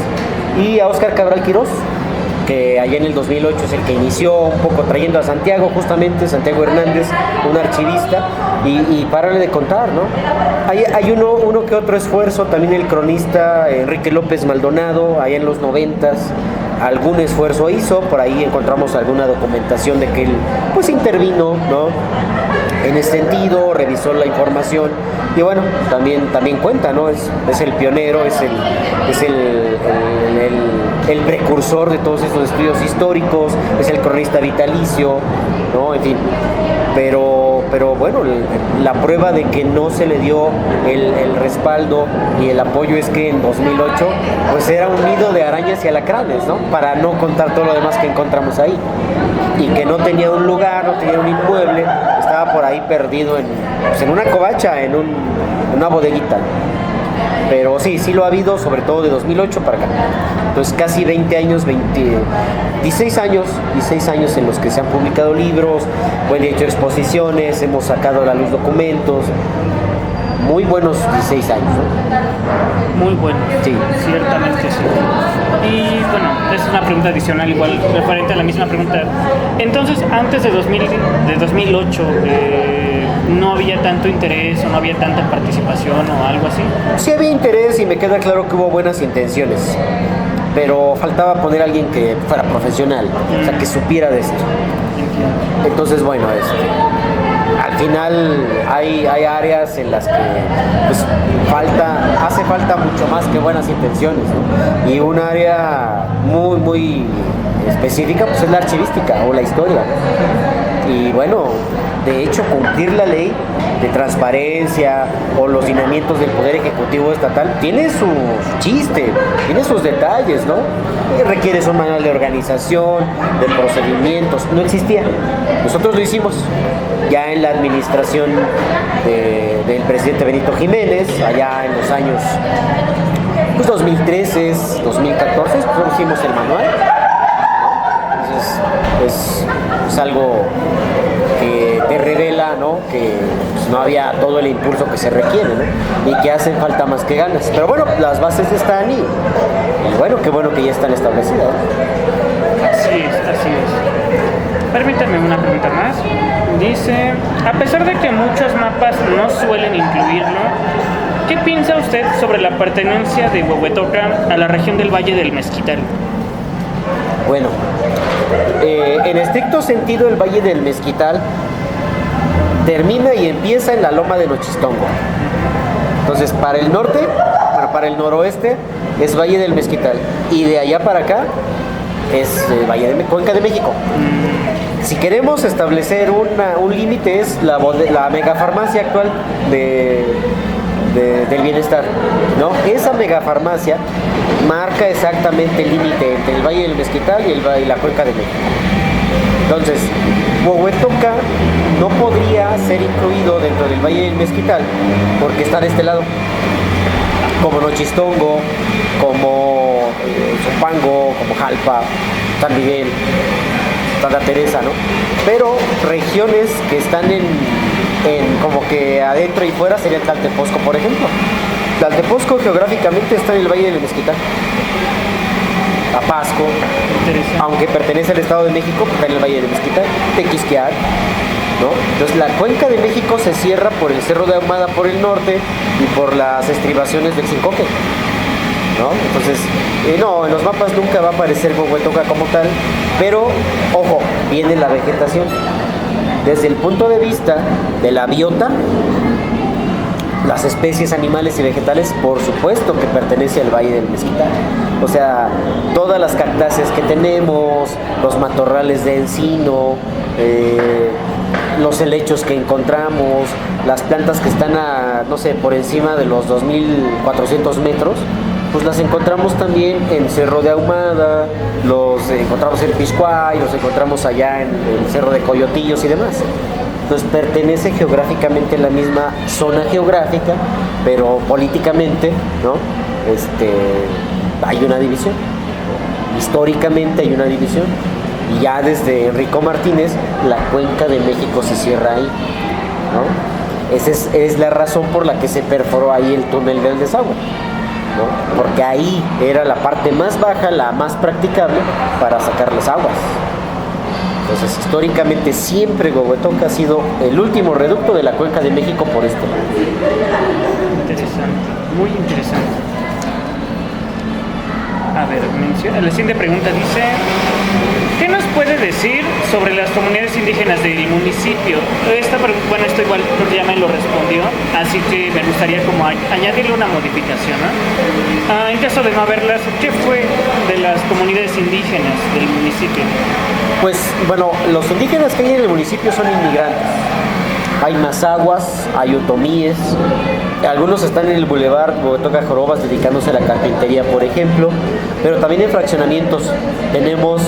y a Óscar Cabral Quirós, que allá en el 2008 es el que inició un poco trayendo a Santiago, justamente Santiago Hernández, un archivista, y párale de contar, ¿no? Hay uno que otro esfuerzo, también el cronista Enrique López Maldonado, allá en los 90s, algún esfuerzo hizo, por ahí encontramos alguna documentación de que él pues intervino, ¿no? En ese sentido, revisó la información y bueno, también cuenta, ¿no? Es el pionero, es el precursor de todos estos estudios históricos, es el cronista vitalicio, ¿no? En fin, pero bueno, la prueba de que no se le dio el respaldo y el apoyo es que en 2008 pues era un nido de arañas y alacranes, ¿no? Para no contar todo lo demás que encontramos ahí, y que no tenía un lugar, no tenía un inmueble, estaba por ahí perdido en una covacha, en una bodeguita. Pero sí lo ha habido, sobre todo de 2008 para acá. Entonces casi 20 años, 16 años en los que se han publicado libros, pues hecho exposiciones, hemos sacado a la luz documentos. Muy buenos 16 años, ¿no? Muy buenos. Sí. Ciertamente sí. Y bueno, es una pregunta adicional, igual referente a la misma pregunta. Entonces, antes de 2008, ¿no había tanto interés o no había tanta participación o algo así? Sí había interés y me queda claro que hubo buenas intenciones, pero faltaba poner a alguien que fuera profesional, o sea, que supiera de esto. Entiendo. Entonces, bueno, al final hay áreas en las que pues, hace falta mucho más que buenas intenciones, ¿no? Y un área muy, muy específica pues es la archivística o la historia, ¿no? Y bueno, de hecho cumplir la ley de transparencia o los lineamientos del Poder Ejecutivo Estatal tiene su chiste, tiene sus detalles, ¿no? Requiere un manual de organización, de procedimientos, no existía. Nosotros lo hicimos ya en la administración del presidente Benito Jiménez, allá en los años pues 2013, 2014, pues hicimos el manual, ¿no? Entonces es algo que te revela, ¿no? Que pues, no había todo el impulso que se requiere, ¿no? Y que hacen falta más que ganas. Pero bueno, las bases están y bueno, qué bueno que ya están establecidas. Así es, así es. Permítame una pregunta más. Dice, a pesar de que muchos mapas no suelen incluirlo, ¿qué piensa usted sobre la pertenencia de Huehuetoca a la región del Valle del Mezquital? Bueno, en estricto sentido el Valle del Mezquital termina y empieza en la loma de Nochistongo. Entonces, para el norte, para el noroeste es Valle del Mezquital y de allá para acá es Valle de Cuenca de México. Si queremos establecer un límite es la megafarmacia actual del bienestar, ¿no? Esa megafarmacia marca exactamente el límite entre el Valle del Mezquital y la Cuenca de México. Entonces, Huehuetoca no podría ser incluido dentro del Valle del Mezquital porque está de este lado, como Nochistongo, como Zumpango, como Jalpa, San Miguel, Santa Teresa, ¿no? Pero regiones que están en como que adentro y fuera sería Tlaltepozco, por ejemplo. Tlaltepozco geográficamente está en el Valle del Mezquital. Apasco, aunque pertenece al Estado de México, está en el Valle del Mezquital. Tequisquiac, ¿no? Entonces la Cuenca de México se cierra por el Cerro de Ahumada por el norte y por las estribaciones del Cincoque, ¿no? Entonces, no, en los mapas nunca va a aparecer Huehuetoca como tal, pero, ojo, viene la vegetación. Desde el punto de vista de la biota, las especies animales y vegetales, por supuesto que pertenece al Valle del Mezquital. O sea, todas las cactáceas que tenemos, los matorrales de encino, los helechos que encontramos, las plantas que están no sé, por encima de los 2.400 metros, pues las encontramos también en Cerro de Ahumada, los encontramos en Piscuay, los encontramos allá en el Cerro de Coyotillos y demás. Entonces pertenece geográficamente a la misma zona geográfica, pero políticamente, ¿no? Hay una división, ¿no? Históricamente hay una división. Y ya desde Enrico Martínez, la Cuenca de México se cierra ahí, ¿no? Esa es la razón por la que se perforó ahí el túnel del desagüe, ¿no? Porque ahí era la parte más baja, la más practicable para sacar las aguas. Entonces, históricamente siempre Huehuetoca ha sido el último reducto de la Cuenca de México por este lado. Interesante, muy interesante. A ver, la siguiente pregunta dice, ¿qué nos puede decir sobre las comunidades indígenas del municipio? Bueno, esto igual creo que ya me lo respondió, así que me gustaría como añadirle una modificación, ¿no? En caso de no haberlas, ¿qué fue de las comunidades indígenas del municipio? Pues, bueno, los indígenas que hay en el municipio son inmigrantes. Hay mazaguas, hay otomíes, algunos están en el bulevar Huehuetoca Jorobas dedicándose a la carpintería, por ejemplo, pero también en fraccionamientos tenemos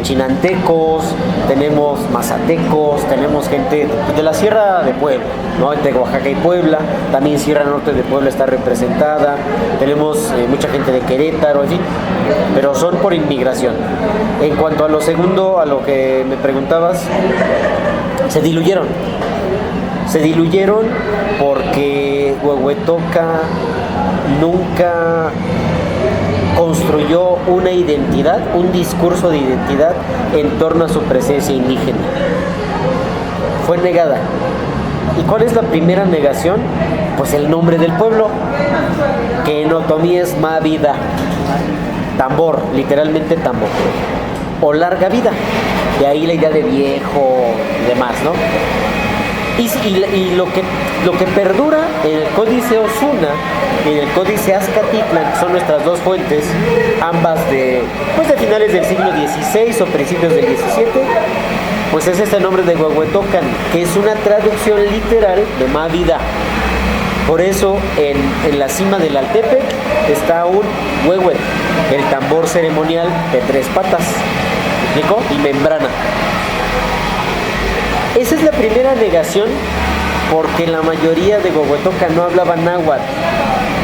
chinantecos, tenemos mazatecos, tenemos gente de la Sierra de Puebla, ¿no? Entre Oaxaca y Puebla, también Sierra Norte de Puebla está representada, tenemos mucha gente de Querétaro, en fin, pero son por inmigración. En cuanto a lo segundo, a lo que me preguntabas, se diluyeron porque Huehuetoca nunca construyó una identidad, un discurso de identidad en torno a su presencia indígena. Fue negada. ¿Y cuál es la primera negación? Pues el nombre del pueblo, que en otomí es Mávida, tambor, literalmente tambor, o larga vida, de ahí la idea de viejo y demás, ¿no? Y lo que perdura en el Códice Osuna y en el Códice Azcatitlan, que son nuestras dos fuentes, ambas de finales del siglo XVI o principios del XVII, pues es este nombre de Huehuetocan, que es una traducción literal de Mávida. Por eso en la cima del Altepec está un huehue, el tambor ceremonial de 3 patas, ¿me explico? Y membrana. Esa es la primera negación, porque la mayoría de Huehuetoca no hablaban náhuatl,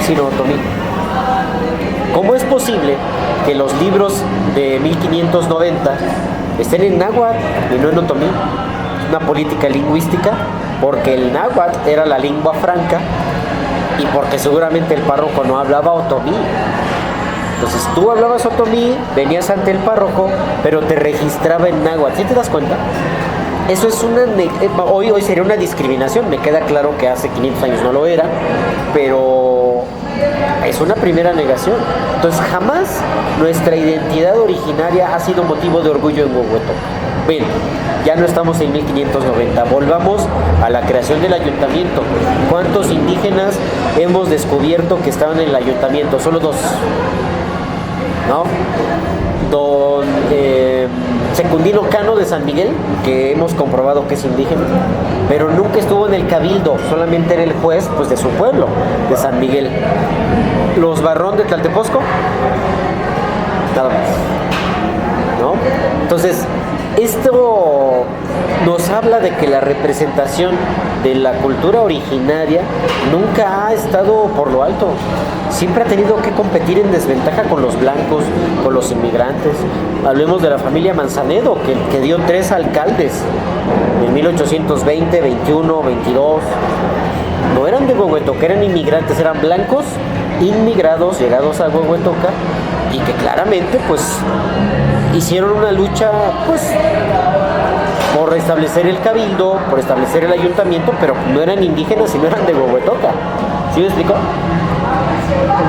sino otomí. ¿Cómo es posible que los libros de 1590 estén en náhuatl y no en otomí. Una política lingüística, porque el náhuatl era la lengua franca y porque seguramente el párroco no hablaba otomí. Entonces tú hablabas otomí, venías ante el párroco, pero te registraba en náhuatl. ¿Sí te das cuenta? Eso es hoy sería una discriminación. Me queda claro que hace 500 años no lo era, pero es una primera negación. Entonces jamás nuestra identidad originaria ha sido motivo de orgullo en Huehuetoca. Bien, ya no estamos en 1590, volvamos a la creación del ayuntamiento. ¿Cuántos indígenas hemos descubierto que estaban en el ayuntamiento? Solo 2, ¿no? Don Secundino Cano de San Miguel, que hemos comprobado que es indígena, pero nunca estuvo en el cabildo, solamente era el juez, pues, de su pueblo, de San Miguel. Los Barrón de Tlaltepozco, nada más, ¿no? Entonces, esto nos habla de que la representación de la cultura originaria nunca ha estado por lo alto. Siempre ha tenido que competir en desventaja con los blancos, con los inmigrantes. Hablemos de la familia Manzanedo, que dio 3 alcaldes en 1820, 21, 22. No eran de Huehuetoca, eran inmigrantes, eran blancos inmigrados, llegados a Huehuetoca, y que claramente, pues, hicieron una lucha, pues, por restablecer el cabildo, por establecer el ayuntamiento, pero no eran indígenas y no eran de Huehuetoca. ¿Sí me explico?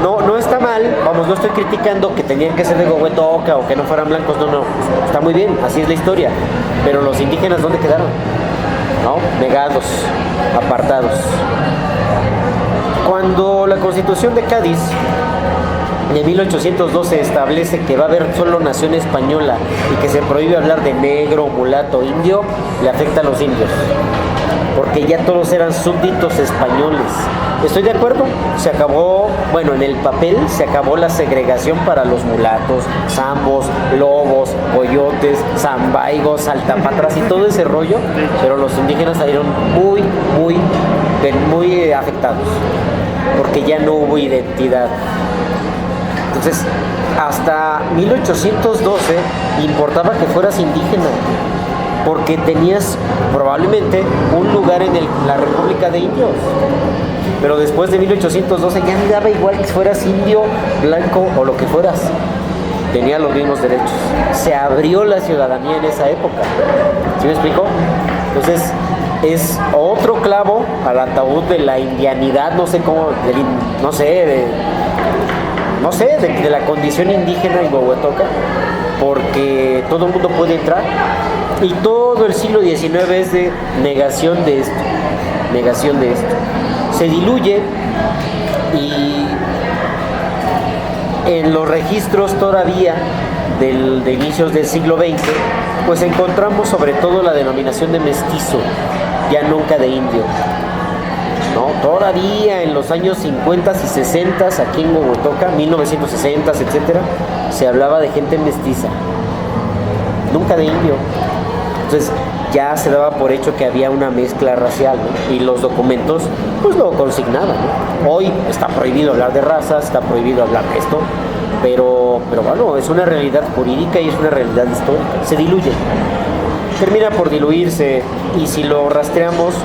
No está mal, vamos, no estoy criticando que tenían que ser de Huehuetoca o que no fueran blancos, no, está muy bien, así es la historia, pero los indígenas, ¿dónde quedaron? ¿No? Negados, apartados. Cuando la Constitución de Cádiz de 1812 establece que va a haber solo nación española y que se prohíbe hablar de negro, mulato, indio, le afecta a los indios, porque ya todos eran súbditos españoles. ¿Estoy de acuerdo? Se acabó, bueno, en el papel se acabó la segregación para los mulatos, zambos, lobos, coyotes, zambaigos, saltapatras y todo ese rollo, pero los indígenas salieron muy afectados, porque ya no hubo identidad. Entonces, hasta 1812 importaba que fueras indígena, porque tenías probablemente un lugar en la República de Indios. Pero después de 1812 ya me daba igual que fueras indio, blanco o lo que fueras. Tenía los mismos derechos. Se abrió la ciudadanía en esa época. ¿Sí me explico? Entonces, es otro clavo al ataúd de la indianidad, no sé cómo, de la condición indígena en Huehuetoca, porque todo el mundo puede entrar y todo el siglo XIX es de negación de esto. Se diluye y en los registros todavía de inicios del siglo XX, pues encontramos sobre todo la denominación de mestizo, ya nunca de indio. ¿No? Todavía en los años 50 y 60 aquí en Huehuetoca, 1960, etcétera, se hablaba de gente mestiza, nunca de indio. Entonces ya se daba por hecho que había una mezcla racial, ¿no? Y los documentos pues lo consignaban, ¿no? Hoy está prohibido hablar de razas, está prohibido hablar de esto, pero bueno, es una realidad jurídica y es una realidad histórica. Se diluye, termina por diluirse, y si lo rastreamos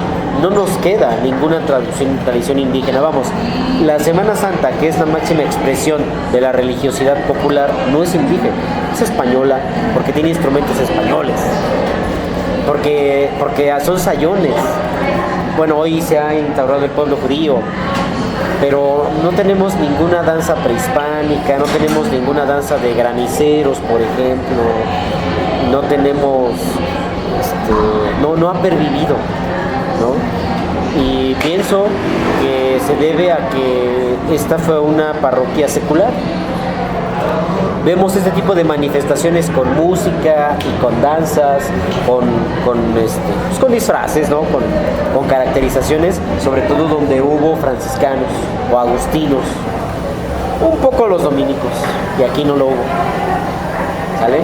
no nos queda ninguna tradición indígena. Vamos, la Semana Santa, que es la máxima expresión de la religiosidad popular, no es indígena, es española, porque tiene instrumentos españoles, porque son sayones. Bueno, hoy se ha instaurado el pueblo judío, pero no tenemos ninguna danza prehispánica, no tenemos ninguna danza de graniceros, por ejemplo, no tenemos, no ha pervivido, ¿no? Y pienso que se debe a que esta fue una parroquia secular. Vemos este tipo de manifestaciones con música y con danzas, con disfraces, ¿no? Con caracterizaciones, sobre todo donde hubo franciscanos o agustinos, un poco los dominicos, y aquí no lo hubo, ¿sale?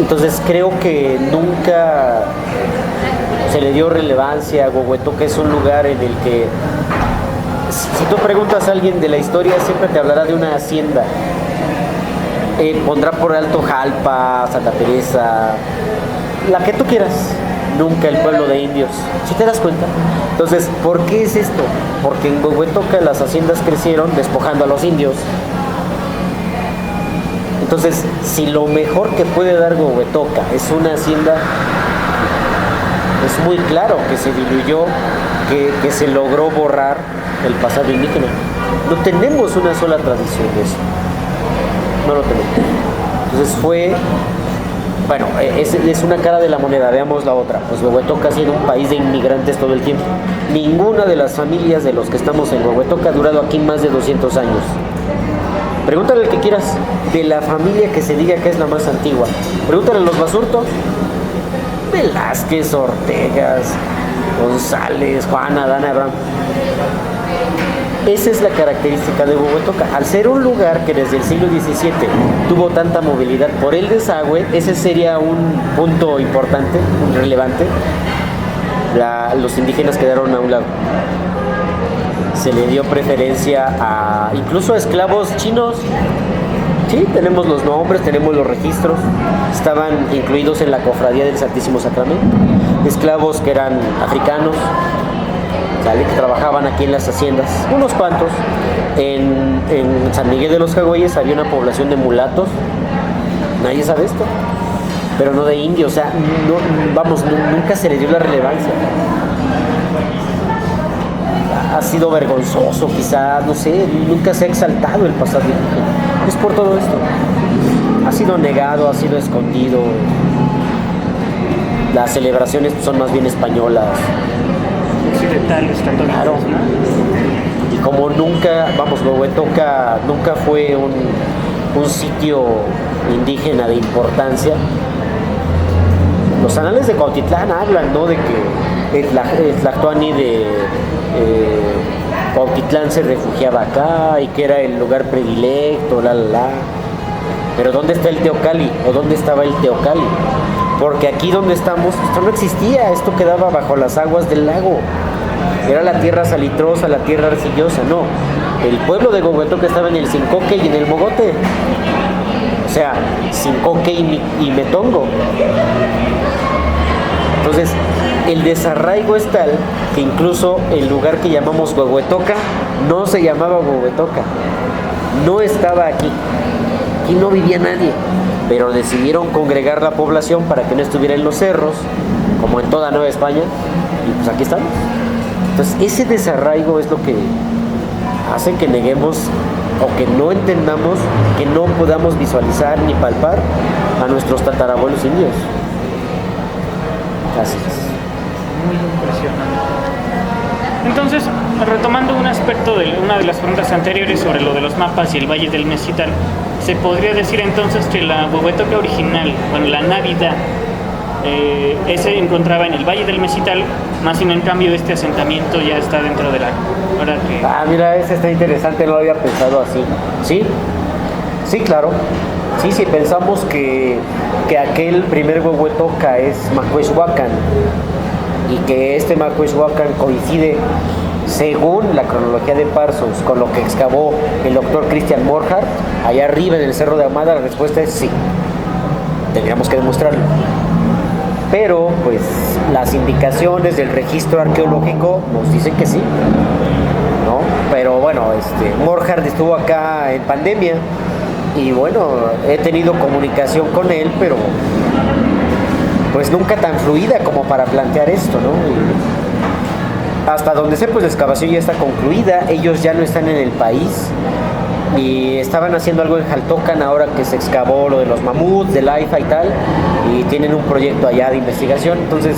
Entonces creo que nunca se le dio relevancia a Huehuetoca. Es un lugar en el que, si tú preguntas a alguien de la historia, siempre te hablará de una hacienda pondrá por alto Jalpa, Santa Teresa, la que tú quieras, nunca el pueblo de indios, si te das cuenta. Entonces, ¿por qué es esto? Porque en Huehuetoca las haciendas crecieron despojando a los indios. Entonces, si lo mejor que puede dar Huehuetoca es una hacienda, es muy claro que se diluyó, que se logró borrar el pasado indígena. No tenemos una sola tradición de eso. No lo tenemos. Entonces bueno, es una cara de la moneda. Veamos la otra. Pues Huehuetoca ha sido un país de inmigrantes todo el tiempo. Ninguna de las familias de los que estamos en Huehuetoca ha durado aquí más de 200 años. Pregúntale al que quieras, de la familia que se diga que es la más antigua. Pregúntale a los Basurto, Velázquez, Ortegas, González, Juana, Adán, Abraham. Esa es la característica de Huehuetoca. Al ser un lugar que desde el siglo XVII tuvo tanta movilidad por el desagüe, ese sería un punto importante, relevante. Los indígenas quedaron a un lado. Se le dio preferencia incluso a esclavos chinos. Sí, tenemos los nombres, tenemos los registros. Estaban incluidos en la cofradía del Santísimo Sacramento. Esclavos que eran africanos, ¿sale? Que trabajaban aquí en las haciendas, unos cuantos. En San Miguel de los Jagüeyes había una población de mulatos. Nadie sabe esto, pero no de indios. O sea, nunca se le dio la relevancia. Ha sido vergonzoso, quizá, no sé, nunca se ha exaltado el pasado indígena. Es por todo esto. Ha sido negado, ha sido escondido. Las celebraciones son más bien españolas. Occidentales, tanto claro. ¿No? Y como Huehuetoca nunca fue un sitio indígena de importancia. Los anales de Cuautitlán hablan, ¿no?, de que el Tlactuani de Cuautitlán se refugiaba acá y que era el lugar predilecto, Pero ¿dónde está el Teocalli? ¿O dónde estaba el Teocalli? Porque aquí donde estamos, esto no existía, esto quedaba bajo las aguas del lago. Era la tierra salitrosa, la tierra arcillosa, no. El pueblo de Huehuetoca estaba en el Cincoque y en el Mogote. O sea, Cincoque y Metongo. Entonces, el desarraigo es tal que incluso el lugar que llamamos Huehuetoca no se llamaba Huehuetoca. No estaba aquí. Aquí no vivía nadie. Pero decidieron congregar la población para que no estuviera en los cerros, como en toda Nueva España. Y pues aquí estamos. Entonces, ese desarraigo es lo que hace que neguemos o que no entendamos, que no podamos visualizar ni palpar a nuestros tatarabuelos indios. Así es. Muy impresionante. Entonces, retomando un aspecto de una de las preguntas anteriores sobre lo de los mapas y el Valle del Mezquital, ¿se podría decir entonces que la Huehuetoca original, bueno, la Navidad, se encontraba en el Valle del Mezquital, más sin en cambio este asentamiento ya está dentro de la... Ahora que... mira, ese está interesante, no lo había pensado así. ¿Sí? Sí, claro. Sí, si pensamos que aquel primer Huehuetoca es Macuexhuacan y que este Macuexhuacan coincide, según la cronología de Parsons, con lo que excavó el doctor Christian Morhardt allá arriba en el Cerro de Ahumada, la respuesta es sí. Tendríamos que demostrarlo. Pero, pues, las indicaciones del registro arqueológico nos dicen que sí, ¿no? Pero bueno, Morhardt estuvo acá en pandemia y bueno, he tenido comunicación con él, pero pues nunca tan fluida como para plantear esto, ¿no? Y hasta donde sé, pues la excavación ya está concluida, ellos ya no están en el país y estaban haciendo algo en Jaltocan ahora que se excavó lo de los mamuts, del AIFA y tal, y tienen un proyecto allá de investigación. Entonces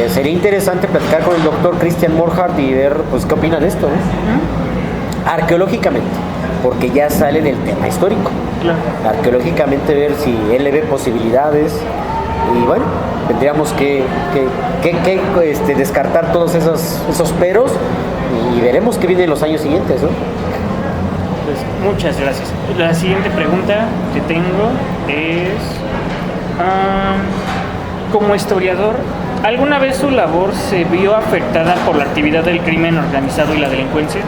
sería interesante platicar con el doctor Christian Morhardt y ver pues qué opina de esto, ¿no? Arqueológicamente, porque ya sale del tema histórico. Claro. Arqueológicamente ver si él le ve posibilidades y bueno, tendríamos que descartar todos esos peros y veremos qué viene en los años siguientes, ¿no? Pues muchas gracias. La siguiente pregunta que tengo es, como historiador, ¿alguna vez su labor se vio afectada por la actividad del crimen organizado y la delincuencia?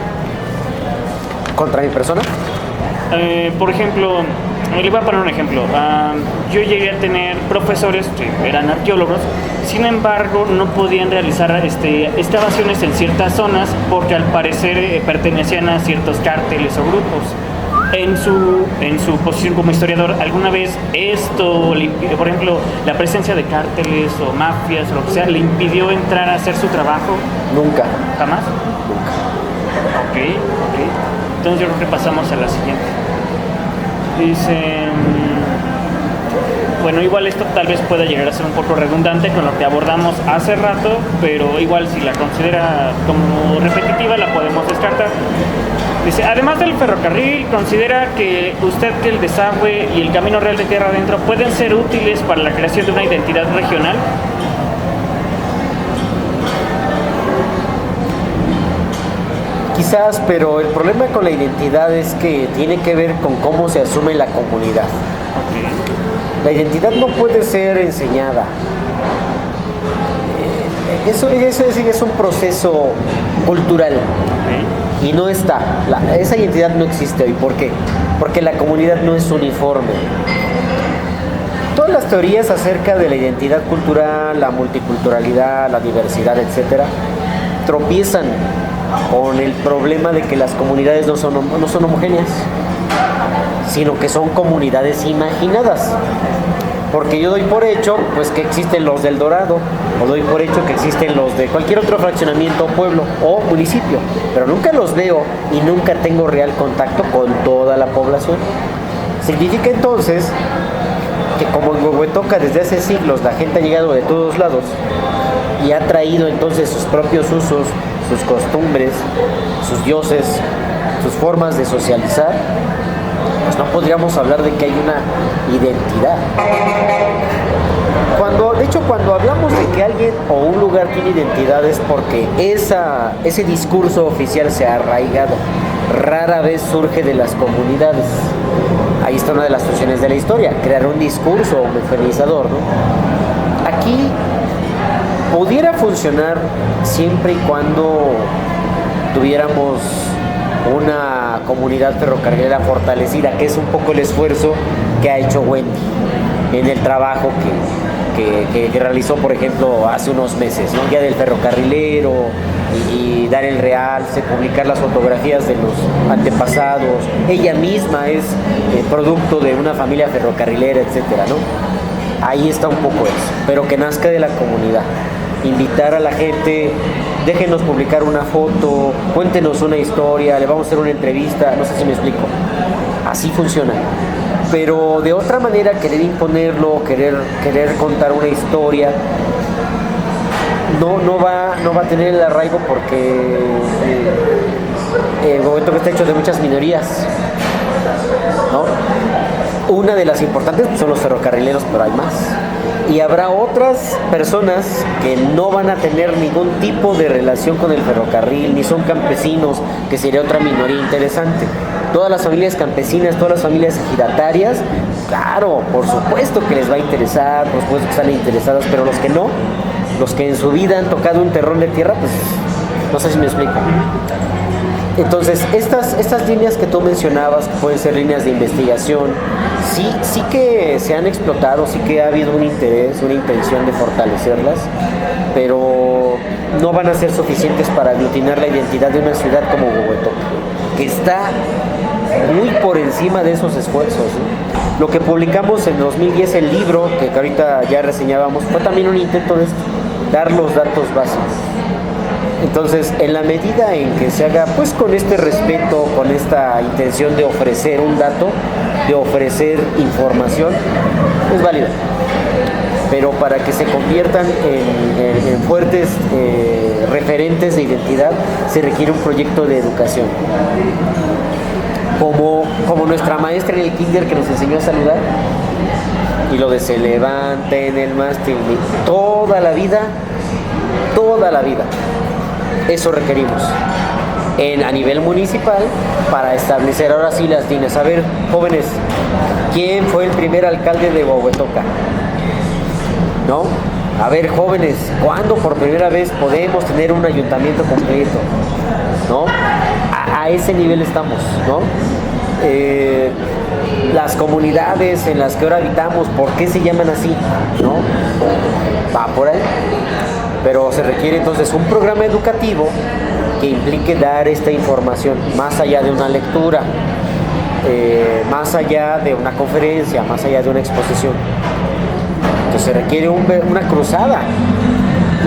¿Contra mi persona? Por ejemplo, Le voy a poner un ejemplo. Yo llegué a tener profesores que eran arqueólogos, sin embargo no podían realizar excavaciones en ciertas zonas porque al parecer pertenecían a ciertos cárteles o grupos. En su posición como historiador, ¿alguna vez esto, por ejemplo, la presencia de cárteles o mafias o lo que sea, le impidió entrar a hacer su trabajo? Nunca. ¿Jamás? Nunca. Ok. Entonces yo creo que pasamos a la siguiente. Dicen, bueno, igual esto tal vez pueda llegar a ser un poco redundante con lo que abordamos hace rato, pero igual si la considera como repetitiva la podemos descartar. Dice, además del ferrocarril, ¿considera que usted que el desagüe y el camino real de tierra adentro pueden ser útiles para la creación de una identidad regional? Quizás, pero el problema con la identidad es que tiene que ver con cómo se asume la comunidad. La identidad no puede ser enseñada. Eso es un proceso cultural. Y no está. Esa identidad no existe hoy. ¿Por qué? Porque la comunidad no es uniforme. Todas las teorías acerca de la identidad cultural, la multiculturalidad, la diversidad, etcétera, tropiezan con el problema de que las comunidades no son homogéneas, sino que son comunidades imaginadas. Porque yo doy por hecho pues que existen los del Dorado, o doy por hecho que existen los de cualquier otro fraccionamiento, pueblo o municipio, pero nunca los veo y nunca tengo real contacto con toda la población. Significa entonces que como en Huehuetoca desde hace siglos la gente ha llegado de todos lados y ha traído entonces sus propios usos, sus costumbres, sus dioses, sus formas de socializar, pues no podríamos hablar de que hay una identidad. Cuando hablamos de que alguien o un lugar tiene identidad es porque ese discurso oficial se ha arraigado. Rara vez surge de las comunidades. Ahí está una de las funciones de la historia, crear un discurso homogeneizador, ¿no? Aquí pudiera funcionar siempre y cuando tuviéramos una comunidad ferrocarrilera fortalecida, que es un poco el esfuerzo que ha hecho Wendy en el trabajo que realizó, por ejemplo, hace unos meses, ¿no? Día del ferrocarrilero y dar el realce, publicar las fotografías de los antepasados. Ella misma es producto de una familia ferrocarrilera, etcétera, ¿no? Ahí está un poco eso, pero que nazca de la comunidad. Invitar a la gente, déjenos publicar una foto, cuéntenos una historia, le vamos a hacer una entrevista, no sé si me explico. Así funciona. Pero de otra manera, querer imponerlo, querer contar una historia, no va a tener el arraigo porque el momento que está hecho de muchas minorías, ¿no? Una de las importantes son los ferrocarrileros, pero hay más. Y habrá otras personas que no van a tener ningún tipo de relación con el ferrocarril, ni son campesinos, que sería otra minoría interesante. Todas las familias campesinas, todas las familias ejidatarias, claro, por supuesto que les va a interesar, por supuesto que están interesadas, pero los que no, los que en su vida han tocado un terrón de tierra, pues no sé si me explico. Entonces, estas líneas que tú mencionabas, que pueden ser líneas de investigación, sí que se han explotado, sí que ha habido un interés, una intención de fortalecerlas, pero no van a ser suficientes para aglutinar la identidad de una ciudad como Huehuetoca, que está muy por encima de esos esfuerzos, ¿no? Lo que publicamos en 2010, el libro, que ahorita ya reseñábamos, fue también un intento de esto, dar los datos básicos. Entonces, en la medida en que se haga, pues con este respeto, con esta intención de ofrecer un dato, de ofrecer información, es válida. Pero para que se conviertan en fuertes referentes de identidad, se requiere un proyecto de educación. Como nuestra maestra en el kinder que nos enseñó a saludar, y lo de se levanta en el mástil, toda la vida, eso requerimos a nivel municipal para establecer ahora sí las líneas. A ver, jóvenes, ¿quién fue el primer alcalde de Huehuetoca? ¿No? A ver, jóvenes, ¿cuándo por primera vez podemos tener un ayuntamiento completo? ¿No? A ese nivel estamos, ¿no? las comunidades en las que ahora habitamos, ¿por qué se llaman así? ¿No? Va por ahí. Pero se requiere entonces un programa educativo que implique dar esta información más allá de una lectura, más allá de una conferencia, más allá de una exposición. Entonces se requiere una cruzada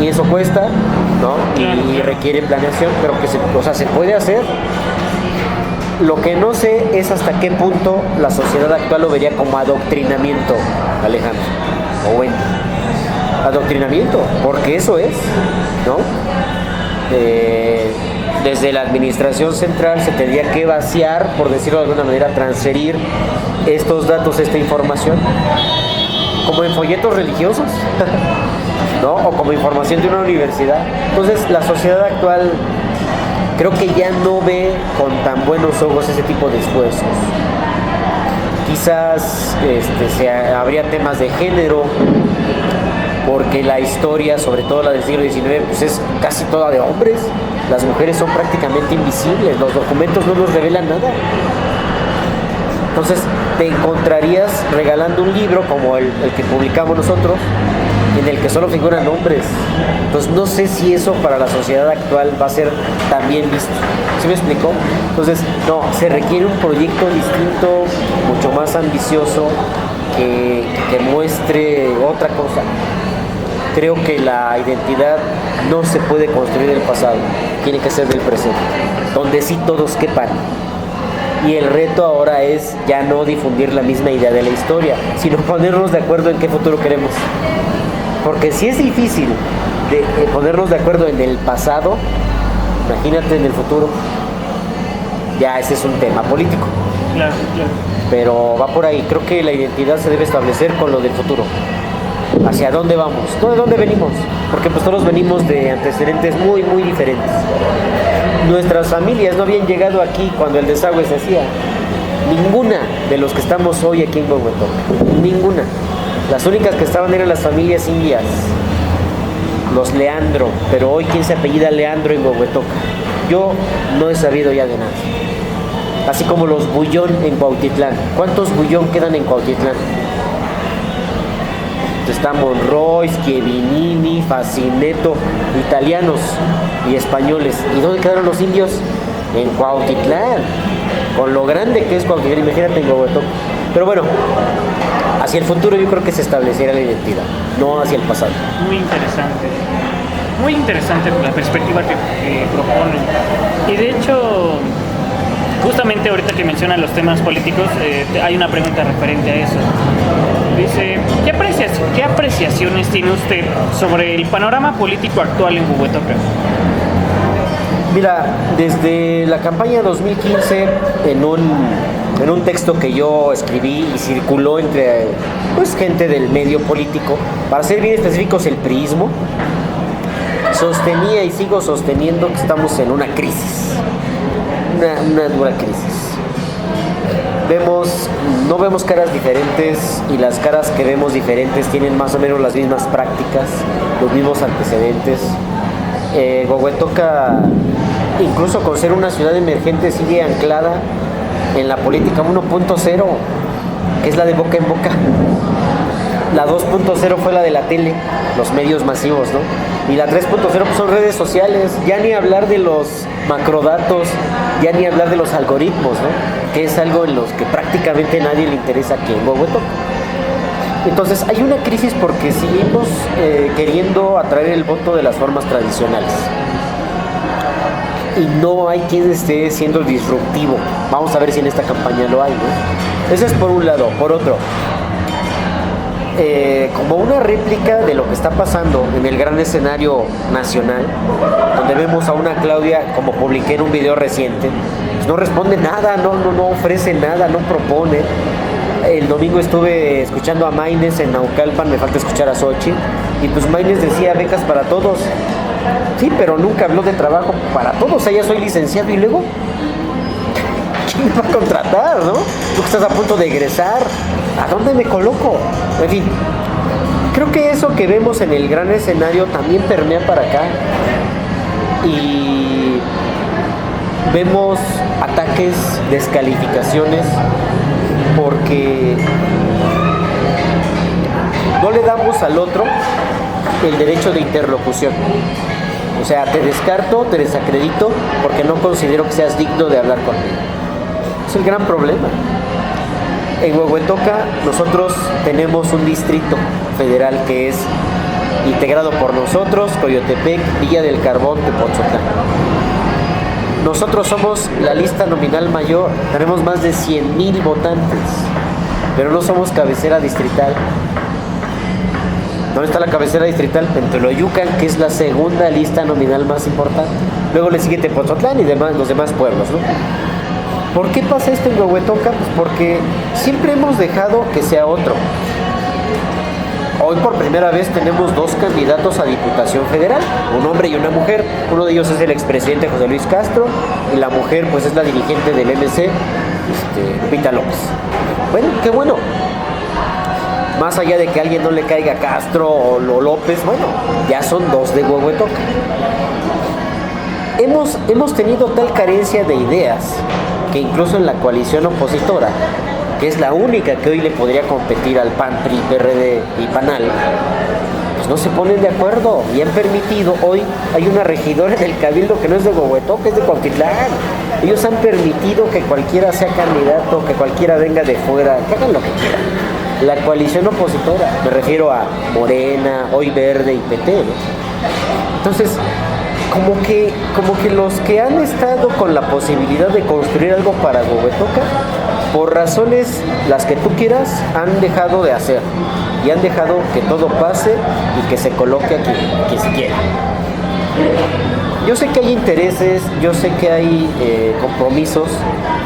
y eso cuesta, ¿no? Y requiere planeación, pero que se puede hacer. Lo que no sé es hasta qué punto la sociedad actual lo vería como adoctrinamiento, Alejandro. O bueno, adoctrinamiento, porque eso es, ¿no? Desde la administración central se tendría que vaciar, por decirlo de alguna manera, transferir estos datos, esta información, como en folletos religiosos, ¿no? O como información de una universidad. Entonces, la sociedad actual creo que ya no ve con tan buenos ojos ese tipo de esfuerzos. Quizás habría temas de género, porque la historia, sobre todo la del siglo XIX, pues es casi toda de hombres. Las mujeres son prácticamente invisibles, los documentos no nos revelan nada. Entonces te encontrarías regalando un libro como el que publicamos nosotros, en el que solo figuran hombres. Entonces no sé si eso para la sociedad actual va a ser tan bien visto. ¿Sí me explico? Entonces, no, se requiere un proyecto distinto, mucho más ambicioso, que muestre otra cosa. Creo que la identidad no se puede construir del pasado, tiene que ser del presente, donde sí todos quepan. Y el reto ahora es ya no difundir la misma idea de la historia, sino ponernos de acuerdo en qué futuro queremos. Porque si es difícil de ponernos de acuerdo en el pasado, imagínate en el futuro. Ya ese es un tema político. Claro, claro. Pero va por ahí. Creo que la identidad se debe establecer con lo del futuro. ¿Hacia dónde vamos? ¿No de dónde venimos? Porque pues todos venimos de antecedentes muy, muy diferentes. Nuestras familias no habían llegado aquí cuando el desagüe se hacía. Ninguna de los que estamos hoy aquí en Huehuetoca. Ninguna. Las únicas que estaban eran las familias indias. Los Leandro. Pero hoy, ¿quién se apellida Leandro en Huehuetoca? Yo no he sabido ya de nada. Así como los Bullón en Cuautitlán. ¿Cuántos Bullón quedan en Cuautitlán? Está Monroy, Schiavinini, Facineto, italianos y españoles. ¿Y dónde quedaron los indios? En Cuautitlán. Con lo grande que es Cuautitlán, imagínate en Huehuetoca. Pero bueno, hacia el futuro yo creo que se estableciera la identidad, no hacia el pasado. Muy interesante. Muy interesante la perspectiva que proponen. Y de hecho, justamente ahorita que mencionan los temas políticos, hay una pregunta referente a eso. Dice, ¿qué apreciaciones tiene usted sobre el panorama político actual en Huehuetoca? Mira, desde la campaña 2015, en un texto que yo escribí y circuló entre gente del medio político, para ser bien específicos, el priismo, sostenía y sigo sosteniendo que estamos en una crisis, una dura crisis. No vemos caras diferentes, y las caras que vemos diferentes tienen más o menos las mismas prácticas, los mismos antecedentes. Huehuetoca, incluso con ser una ciudad emergente, sigue anclada en la política 1.0, que es la de boca en boca. La 2.0 fue la de la tele, los medios masivos, ¿no? Y la 3.0 pues son redes sociales, ya ni hablar de los macrodatos, ya ni hablar de los algoritmos, ¿no? Que es algo en los que prácticamente nadie le interesa aquí en Huehuetoca. Entonces hay una crisis porque seguimos queriendo atraer el voto de las formas tradicionales. Y no hay quien esté siendo disruptivo. Vamos a ver si en esta campaña lo hay, ¿no? Eso es por un lado. Por otro, como una réplica de lo que está pasando en el gran escenario nacional, donde vemos a una Claudia, como publiqué en un video reciente, pues no responde nada, no ofrece nada, no propone. El domingo estuve escuchando a Maines en Naucalpan, me falta escuchar a Xochitl, y pues Maines decía becas para todos. Sí, pero nunca habló de trabajo para todos. O sea, ya soy licenciado y luego, ¿quién me va a contratar, no? Tú que estás a punto de egresar, ¿a dónde me coloco? En fin, creo que eso que vemos en el gran escenario también permea para acá. Y vemos ataques, descalificaciones porque no le damos al otro el derecho de interlocución. O sea, te descarto, te desacredito porque no considero que seas digno de hablar conmigo. Es el gran problema. En Huehuetoca nosotros tenemos un distrito federal que es integrado por nosotros, Coyotepec, Villa del Carbón, Tepozotlán. Nosotros somos la lista nominal mayor, tenemos más de 100,000 votantes, pero no somos cabecera distrital. ¿Dónde está la cabecera distrital? En Toloyucan, que es la segunda lista nominal más importante. Luego le sigue Tepozotlán y los demás pueblos, ¿no? ¿Por qué pasa esto en Huehuetoca? Pues porque siempre hemos dejado que sea otro. Hoy por primera vez tenemos 2 candidatos a Diputación Federal, un hombre y una mujer. Uno de ellos es el expresidente José Luis Castro y la mujer pues es la dirigente del MC, Lupita López. Bueno, qué bueno. Más allá de que a alguien no le caiga Castro o López, bueno, ya son 2 de Huehuetoca. Hemos tenido tal carencia de ideas que incluso en la coalición opositora, que es la única que hoy le podría competir al PAN, PRI, PRD y PANAL, pues no se ponen de acuerdo y han permitido, hoy hay una regidora en el Cabildo que no es de Huehuetoca, es de Cuautitlán. Ellos han permitido que cualquiera sea candidato, que cualquiera venga de fuera, que hagan lo que quieran. La coalición opositora, me refiero a Morena, Hoy Verde y PT, ¿no? Entonces, como que los que han estado con la posibilidad de construir algo para Huehuetoca, por razones las que tú quieras, han dejado de hacer y han dejado que todo pase y que se coloque a quien se quiera. Yo sé que hay intereses, yo sé que hay compromisos,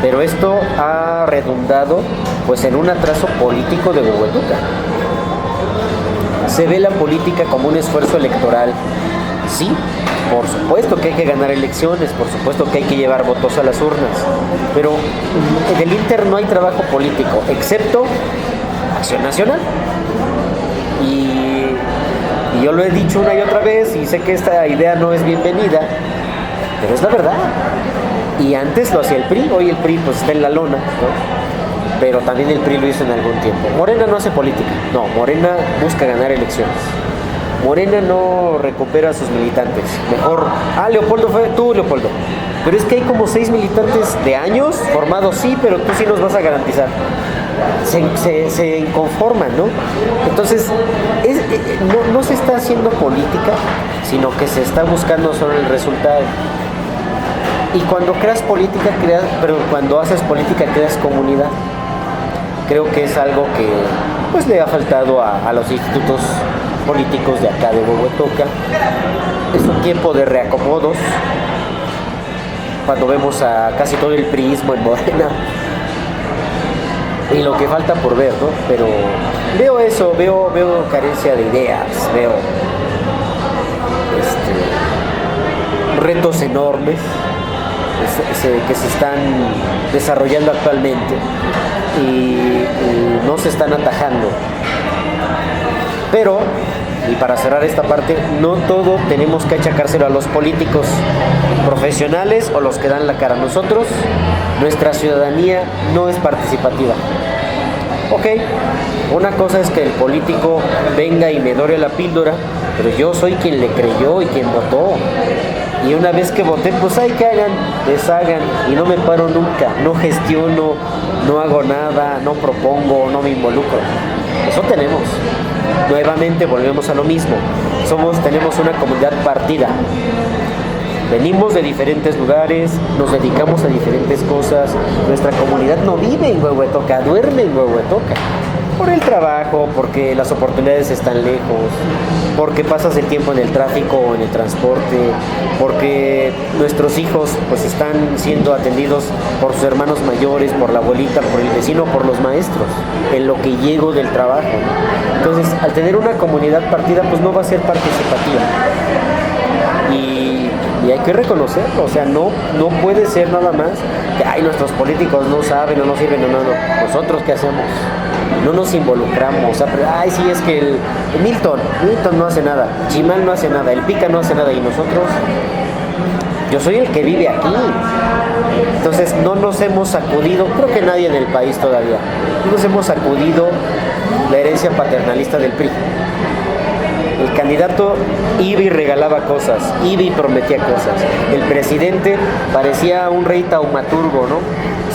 pero esto ha redundado pues en un atraso político de Huehuetoca. Se ve la política como un esfuerzo electoral, sí. Por supuesto que hay que ganar elecciones, por supuesto que hay que llevar votos a las urnas, pero en el Inter no hay trabajo político, excepto Acción Nacional. Y yo lo he dicho una y otra vez, y sé que esta idea no es bienvenida, pero es la verdad. Y antes lo hacía el PRI, hoy el PRI pues está en la lona, ¿no? Pero también el PRI lo hizo en algún tiempo. Morena no hace política, no, Morena busca ganar elecciones. Morena no recupera a sus militantes. Mejor, Leopoldo fue tú, Leopoldo. Pero es que hay como 6 militantes de años formados, sí, pero tú sí los vas a garantizar. Se inconforman, ¿no? Entonces, no se está haciendo política, sino que se está buscando solo el resultado. Y cuando cuando haces política, creas comunidad. Creo que es algo que pues le ha faltado a los institutos políticos de acá de Huehuetoca. Es un tiempo de reacomodos cuando vemos a casi todo el priismo en Morena y lo que falta por ver, ¿no? Pero veo eso, veo carencia de ideas, veo retos enormes que se están desarrollando actualmente y no se están atajando. Pero, y para cerrar esta parte, no todo tenemos que achacárselo a los políticos profesionales o los que dan la cara. Nosotros, nuestra ciudadanía no es participativa. Ok, una cosa es que el político venga y me dore la píldora, pero yo soy quien le creyó y quien votó. Y una vez que voté, pues hay que hagan, deshagan, y no me paro nunca, no gestiono, no hago nada, no propongo, no me involucro. Eso tenemos. Nuevamente volvemos a lo mismo. Tenemos una comunidad partida. Venimos de diferentes lugares, nos dedicamos a diferentes cosas. Nuestra comunidad no vive en Huehuetoca, duerme en Huehuetoca. Por el trabajo, porque las oportunidades están lejos, porque pasas el tiempo en el tráfico o en el transporte, porque nuestros hijos pues están siendo atendidos por sus hermanos mayores, por la abuelita, por el vecino, por los maestros, en lo que llego del trabajo. Entonces, al tener una comunidad partida, pues no va a ser participativa. Y hay que reconocerlo, o sea, no puede ser nada más que nuestros políticos no saben o no sirven o no. Nosotros ¿qué hacemos? No nos involucramos, sí, es que el Milton no hace nada, Chimal no hace nada, el Pica no hace nada, y nosotros, yo soy el que vive aquí, Entonces no nos hemos sacudido, creo que nadie en el país todavía, no nos hemos sacudido la herencia paternalista del PRI. El candidato iba y regalaba cosas, iba y prometía cosas. El presidente parecía un rey taumaturgo, ¿no?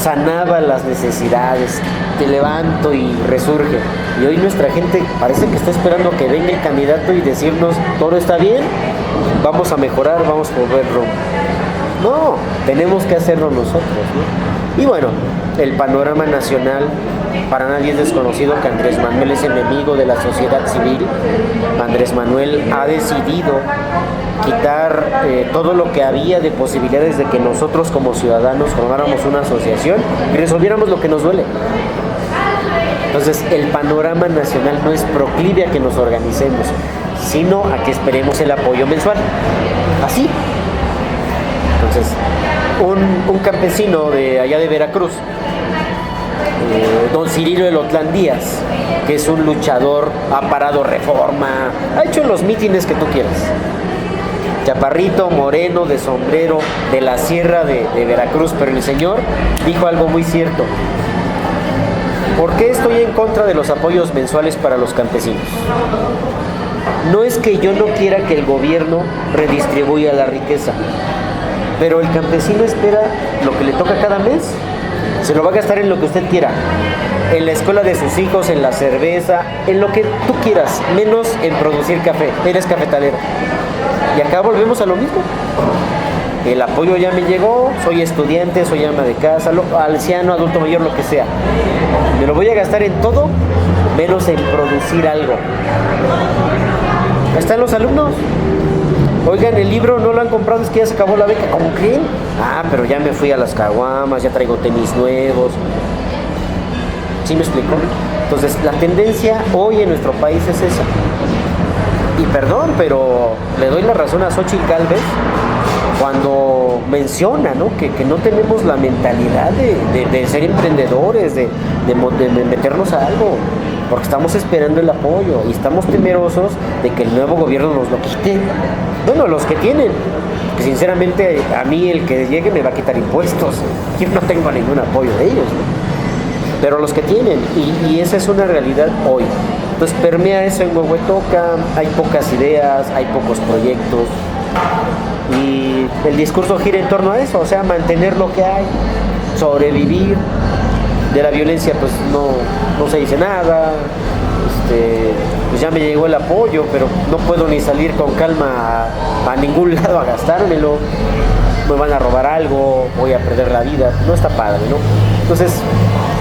Sanaba las necesidades, te levanto y resurge. Y hoy nuestra gente parece que está esperando que venga el candidato y decirnos, todo está bien, vamos a mejorar, vamos a volver rumbo. No, tenemos que hacerlo nosotros, ¿no? Y bueno, el panorama nacional, para nadie es desconocido que Andrés Manuel es enemigo de la sociedad civil. Andrés Manuel ha decidido quitar todo lo que había de posibilidades de que nosotros como ciudadanos formáramos una asociación y resolviéramos lo que nos duele. Entonces el panorama nacional no es proclive a que nos organicemos, sino a que esperemos el apoyo mensual. Así. Entonces, un campesino de allá de Veracruz, don Cirilo Elotlán Díaz, que es un luchador, ha parado Reforma, ha hecho los mítines que tú quieras. Chaparrito, moreno, de sombrero, de la sierra de Veracruz, pero el señor dijo algo muy cierto. ¿Por qué estoy en contra de los apoyos mensuales para los campesinos? No es que yo no quiera que el gobierno redistribuya la riqueza, pero el campesino espera lo que le toca cada mes. Se lo va a gastar en lo que usted quiera, en la escuela de sus hijos, en la cerveza, en lo que tú quieras, menos en producir café. Eres cafetalero. Y acá volvemos a lo mismo. El apoyo ya me llegó, soy estudiante, soy ama de casa, anciano, adulto mayor, lo que sea. Me lo voy a gastar en todo, menos en producir algo. Ahí están los alumnos. Oigan, el libro no lo han comprado, es que ya se acabó la beca. ¿Cómo creen? Ah, pero ya me fui a las caguamas, ya traigo tenis nuevos. ¿Sí me explico? Entonces, la tendencia hoy en nuestro país es esa. Y perdón, pero le doy la razón a Xóchitl Gálvez cuando menciona, ¿no? que no tenemos la mentalidad de ser emprendedores, de meternos a algo, porque estamos esperando el apoyo y estamos temerosos de que el nuevo gobierno nos lo quite. Bueno, los que tienen, que sinceramente a mí el que llegue me va a quitar impuestos, yo no tengo ningún apoyo de ellos, ¿no? Pero los que tienen, y esa es una realidad hoy. Entonces permea eso en Huehuetoca, hay pocas ideas, hay pocos proyectos, y el discurso gira en torno a eso, o sea, mantener lo que hay, sobrevivir. De la violencia pues no se dice nada, pues ya me llegó el apoyo, pero no puedo ni salir con calma a ningún lado a gastármelo, me van a robar algo, voy a perder la vida, no está padre, ¿no? Entonces,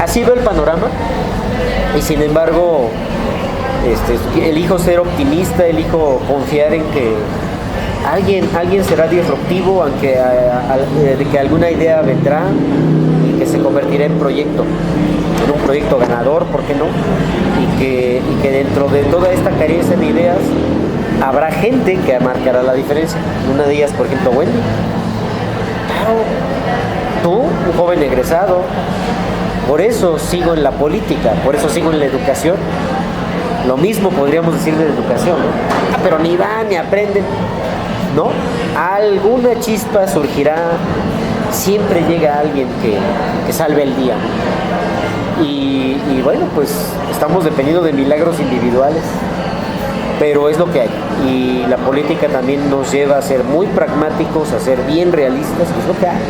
así veo el panorama, y sin embargo, elijo ser optimista, elijo confiar en que alguien será disruptivo, aunque de que alguna idea vendrá y que se convertirá en un proyecto ganador, ¿por qué no? Y que dentro de toda esta carencia de ideas habrá gente que marcará la diferencia. Una de ellas, por ejemplo, Wendy. Claro, tú, un joven egresado, por eso sigo en la política, por eso sigo en la educación. Lo mismo podríamos decir de la educación, ¿no? Pero ni van ni aprenden, ¿no? Alguna chispa surgirá, siempre llega alguien que salve el día. Y bueno, pues estamos dependiendo de milagros individuales, pero es lo que hay. Y la política también nos lleva a ser muy pragmáticos, a ser bien realistas, es lo que hay.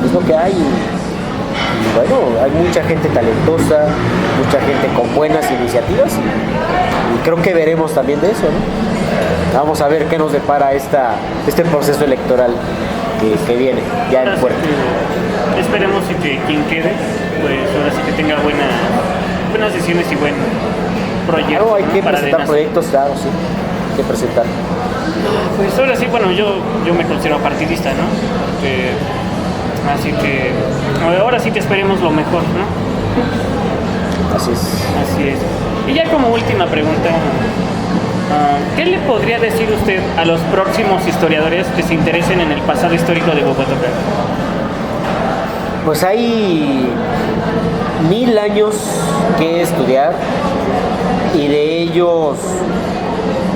Es lo que hay. Y bueno, hay mucha gente talentosa, mucha gente con buenas iniciativas, y creo que veremos también de eso, ¿no? Vamos a ver qué nos depara este proceso electoral que viene ya en puerta. Esperemos que quien quede, pues ahora sí que tenga buenas decisiones y buen proyecto. Claro, hay que para presentar proyectos, claro, sí, hay que presentar. Pues ahora sí, bueno, yo me considero partidista, ¿no? Así que ahora sí que esperemos lo mejor, ¿no? Así es. Y ya como última pregunta, ¿qué le podría decir usted a los próximos historiadores que se interesen en el pasado histórico de Huehuetoca? Pues hay 1000 años que estudiar, y de ellos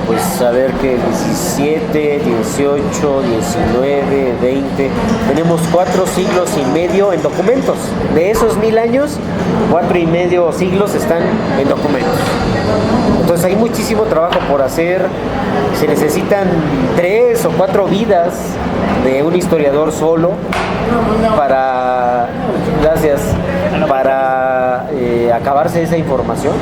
pues a ver que 17, 18, 19, 20, tenemos 4 siglos y medio en documentos. De esos 1000 años, 4 y medio siglos están en documentos. Entonces hay muchísimo trabajo por hacer, se necesitan 3 o 4 vidas de un historiador solo para, gracias, para acabarse esa información.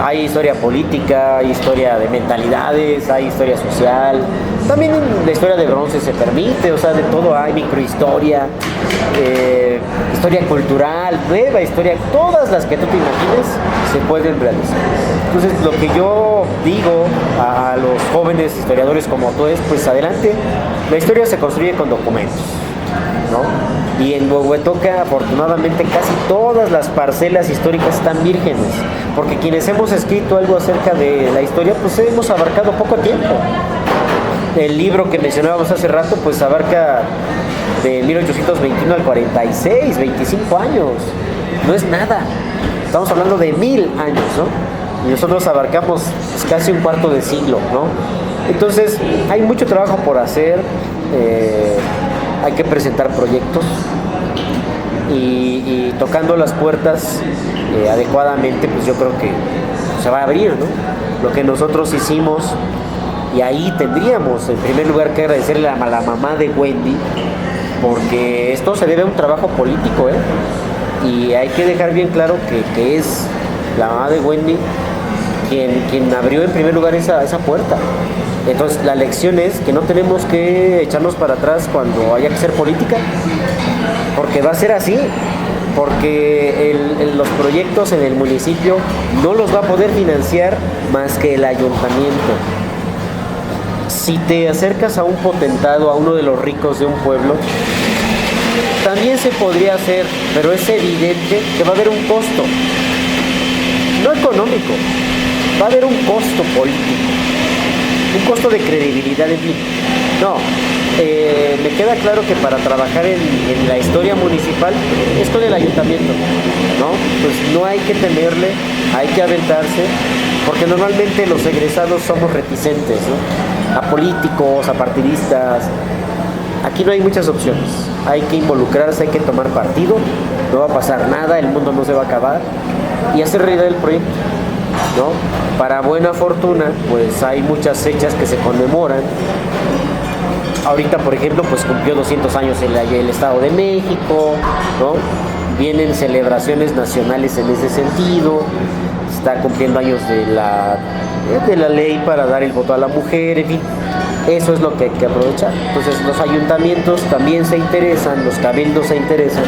Hay historia política, hay historia de mentalidades, hay historia social. También en la historia de bronce se permite, o sea, de todo hay, microhistoria, historia cultural, nueva historia, todas las que tú te imagines se pueden realizar. Entonces, lo que yo digo a los jóvenes historiadores como tú es, pues adelante, la historia se construye con documentos, ¿no? Y en Huehuetoca, afortunadamente, casi todas las parcelas históricas están vírgenes, porque quienes hemos escrito algo acerca de la historia, pues hemos abarcado poco tiempo. El libro que mencionábamos hace rato, pues abarca de 1821 al 46, 25 años. No es nada. Estamos hablando de 1000 años, ¿no? Y nosotros abarcamos pues, casi un cuarto de siglo, ¿no? Entonces, hay mucho trabajo por hacer. Hay que presentar proyectos y tocando las puertas adecuadamente, pues yo creo que se va a abrir, ¿no? Lo que nosotros hicimos, y ahí tendríamos en primer lugar que agradecerle a la mamá de Wendy, porque esto se debe a un trabajo político, y hay que dejar bien claro que es la mamá de Wendy quien abrió en primer lugar esa puerta. Entonces la lección es que no tenemos que echarnos para atrás cuando haya que hacer política, porque va a ser así, porque los proyectos en el municipio no los va a poder financiar más que el ayuntamiento. Si te acercas a un potentado, a uno de los ricos de un pueblo, también se podría hacer, pero es evidente que va a haber un costo, no económico, va a haber un costo político, un costo de credibilidad, en fin. No, me queda claro que para trabajar en la historia municipal es con el ayuntamiento, ¿no? Pues no hay que temerle, hay que aventarse, porque normalmente los egresados somos reticentes, ¿no? A políticos, a partidistas. Aquí no hay muchas opciones, hay que involucrarse, hay que tomar partido, no va a pasar nada, el mundo no se va a acabar, y hacer realidad el proyecto, ¿no? Para buena fortuna, pues hay muchas fechas que se conmemoran. Ahorita, por ejemplo, pues cumplió 200 años el Estado de México, ¿no? Vienen celebraciones nacionales en ese sentido, está cumpliendo años de la ley para dar el voto a la mujer, en fin. Eso es lo que hay que aprovechar. Entonces los ayuntamientos también se interesan, los cabildos se interesan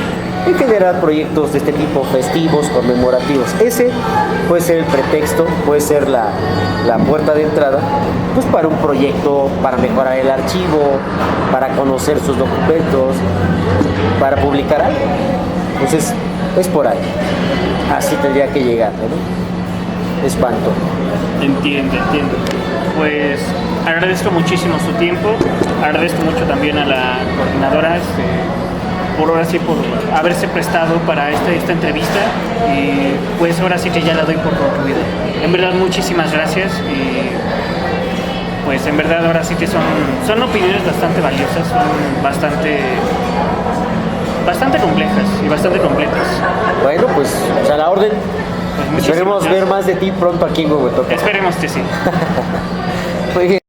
en generar proyectos de este tipo, festivos, conmemorativos. Ese puede ser el pretexto, puede ser la puerta de entrada, pues para un proyecto, para mejorar el archivo, para conocer sus documentos, para publicar algo. Entonces es por ahí. Así tendría que llegar, ¿no? Espanto. Entiendo. Pues agradezco muchísimo su tiempo, agradezco mucho también a la coordinadora por ahora sí por haberse prestado para esta entrevista, y pues ahora sí que ya la doy por concluida. En verdad muchísimas gracias, y pues en verdad ahora sí que son opiniones bastante valiosas, son bastante complejas y bastante completas. Bueno, pues a la orden. Pues esperemos ver más de ti pronto aquí en Huehuetoca. Esperemos que sí. Muy bien.